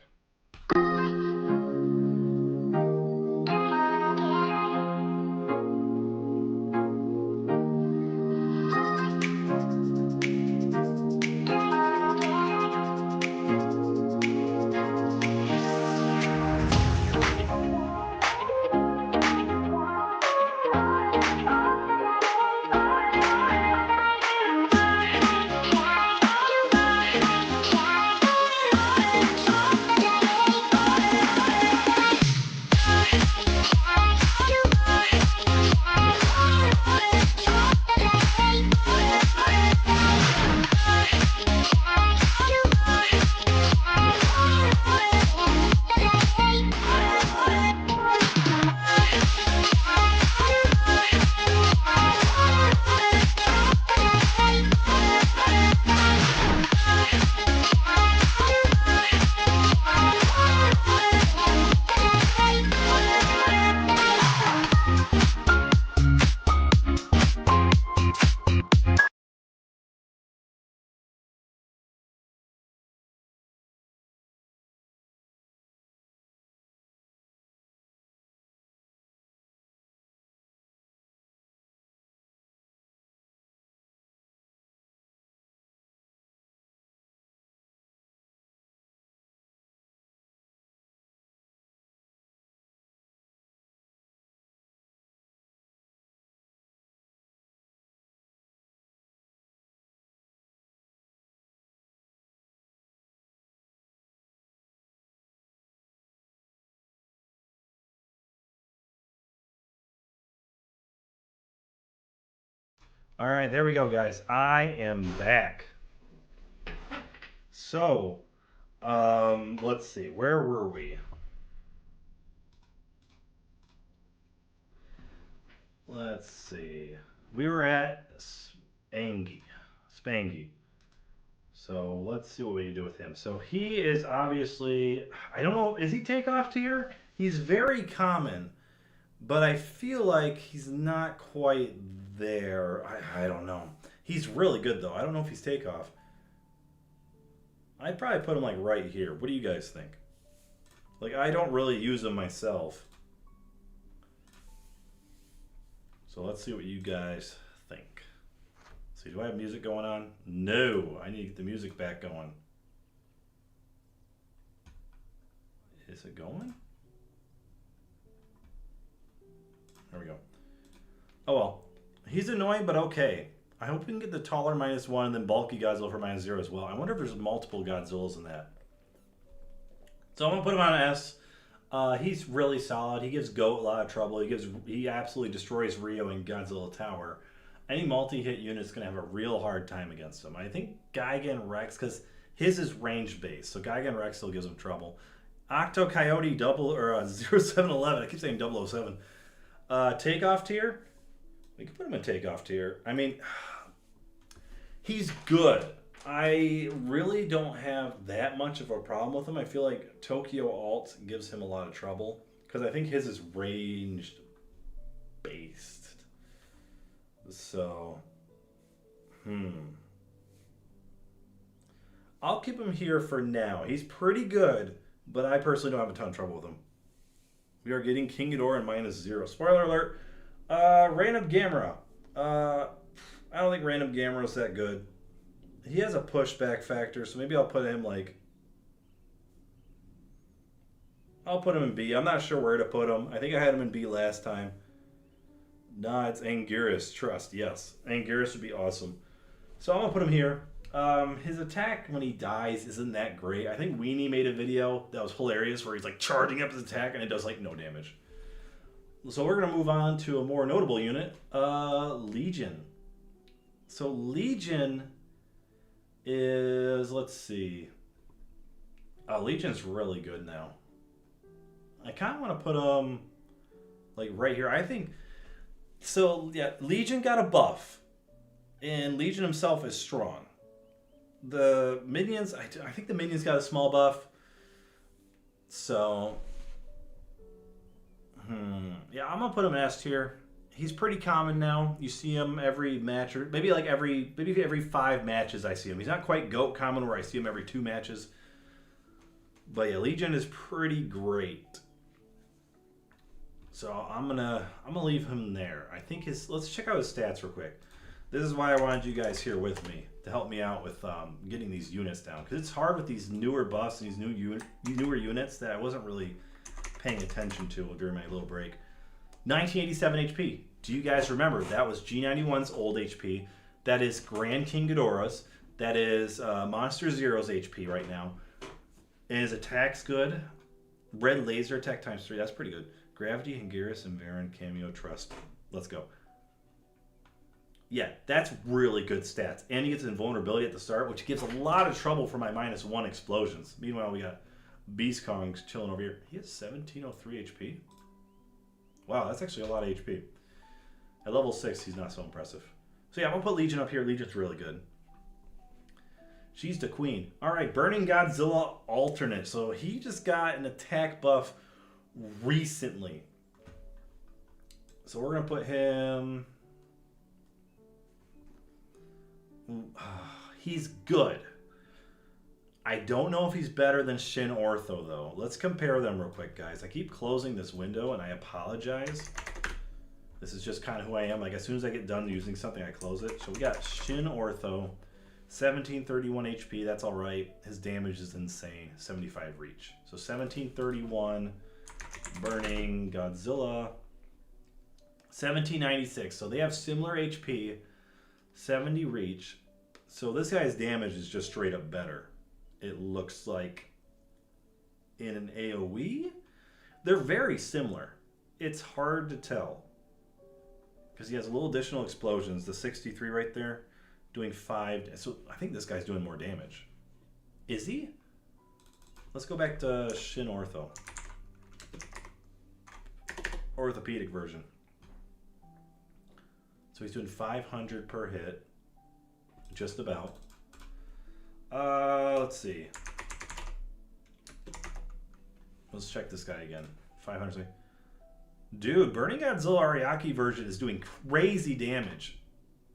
A: All right, there we go, guys. I am back. So, let's see. Where were we? Let's see. We were at Spangy. Spangy. So let's see what we can do with him. So he is obviously, I don't know, is he takeoff tier? He's very common, but I feel like he's not quite there. I don't know. He's really good though. I don't know if he's takeoff. I'd probably put him like right here. What do you guys think? Like I don't really use him myself. So let's see what you guys think. See, do I have music going on? No, I need to get the music back going. Is it going? There we go. Oh well. He's annoying, but okay. I hope we can get the taller -1 and then bulky Godzilla for -0 as well. I wonder if there's multiple Godzillas in that. So I'm going to put him on S. He's really solid. He gives Goat a lot of trouble. He absolutely destroys Rio in Godzilla Tower. Any multi-hit unit is going to have a real hard time against him. I think Gigan Rex, because his is range based, so Gigan Rex still gives him trouble. Octo Coyote 0711. I keep saying 007. Takeoff tier. We can put him in takeoff tier. I mean, he's good. I really don't have that much of a problem with him. I feel like Tokyo Alt gives him a lot of trouble because I think his is ranged based. So, I'll keep him here for now. He's pretty good, but I personally don't have a ton of trouble with him. We are getting King Ghidorah and -0. Spoiler alert. Random Gamera. I don't think Random Gamera's that good. He has a pushback factor, so maybe I'll put him like... I'll put him in B. I'm not sure where to put him. I think I had him in B last time. Nah, it's Anguirus. Trust, yes. Anguirus would be awesome. So I'm going to put him here. His attack when he dies isn't that great. I think Weenie made a video that was hilarious where he's like charging up his attack and it does like no damage. So we're going to move on to a more notable unit, Legion. So Legion is, let's see. Legion's really good now. I kind of want to put him like right here. I think, so yeah, Legion got a buff and Legion himself is strong. The minions, I think the minions got a small buff. So, yeah, I'm going to put him in S tier. He's pretty common now. You see him every match, or maybe like every 5 matches I see him. He's not quite GOAT common where I see him every 2 matches. But yeah, Legion is pretty great. So I'm gonna leave him there. I think let's check out his stats real quick. This is why I wanted you guys here with me to help me out with getting these units down, because it's hard with these newer buffs and these newer units that I wasn't really paying attention to during my little break. 1987 HP. Do you guys remember that was G91's old HP? That is Grand King Ghidorah's. That is Monster Zero's HP right now. And his attack's good. Red laser attack ×3. That's pretty good. Gravity, Anguirus, and Varan Cameo Trust. Let's go. Yeah, that's really good stats. And he gets invulnerability at the start, which gives a lot of trouble for my -1 explosions. Meanwhile, we got Beast Kong chilling over here. He has 1703 HP. Wow, that's actually a lot of HP. At level 6, he's not so impressive. So yeah, I'm going to put Legion up here. Legion's really good. She's the queen. All right, Burning Godzilla alternate. So he just got an attack buff recently. So we're going to put him... He's good. I don't know if he's better than Shin Ortho, though. Let's compare them real quick, guys. I keep closing this window, and I apologize. This is just kind of who I am. Like, as soon as I get done using something, I close it. So we got Shin Ortho, 1731 HP. That's all right. His damage is insane. 75 reach. So 1731, Burning Godzilla, 1796. So they have similar HP, 70 reach. So this guy's damage is just straight up better. It looks like in an AoE. They're very similar. It's hard to tell because he has a little additional explosions. The 63 right there doing 5. So I think this guy's doing more damage. Is he? Let's go back to Shin Ortho. Orthopedic version. So he's doing 500 per hit. Just about. Let's see. Let's check this guy again. 500. Dude, Burning Godzilla Ariake version is doing crazy damage.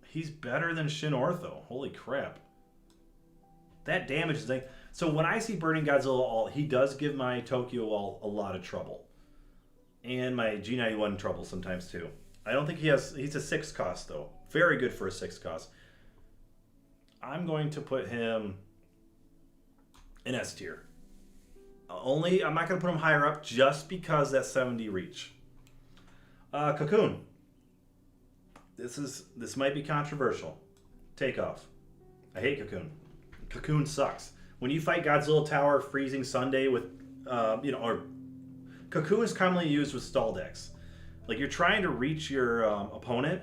A: He's better than Shin Ortho. Holy crap. That damage is like... So when I see Burning Godzilla alt, he does give my Tokyo alt a lot of trouble. And my G91 trouble sometimes too. I don't think he has... He's a 6 cost though. Very good for a 6 cost. I'm going to put him in S tier. I'm not going to put him higher up just because that 70 reach. Cocoon. This might be controversial. Takeoff. I hate Cocoon. Cocoon sucks. When you fight Godzilla Tower, Freezing Sunday with, or Cocoon is commonly used with stall decks. Like you're trying to reach your opponent,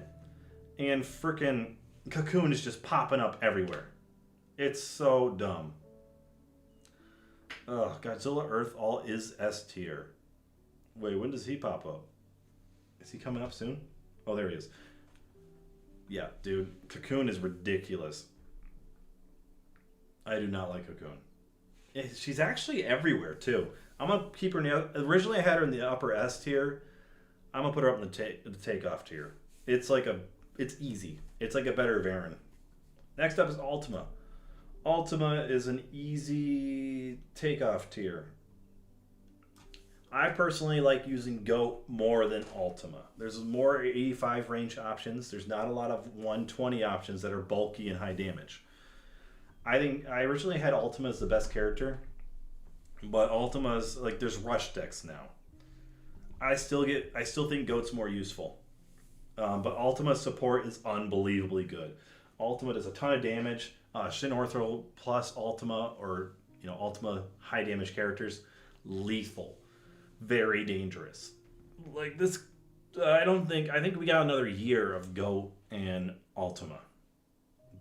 A: and frickin' Cocoon is just popping up everywhere. It's so dumb. Ugh, Godzilla Earth all is S tier. Wait, when does he pop up? Is he coming up soon? Oh, there he is. Yeah, dude, Cocoon is ridiculous. I do not like Cocoon. She's actually everywhere too. I'm gonna keep her in the... Originally I had her in the upper S tier. I'm gonna put her up in the takeoff tier. It's like it's easy. It's like a better Varen. Next up is Ultima. Ultima is an easy takeoff tier. I personally like using Goat more than Ultima. There's more 85 range options. There's not a lot of 120 options that are bulky and high damage. I think I originally had Ultima as the best character, but Ultima's like there's rush decks now. I still think Goat's more useful, but Ultima's support is unbelievably good. Ultima does a ton of damage. Shin Ortho plus Ultima or Ultima high damage characters, lethal, very dangerous. Like this, I don't think I think we got another year of Goat and Ultima.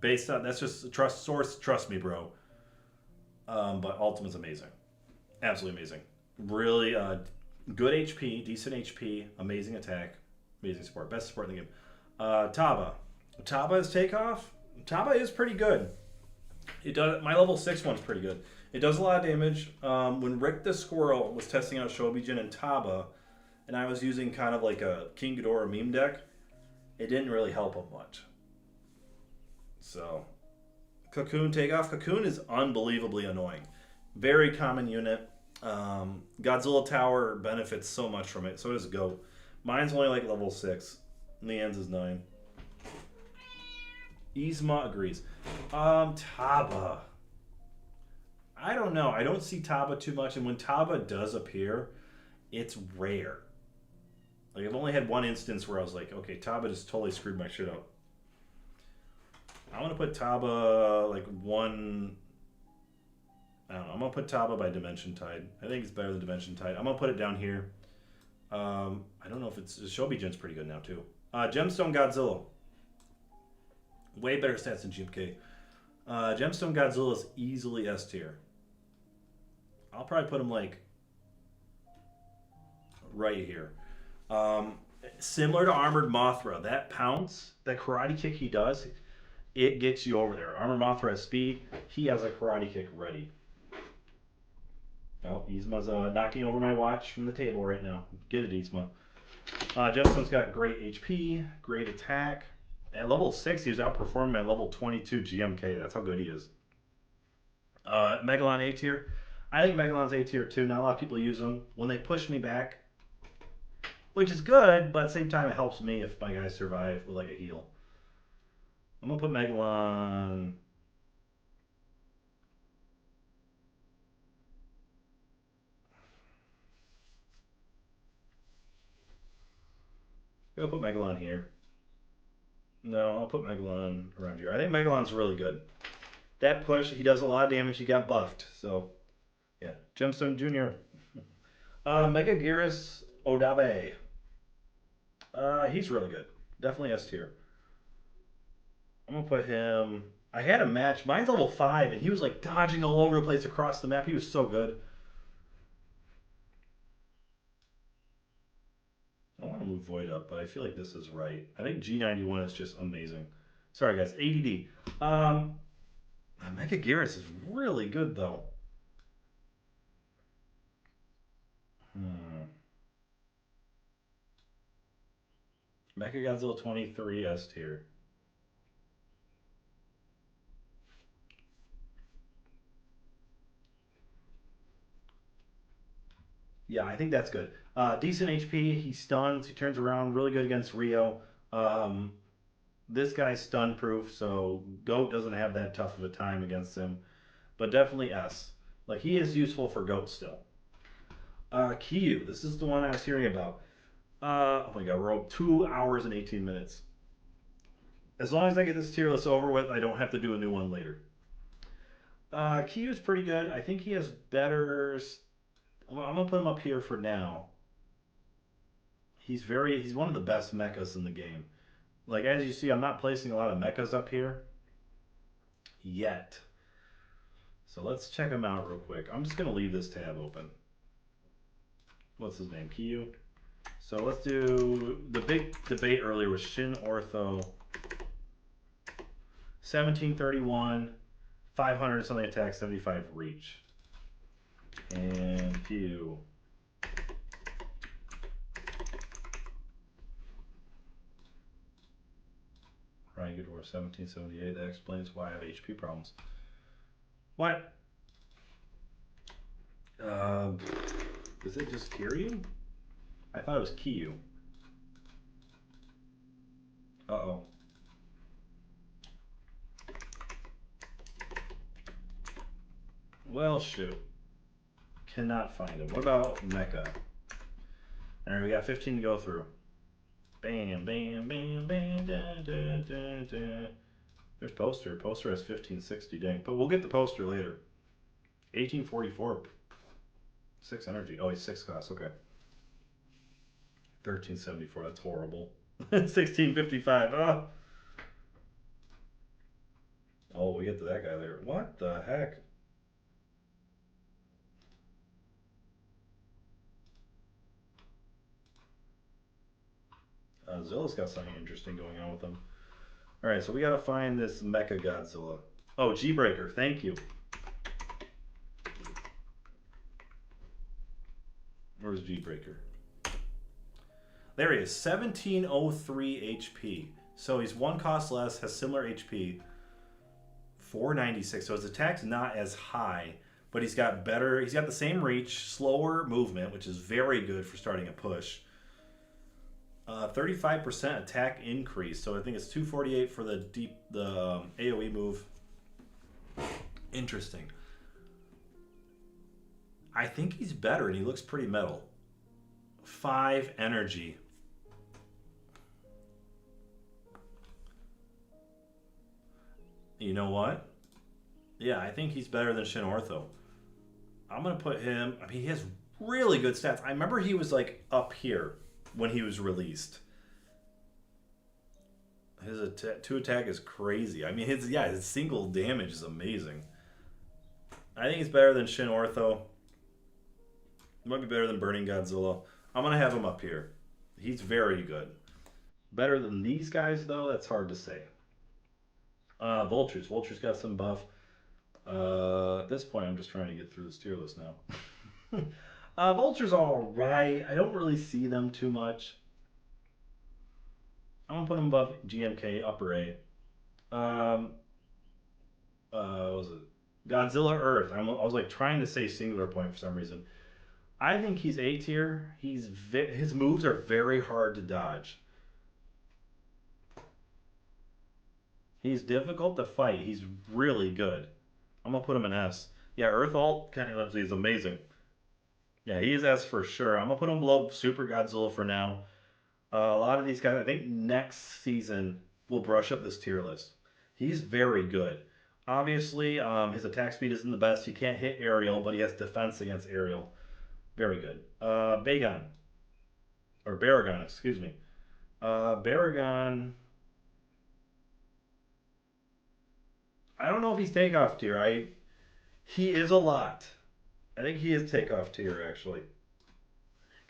A: Based on that's just a trust source. Trust me, bro. But Ultima's amazing, absolutely amazing. Really good HP, decent HP, amazing attack, amazing support, best support in the game. Taba, Taba's takeoff. Taba is pretty good. It does. My level 6 one's pretty good. It does a lot of damage. When Rick the Squirrel was testing out Shobijin and Taba, and I was using kind of like a King Ghidorah meme deck, it didn't really help him much. So, Cocoon takeoff. Cocoon is unbelievably annoying. Very common unit. Godzilla Tower benefits so much from it. So does Goat. Mine's only like level 6. Leanne's is 9. Yzma agrees. Taba. I don't know. I don't see Taba too much, and when Taba does appear, it's rare. Like I've only had one instance where I was like, okay, Taba just totally screwed my shit up. I want to put Taba like one. I don't know. I'm gonna put Taba by Dimension Tide. I think it's better than Dimension Tide. I'm gonna put it down here. I don't know if it's Shobijin's pretty good now too. Gemstone Godzilla. Way better stats than GMK. Gemstone Godzilla is easily S tier. I'll probably put him like right here. Similar to Armored Mothra, that pounce, that karate kick he does, it gets you over there. Armored Mothra has speed. He has a karate kick ready. Oh, Yzma's knocking over my watch from the table right now. Get it, Yzma. Gemstone's got great HP, great attack. At level 6, he was outperforming my level 22 GMK. That's how good he is. Megalon A tier. I think Megalon's A tier too. Not a lot of people use them. When they push me back, which is good, but at the same time, it helps me if my guys survive with like a heal. I'm going to put Megalon. I'll put Megalon here. No, I'll put Megalon around here. I think Megalon's really good. That push, he does a lot of damage. He got buffed. So, yeah. Gemstone Jr. Mega Gearus Odabe. He's really good. Definitely S tier. I'm going to put him... I had a match. Mine's level 5, and he was like dodging all over the place across the map. He was so good. I want to move Void up, but I feel like this is right. I think G91 is just amazing. Sorry, guys. ADD. Mega Gearus is really good, though. Mecha Godzilla 23 S tier. Yeah, I think that's good. Decent HP. He stuns. He turns around. Really good against Rio. This guy's stun proof, so Goat doesn't have that tough of a time against him. But definitely S. Like, he is useful for Goat still. Kyu. This is the one I was hearing about. Oh my god, we're up 2 hours and 18 minutes. As long as I get this tier list over with, I don't have to do a new one later. Kyu is pretty good. I think he has better. Well, I'm gonna put him up here for now. He's one of the best mechas in the game. Like as you see, I'm not placing a lot of mechas up here yet. So let's check him out real quick. I'm just gonna leave this tab open. What's his name? Kyu. So let's do the big debate earlier was Shin Ortho. 1731, 500 something attack, 75 reach. And Kyu. 1778. That explains why I have HP problems. What? Uh, is it just Kiryu? I thought it was Kiyu. Uh-oh. Well, shoot. Cannot find him. What about Mecha? Alright, we got 15 to go through. Bam, bam, bam, bam, da, da, da, da. There's Poster. Poster has 1560, dang. But we'll get the Poster later. 1844. 6 energy. Oh, he's 6 cost, okay. 1374, that's horrible. 1655, oh. Oh, we get to that guy there. What the heck? Zilla's got something interesting going on with him. Alright, so we gotta find this Mecha Godzilla. Oh, G-Breaker, thank you. Where's G-Breaker? There he is, 1703 HP. So he's 1 cost less, has similar HP. 496, so his attack's not as high, but he's got the same reach, slower movement, which is very good for starting a push. 35% attack increase, so I think it's 248 for the AoE move. Interesting. I think he's better, and he looks pretty metal. 5 energy. You know what? Yeah, I think he's better than Shin Ortho. I'm going to put him... I mean, he has really good stats. I remember he was, like, up here when he was released. His 2 attack is crazy. I mean, his single damage is amazing. I think he's better than Shin Ortho. Might be better than Burning Godzilla. I'm going to have him up here. He's very good. Better than these guys, though? That's hard to say. Vultures. Vultures got some buff. At this point, I'm just trying to get through this tier list now. Vultures all right. I don't really see them too much. I'm gonna put them above GMK, upper A. What was it? Godzilla Earth. I was like trying to say singular point for some reason. I think he's A tier. His moves are very hard to dodge. He's difficult to fight. He's really good. I'm gonna put him in S. Yeah, Earth Alt kind of is amazing. Yeah, he's S for sure. I'm gonna put him below Super Godzilla for now. A lot of these guys, I think next season we'll brush up this tier list. He's very good. Obviously, his attack speed isn't the best. He can't hit aerial, but he has defense against aerial. Very good. Bagon. Or Baragon, excuse me. Baragon... I don't know if he's takeoff tier. He is a lot. I think he is takeoff tier, actually.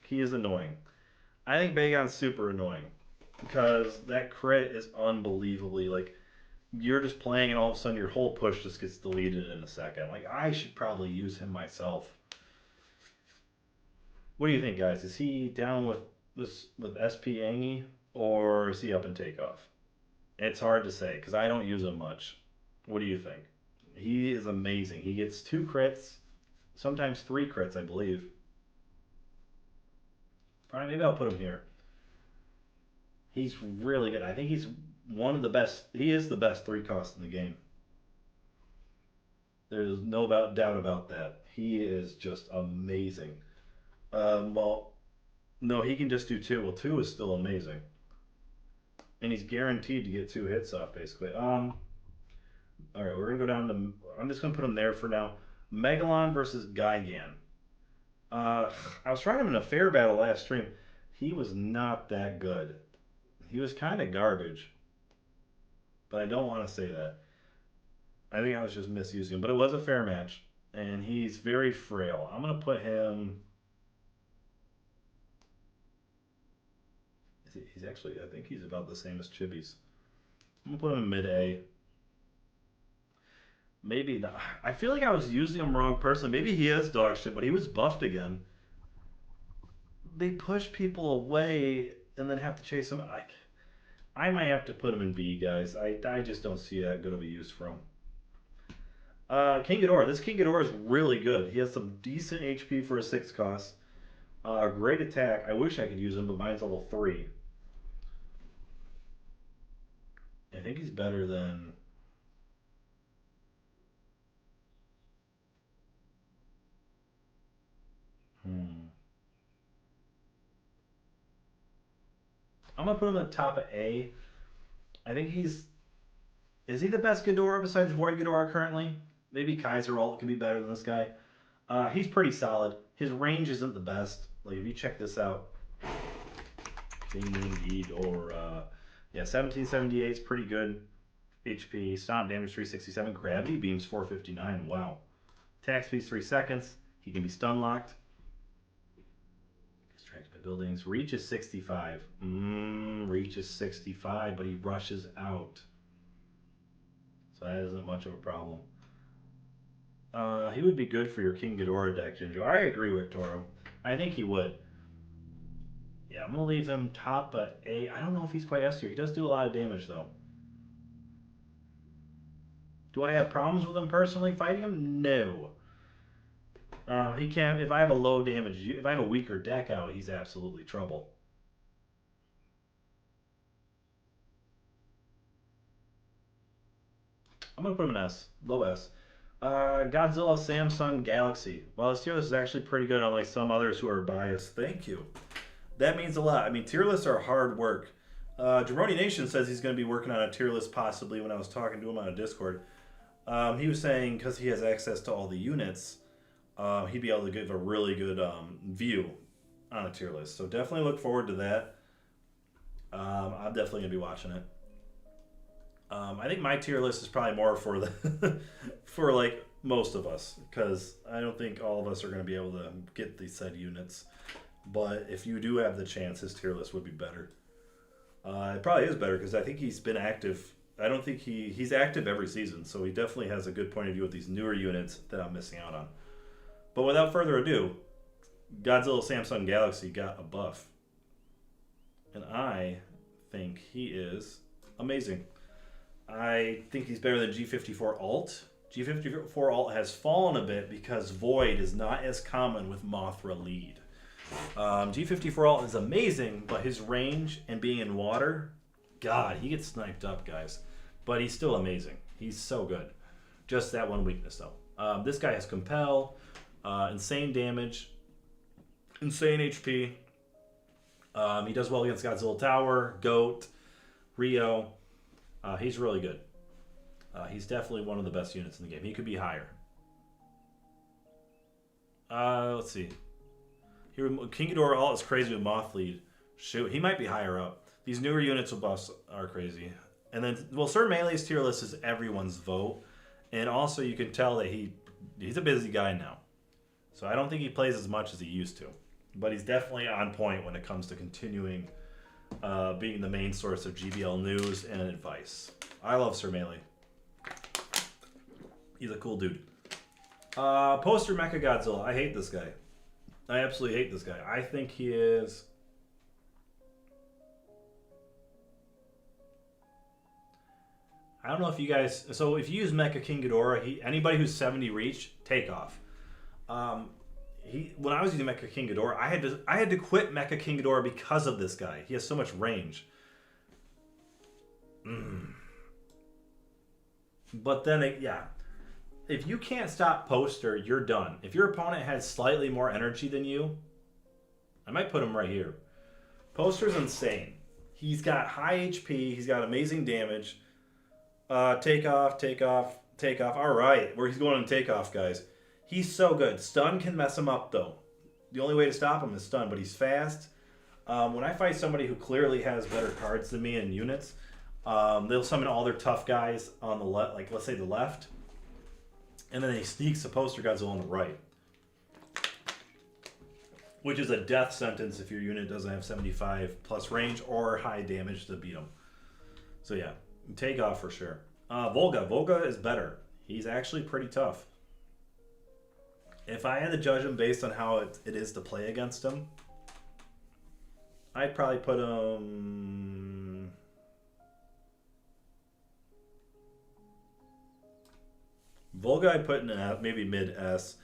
A: He is annoying. I think Bagon's super annoying. Because that crit is unbelievably, like, you're just playing and all of a sudden your whole push just gets deleted in a second. Like, I should probably use him myself. What do you think, guys? Is he down with SP Angie, or is he up in takeoff? It's hard to say, because I don't use him much. What do you think? He is amazing. He gets 2 crits, sometimes 3 crits, I believe. Alright, maybe I'll put him here. He's really good. I think he's one of the best. He is the best 3 cost in the game. There's no doubt about that. He is just amazing. Well, no, he can just do 2. Well, 2 is still amazing. And he's guaranteed to get 2 hits off, basically. Alright, we're going to go down to... I'm just going to put him there for now. Megalon versus Gigan. I was trying him in a fair battle last stream. He was not that good. He was kind of garbage. But I don't want to say that. I think I was just misusing him. But it was a fair match. And he's very frail. I'm going to put him... He's actually... I think he's about the same as Chibi's. I'm going to put him in mid-A. Maybe not. I feel like I was using him wrong personally. Maybe he is dog shit, but he was buffed again. They push people away and then have to chase him. I might have to put him in B, guys. I just don't see that good of a use for him. King Ghidorah. This King Ghidorah is really good. He has some decent HP for a 6 cost. Great attack. I wish I could use him, but mine's level 3. I think he's better than... I'm going to put him at the top of A. I think he's... Is he the best Ghidorah besides Void Ghidorah currently? Maybe Kaiser Alt can be better than this guy. He's pretty solid. His range isn't the best. Like, if you check this out. King Ghidorah. Yeah, 1778 is pretty good. HP, stomp damage 367, gravity beams 459. Wow. Attack speed 3 seconds. He can be stun locked. Distracted by buildings. Reach is 65. Reach is 65, but he rushes out. So that isn't much of a problem. He would be good for your King Ghidorah deck, Jinjo. I agree with Toro. I think he would. Yeah, I'm going to leave him top A. I don't know if he's quite S tier. He does do a lot of damage, though. Do I have problems with him personally fighting him? No. He can't. If I have a low damage, if I have a weaker deck out, he's absolutely trouble. I'm gonna put him in S, low S. Godzilla, Samsung, Galaxy. Well, this tier list is actually pretty good, unlike some others who are biased. Thank you. That means a lot. I mean, tier lists are hard work. Jabroni Nation says he's going to be working on a tier list possibly when I was talking to him on a Discord. He was saying because he has access to all the units, he'd be able to give a really good view on a tier list. So definitely look forward to that. I'm definitely going to be watching it. I think my tier list is probably more for the for like most of us, because I don't think all of us are going to be able to get these said units. But if you do have the chance, his tier list would be better. It probably is better because I think he's been active. I don't think he's active every season, so he definitely has a good point of view with these newer units that I'm missing out on. But without further ado, Godzilla Samsung Galaxy got a buff. And I think he is amazing. I think he's better than G54 Alt. G54 Alt has fallen a bit because Void is not as common with Mothra lead. G54 Alt is amazing, but his range and being in water, God, he gets sniped up, guys. But he's still amazing. He's so good. Just that one weakness, though. This guy has Compel, insane damage, insane HP. He does well against Godzilla Tower, Goat, Rio. He's really good. He's definitely one of the best units in the game. He could be higher. Let's see. Here, King Ghidorah Alt is crazy with Moth lead. Shoot, he might be higher up. These newer units with buffs are crazy. And then, well, Sir Melee's tier list is everyone's vote. And also, you can tell that he's a busy guy now. So I don't think he plays as much as he used to. But he's definitely on point when it comes to continuing being the main source of GBL news and advice. I love Sir Melee. He's a cool dude. Poster Mechagodzilla. I hate this guy. I absolutely hate this guy. I think he is... I don't know if you guys... So if you use Mecha King Ghidorah, anybody who's 70 reach, take off. When I was using Mecha King Ghidorah, I had to quit Mecha King Ghidorah because of this guy. He has so much range. But then, yeah. If you can't stop Poster, you're done. If your opponent has slightly more energy than you, I might put him right here. Poster's insane. He's got high HP. He's got amazing damage. Take off, take off, take off. All right, where he's going on takeoff, guys. He's so good. Stun can mess him up, though. The only way to stop him is stun, but he's fast. When I fight somebody who clearly has better cards than me in units, they'll summon all their tough guys on the left, like let's say the left, and then he sneaks the Poster Godzilla on the right, which is a death sentence if your unit doesn't have 75 plus range or high damage to beat him. So yeah, take off for sure. Volga is better. He's actually pretty tough. If I had to judge him based on how it is to play against him, I'd probably put him... Volga I put in maybe mid S.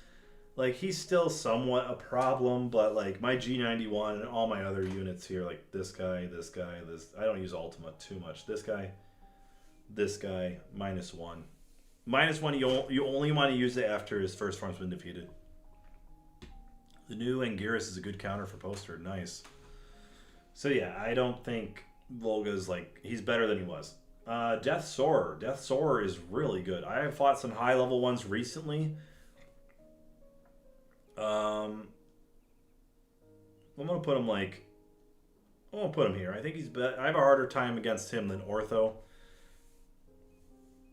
A: Like, he's still somewhat a problem, but like my G91 and all my other units here, like this guy, this guy, this. I don't use Ultima too much. This guy, -1. -1, you only want to use it after his first form's been defeated. The new Anguirus is a good counter for poster. Nice. So yeah, I don't think Volga's like, he's better than he was. Death Soarer. Death Soarer is really good. I have fought some high level ones recently. I'm gonna put him like, I'm gonna put him here. I think I have a harder time against him than Ortho.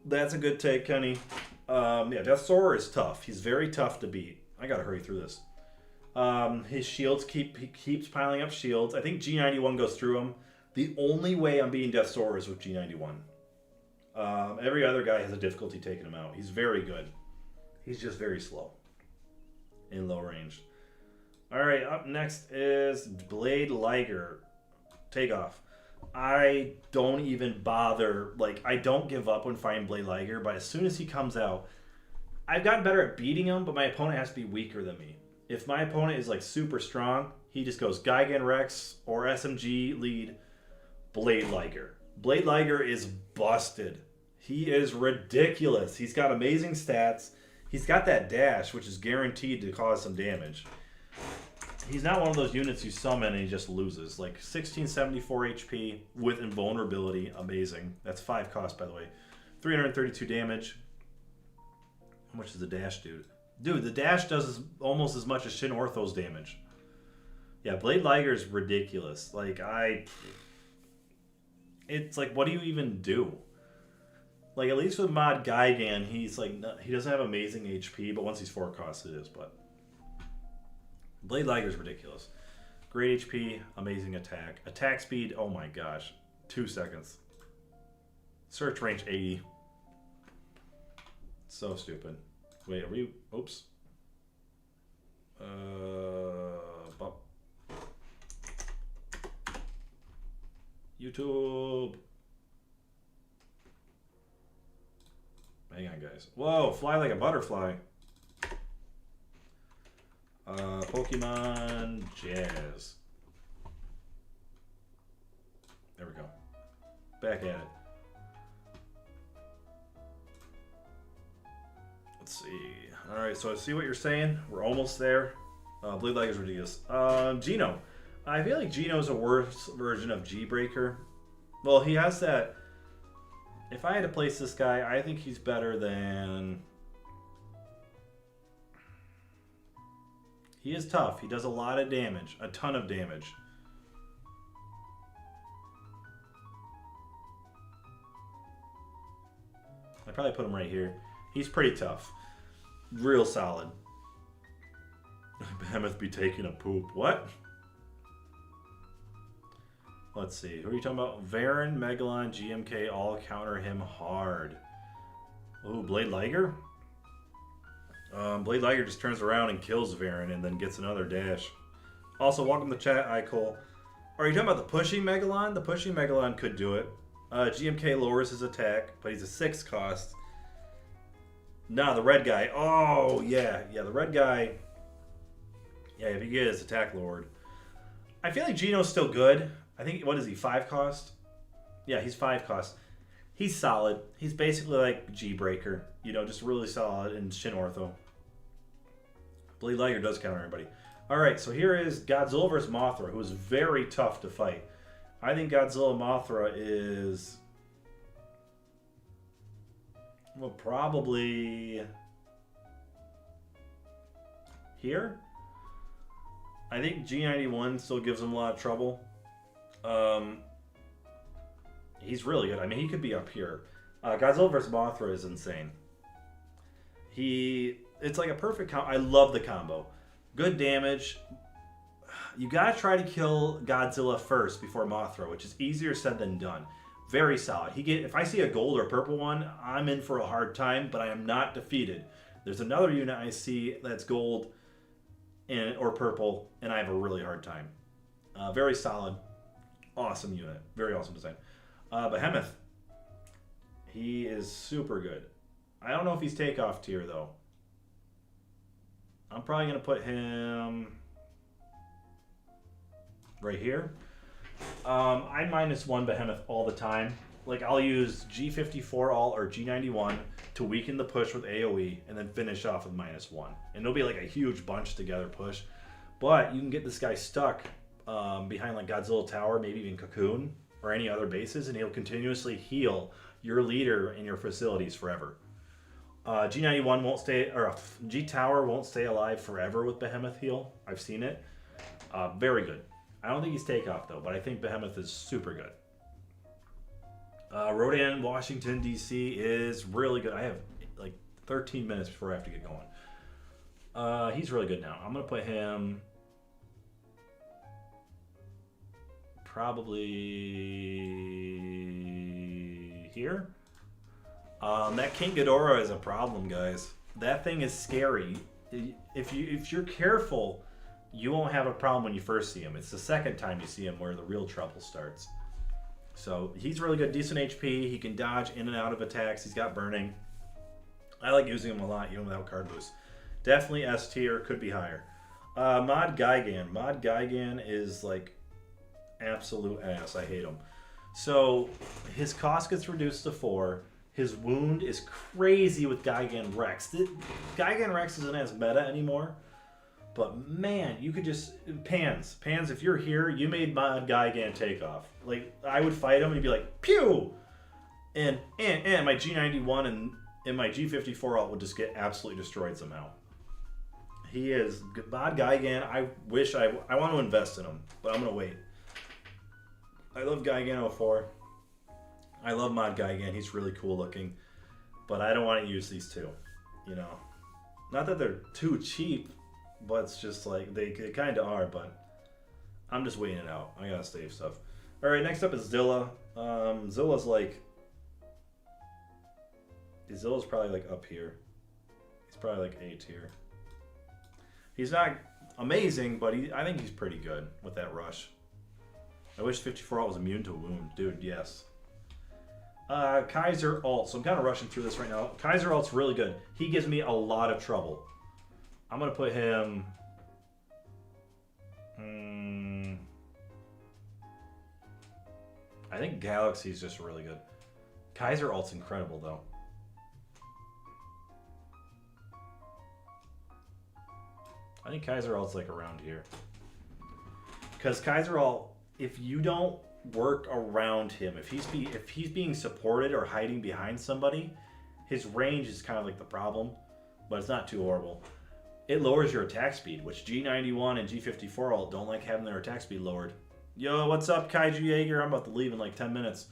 A: That's a good take, Kenny. Yeah, Death Soarer is tough. He's very tough to beat. I gotta hurry through this. His shields he keeps piling up shields. I think G91 goes through him. The only way I'm beating Death Soarer is with G91. Every other guy has a difficulty taking him out. He's very good. He's just very slow in low range. All right, up next is Blade Liger. Takeoff. I don't even bother. Like, I don't give up when fighting Blade Liger, but as soon as he comes out, I've gotten better at beating him, but my opponent has to be weaker than me. If my opponent is like super strong, he just goes Gigan Rex or SMG lead Blade Liger. Blade Liger is busted. He is ridiculous. He's got amazing stats. He's got that dash, which is guaranteed to cause some damage. He's not one of those units you summon and he just loses. Like 1674 HP with invulnerability. Amazing. That's 5 cost, by the way. 332 damage. How much does the dash do? Dude, the dash does almost as much as Shin Ortho's damage. Yeah, Blade Liger is ridiculous. Like, it's like, what do you even do? Like, at least with Mod Gigan, he's like, he doesn't have amazing HP, but once he's 4 cost, it is. But Blade Liger is ridiculous. Great HP, amazing attack. Attack speed, oh my gosh, 2 seconds. Search range 80. So stupid. Wait, are we? Oops. YouTube. Hang on, guys. Whoa, fly like a butterfly. Pokemon Jazz. There we go. Back at it. Let's see. Alright, so I see what you're saying. We're almost there. Blade Liger is ridiculous. Geno. I feel like Geno's a worse version of G-Breaker. Well, he has that... If I had to place this guy, I think he's better than... He is tough. He does a lot of damage. A ton of damage. I'd probably put him right here. He's pretty tough. Real solid. Behemoth be taking a poop. What? Let's see. Who are you talking about? Varen, Megalon, GMK all counter him hard. Ooh, Blade Liger? Blade Liger just turns around and kills Varen and then gets another dash. Also, welcome to chat, Icole. Are you talking about the pushing Megalon? The pushing Megalon could do it. GMK lowers his attack, but he's a 6 cost. Nah, the red guy. Oh, yeah. Yeah, the red guy. Yeah, if you get his attack lowered. I feel like Geno's still good. I think, what is he, 5 cost? Yeah, he's 5 cost. He's solid. He's basically like G-Breaker. You know, just really solid in Shin Ortho. Blade Liger does counter everybody. Alright, so here is Godzilla vs. Mothra, who is very tough to fight. I think Godzilla Mothra is... Well, probably... here? I think G91 still gives him a lot of trouble. He's really good. I mean, he could be up here. Godzilla vs. Mothra is insane. It's like a perfect combo. I love the combo. Good damage. You gotta try to kill Godzilla first before Mothra, which is easier said than done. Very solid. If I see a gold or purple one, I'm in for a hard time, but I am not defeated. There's another unit I see that's gold or purple, and I have a really hard time. Very solid. Awesome unit. Very awesome design. Behemoth. He is super good. I don't know if he's takeoff tier though. I'm probably gonna put him right here. I -1 Behemoth all the time. Like I'll use G54 alt or G91 to weaken the push with AoE and then finish off with -1. And it'll be like a huge bunch together push. But you can get this guy stuck behind like Godzilla Tower, maybe even Cocoon or any other bases, and he'll continuously heal your leader and your facilities forever. G91 won't stay, or G Tower won't stay alive forever with Behemoth heal. I've seen it. Very good. I don't think he's takeoff though, but I think Behemoth is super good. Rodan, Washington, D.C. is really good. I have like 13 minutes before I have to get going. He's really good now. I'm going to put him probably here. That King Ghidorah is a problem, guys. That thing is scary. If you're careful, you won't have a problem when you first see him. It's the second time you see him where the real trouble starts. So he's really good, decent HP. He can dodge in and out of attacks. He's got burning. I like using him a lot, even without card boost. Definitely S tier, could be higher. Mod Gigan. Mod Gigan is like absolute ass. I hate him. So his cost gets reduced to 4. His wound is crazy with Gigan Rex. Gigan Rex isn't as meta anymore. But man, you could just Pans, if you're here, you made Mod Gigan take off. Like I would fight him and he'd be like, pew! And my G91 and my G54 alt would just get absolutely destroyed somehow. He is Mod Gigan. I wish I want to invest in him, but I'm gonna wait. I love Gigan 04. I love Mod Gigan. He's really cool looking, but I don't want to use these two. You know, not that they're too cheap. But it's just like, they kind of are, but I'm just waiting it out. I gotta save stuff. Alright, next up is Zilla. Zilla's like... Zilla's probably like up here. He's probably like A tier. He's not amazing, but I think he's pretty good with that rush. I wish 54 alt was immune to wound. Dude, yes. Kaiser alt. So I'm kind of rushing through this right now. Kaiser alt's really good. He gives me a lot of trouble. I'm going to put him... I think Galaxy's just really good. Kaiser alt's incredible, though. I think Kaiser alt's like around here. Because Kaiser alt, if you don't work around him, if he's being supported or hiding behind somebody, his range is kind of like the problem, but it's not too horrible. It lowers your attack speed, which G91 and G54 alt don't like having their attack speed lowered. Yo, what's up, Kaiju Jaeger? I'm about to leave in like 10 minutes.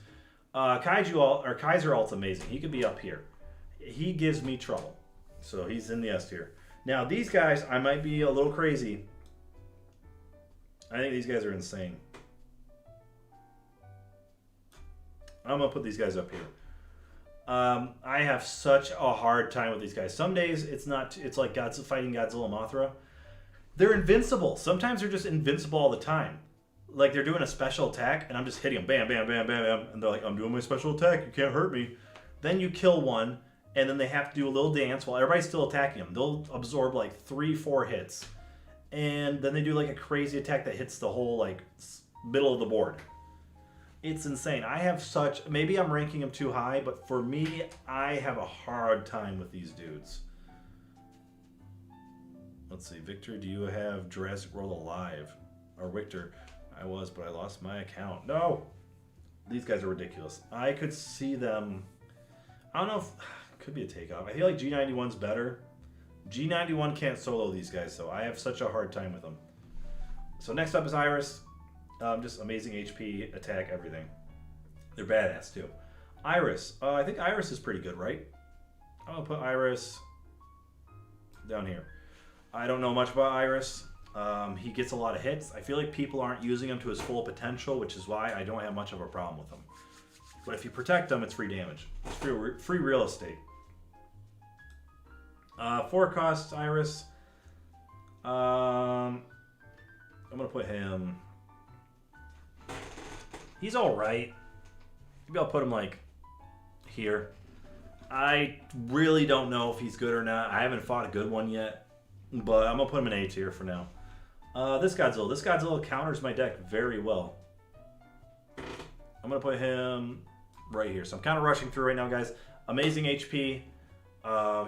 A: Kaiju alt, or Kaiser alt's amazing. He could be up here. He gives me trouble. So he's in the S tier. Now, these guys, I might be a little crazy. I think these guys are insane. I'm going to put these guys up here. I have such a hard time with these guys. Some days it's like fighting Godzilla Mothra. They're invincible. Sometimes they're just invincible all the time. Like they're doing a special attack and I'm just hitting them. Bam, bam, bam, bam, bam. And they're like, I'm doing my special attack. You can't hurt me. Then you kill one and then they have to do a little dance while everybody's still attacking them. They'll absorb like 3-4 hits. And then they do like a crazy attack that hits the whole like middle of the board. It's insane. I have such... Maybe I'm ranking them too high, but for me, I have a hard time with these dudes. Let's see. Victor, do you have Jurassic World Alive? Or Victor, I was, but I lost my account. No! These guys are ridiculous. I could see them... I don't know if... Could be a takeoff. I feel like G91's better. G91 can't solo these guys, so I have such a hard time with them. So next up is Iris. Just amazing HP, attack, everything. They're badass too. Iris. I think Iris is pretty good, right? I'm going to put Iris down here. I don't know much about Iris. He gets a lot of hits. I feel like people aren't using him to his full potential, which is why I don't have much of a problem with him. But if you protect him, it's free damage. It's free real estate. 4 costs, Iris. I'm going to put him... He's alright. Maybe I'll put him like here. I really don't know if he's good or not. I haven't fought a good one yet, but I'm gonna put him in A tier for now. This Godzilla counters my deck very well. I'm gonna put him right here. So I'm kind of rushing through right now, guys. Amazing HP.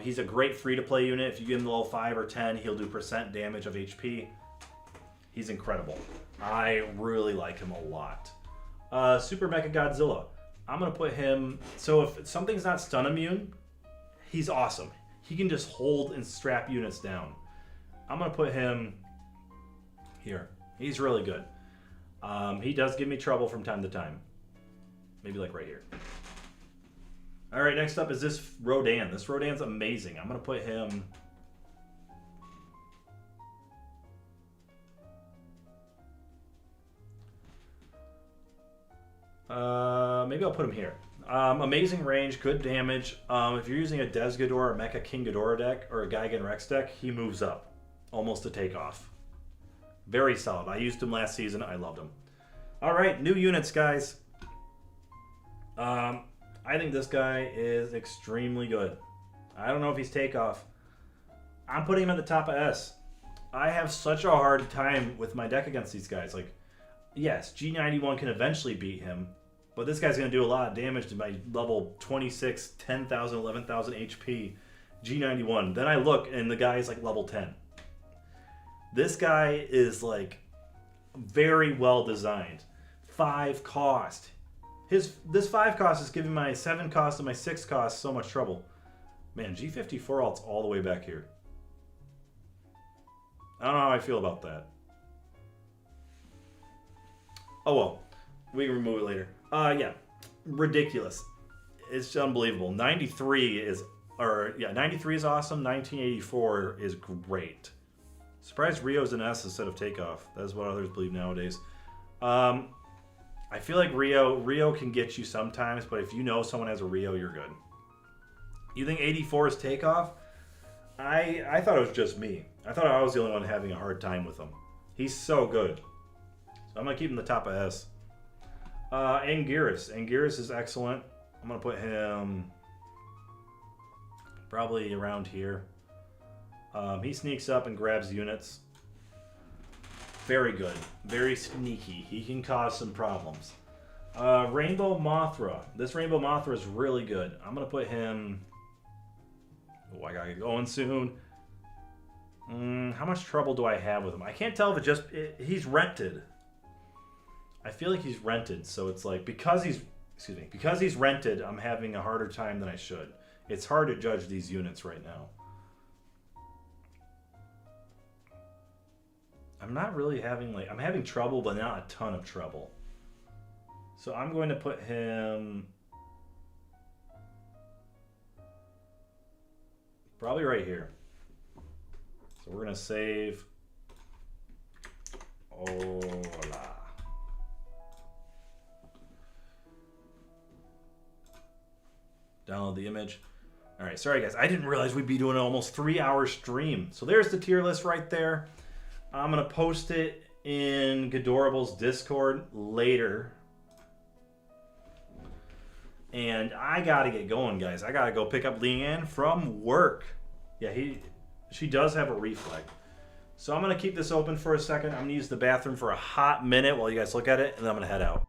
A: He's a great free-to-play unit. If you give him the level 5 or 10, he'll do percent damage of HP. He's incredible. I really like him a lot. Super Mecha Godzilla. I'm going to put him... So if something's not stun immune, he's awesome. He can just hold and strap units down. I'm going to put him here. He's really good. He does give me trouble from time to time. Maybe like right here. All right, next up is this Rodan. This Rodan's amazing. I'm going to put him... maybe I'll put him here. Amazing range, good damage. If you're using a Des Ghidorah, a Mecha King Ghidorah deck, or a Gigan Rex deck, he moves up. Almost a takeoff. Very solid. I used him last season. I loved him. All right, new units, guys. I think this guy is extremely good. I don't know if he's takeoff. I'm putting him at the top of S. I have such a hard time with my deck against these guys. Like, yes, G91 can eventually beat him, but this guy's going to do a lot of damage to my level 26, 10,000, 11,000 HP G91. Then I look, and the guy is like level 10. This guy is like very well designed. 5 cost. This 5 cost is giving my 7 cost and my 6 cost so much trouble. Man, G54 alt's all the way back here. I don't know how I feel about that. Oh well, we can remove it later. Yeah, ridiculous. It's unbelievable. 93 is awesome. 1984 is great. Surprised Rio's an S instead of takeoff. That's what others believe nowadays. I feel like Rio can get you sometimes, but if you know someone has a Rio, you're good. You think 84 is takeoff? I thought it was just me. I thought I was the only one having a hard time with him. He's so good. So I'm going to keep him the top of S. Anguirus. Anguirus is excellent. I'm going to put him probably around here. He sneaks up and grabs units. Very good. Very sneaky. He can cause some problems. Rainbow Mothra. This Rainbow Mothra is really good. I'm going to put him... Oh, I got to get going soon. How much trouble do I have with him? I can't tell if he's rented. I feel like he's rented, so it's like because he's rented, I'm having a harder time than I should. It's hard to judge these units right now. I'm not really having I'm having trouble, but not a ton of trouble. So I'm going to put him probably right here. So we're going to save. Hola. Download the image. All right, sorry guys. I didn't realize we'd be doing an almost 3-hour stream. So there's the tier list right there. I'm going to post it in Ghidorable's Discord later. And I got to get going, guys. I got to go pick up Leanne from work. Yeah, she does have a reflect. So I'm going to keep this open for a second. I'm going to use the bathroom for a hot minute while you guys look at it, and then I'm going to head out.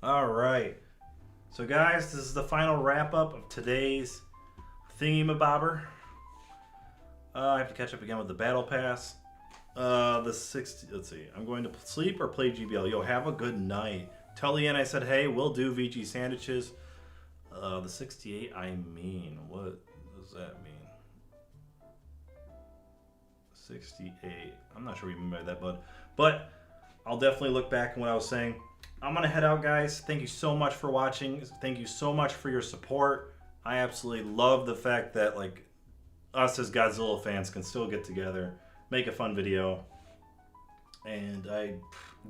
A: All right. So, guys, this is the final wrap up of today's thingy-mabobber. I have to catch up again with the battle pass. The 60. Let's see. I'm going to sleep or play GBL. Yo, have a good night. Tell Ian I said, hey, we'll do VG sandwiches. The 68. I mean, what does that mean? 68. I'm not sure what you mean by that, bud. But I'll definitely look back on what I was saying. I'm gonna head out, guys. Thank you so much for watching. Thank you so much for your support. I absolutely love the fact that like us as Godzilla fans can still get together, make a fun video. And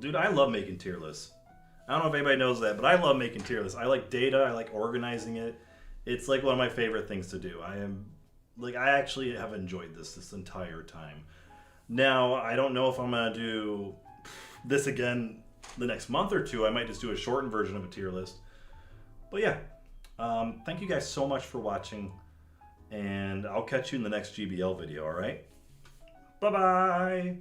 A: dude, I love making tier lists. I don't know if anybody knows that, but I love making tier lists. I like data. I like organizing it. It's like one of my favorite things to do. I actually have enjoyed this entire time. Now, I don't know if I'm gonna do this again the next month or two. I might just do a shortened version of a tier list. But yeah, thank you guys so much for watching, and I'll catch you in the next GBL video, alright? Bye-bye!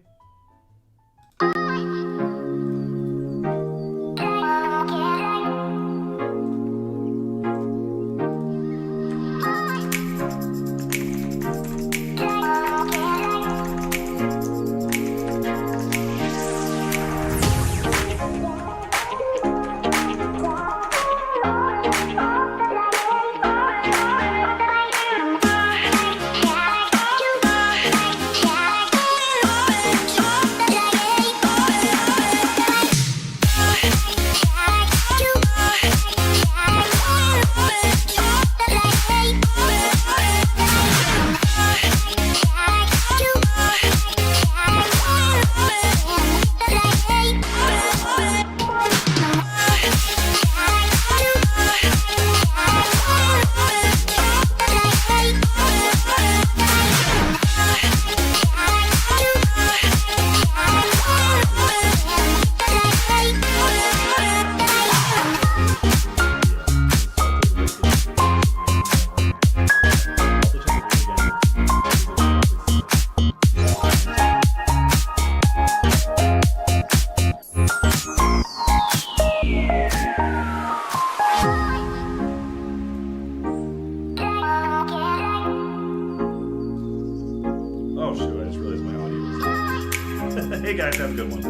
A: Oh shoot, I just realized my audio was on. Hey guys, have a good one.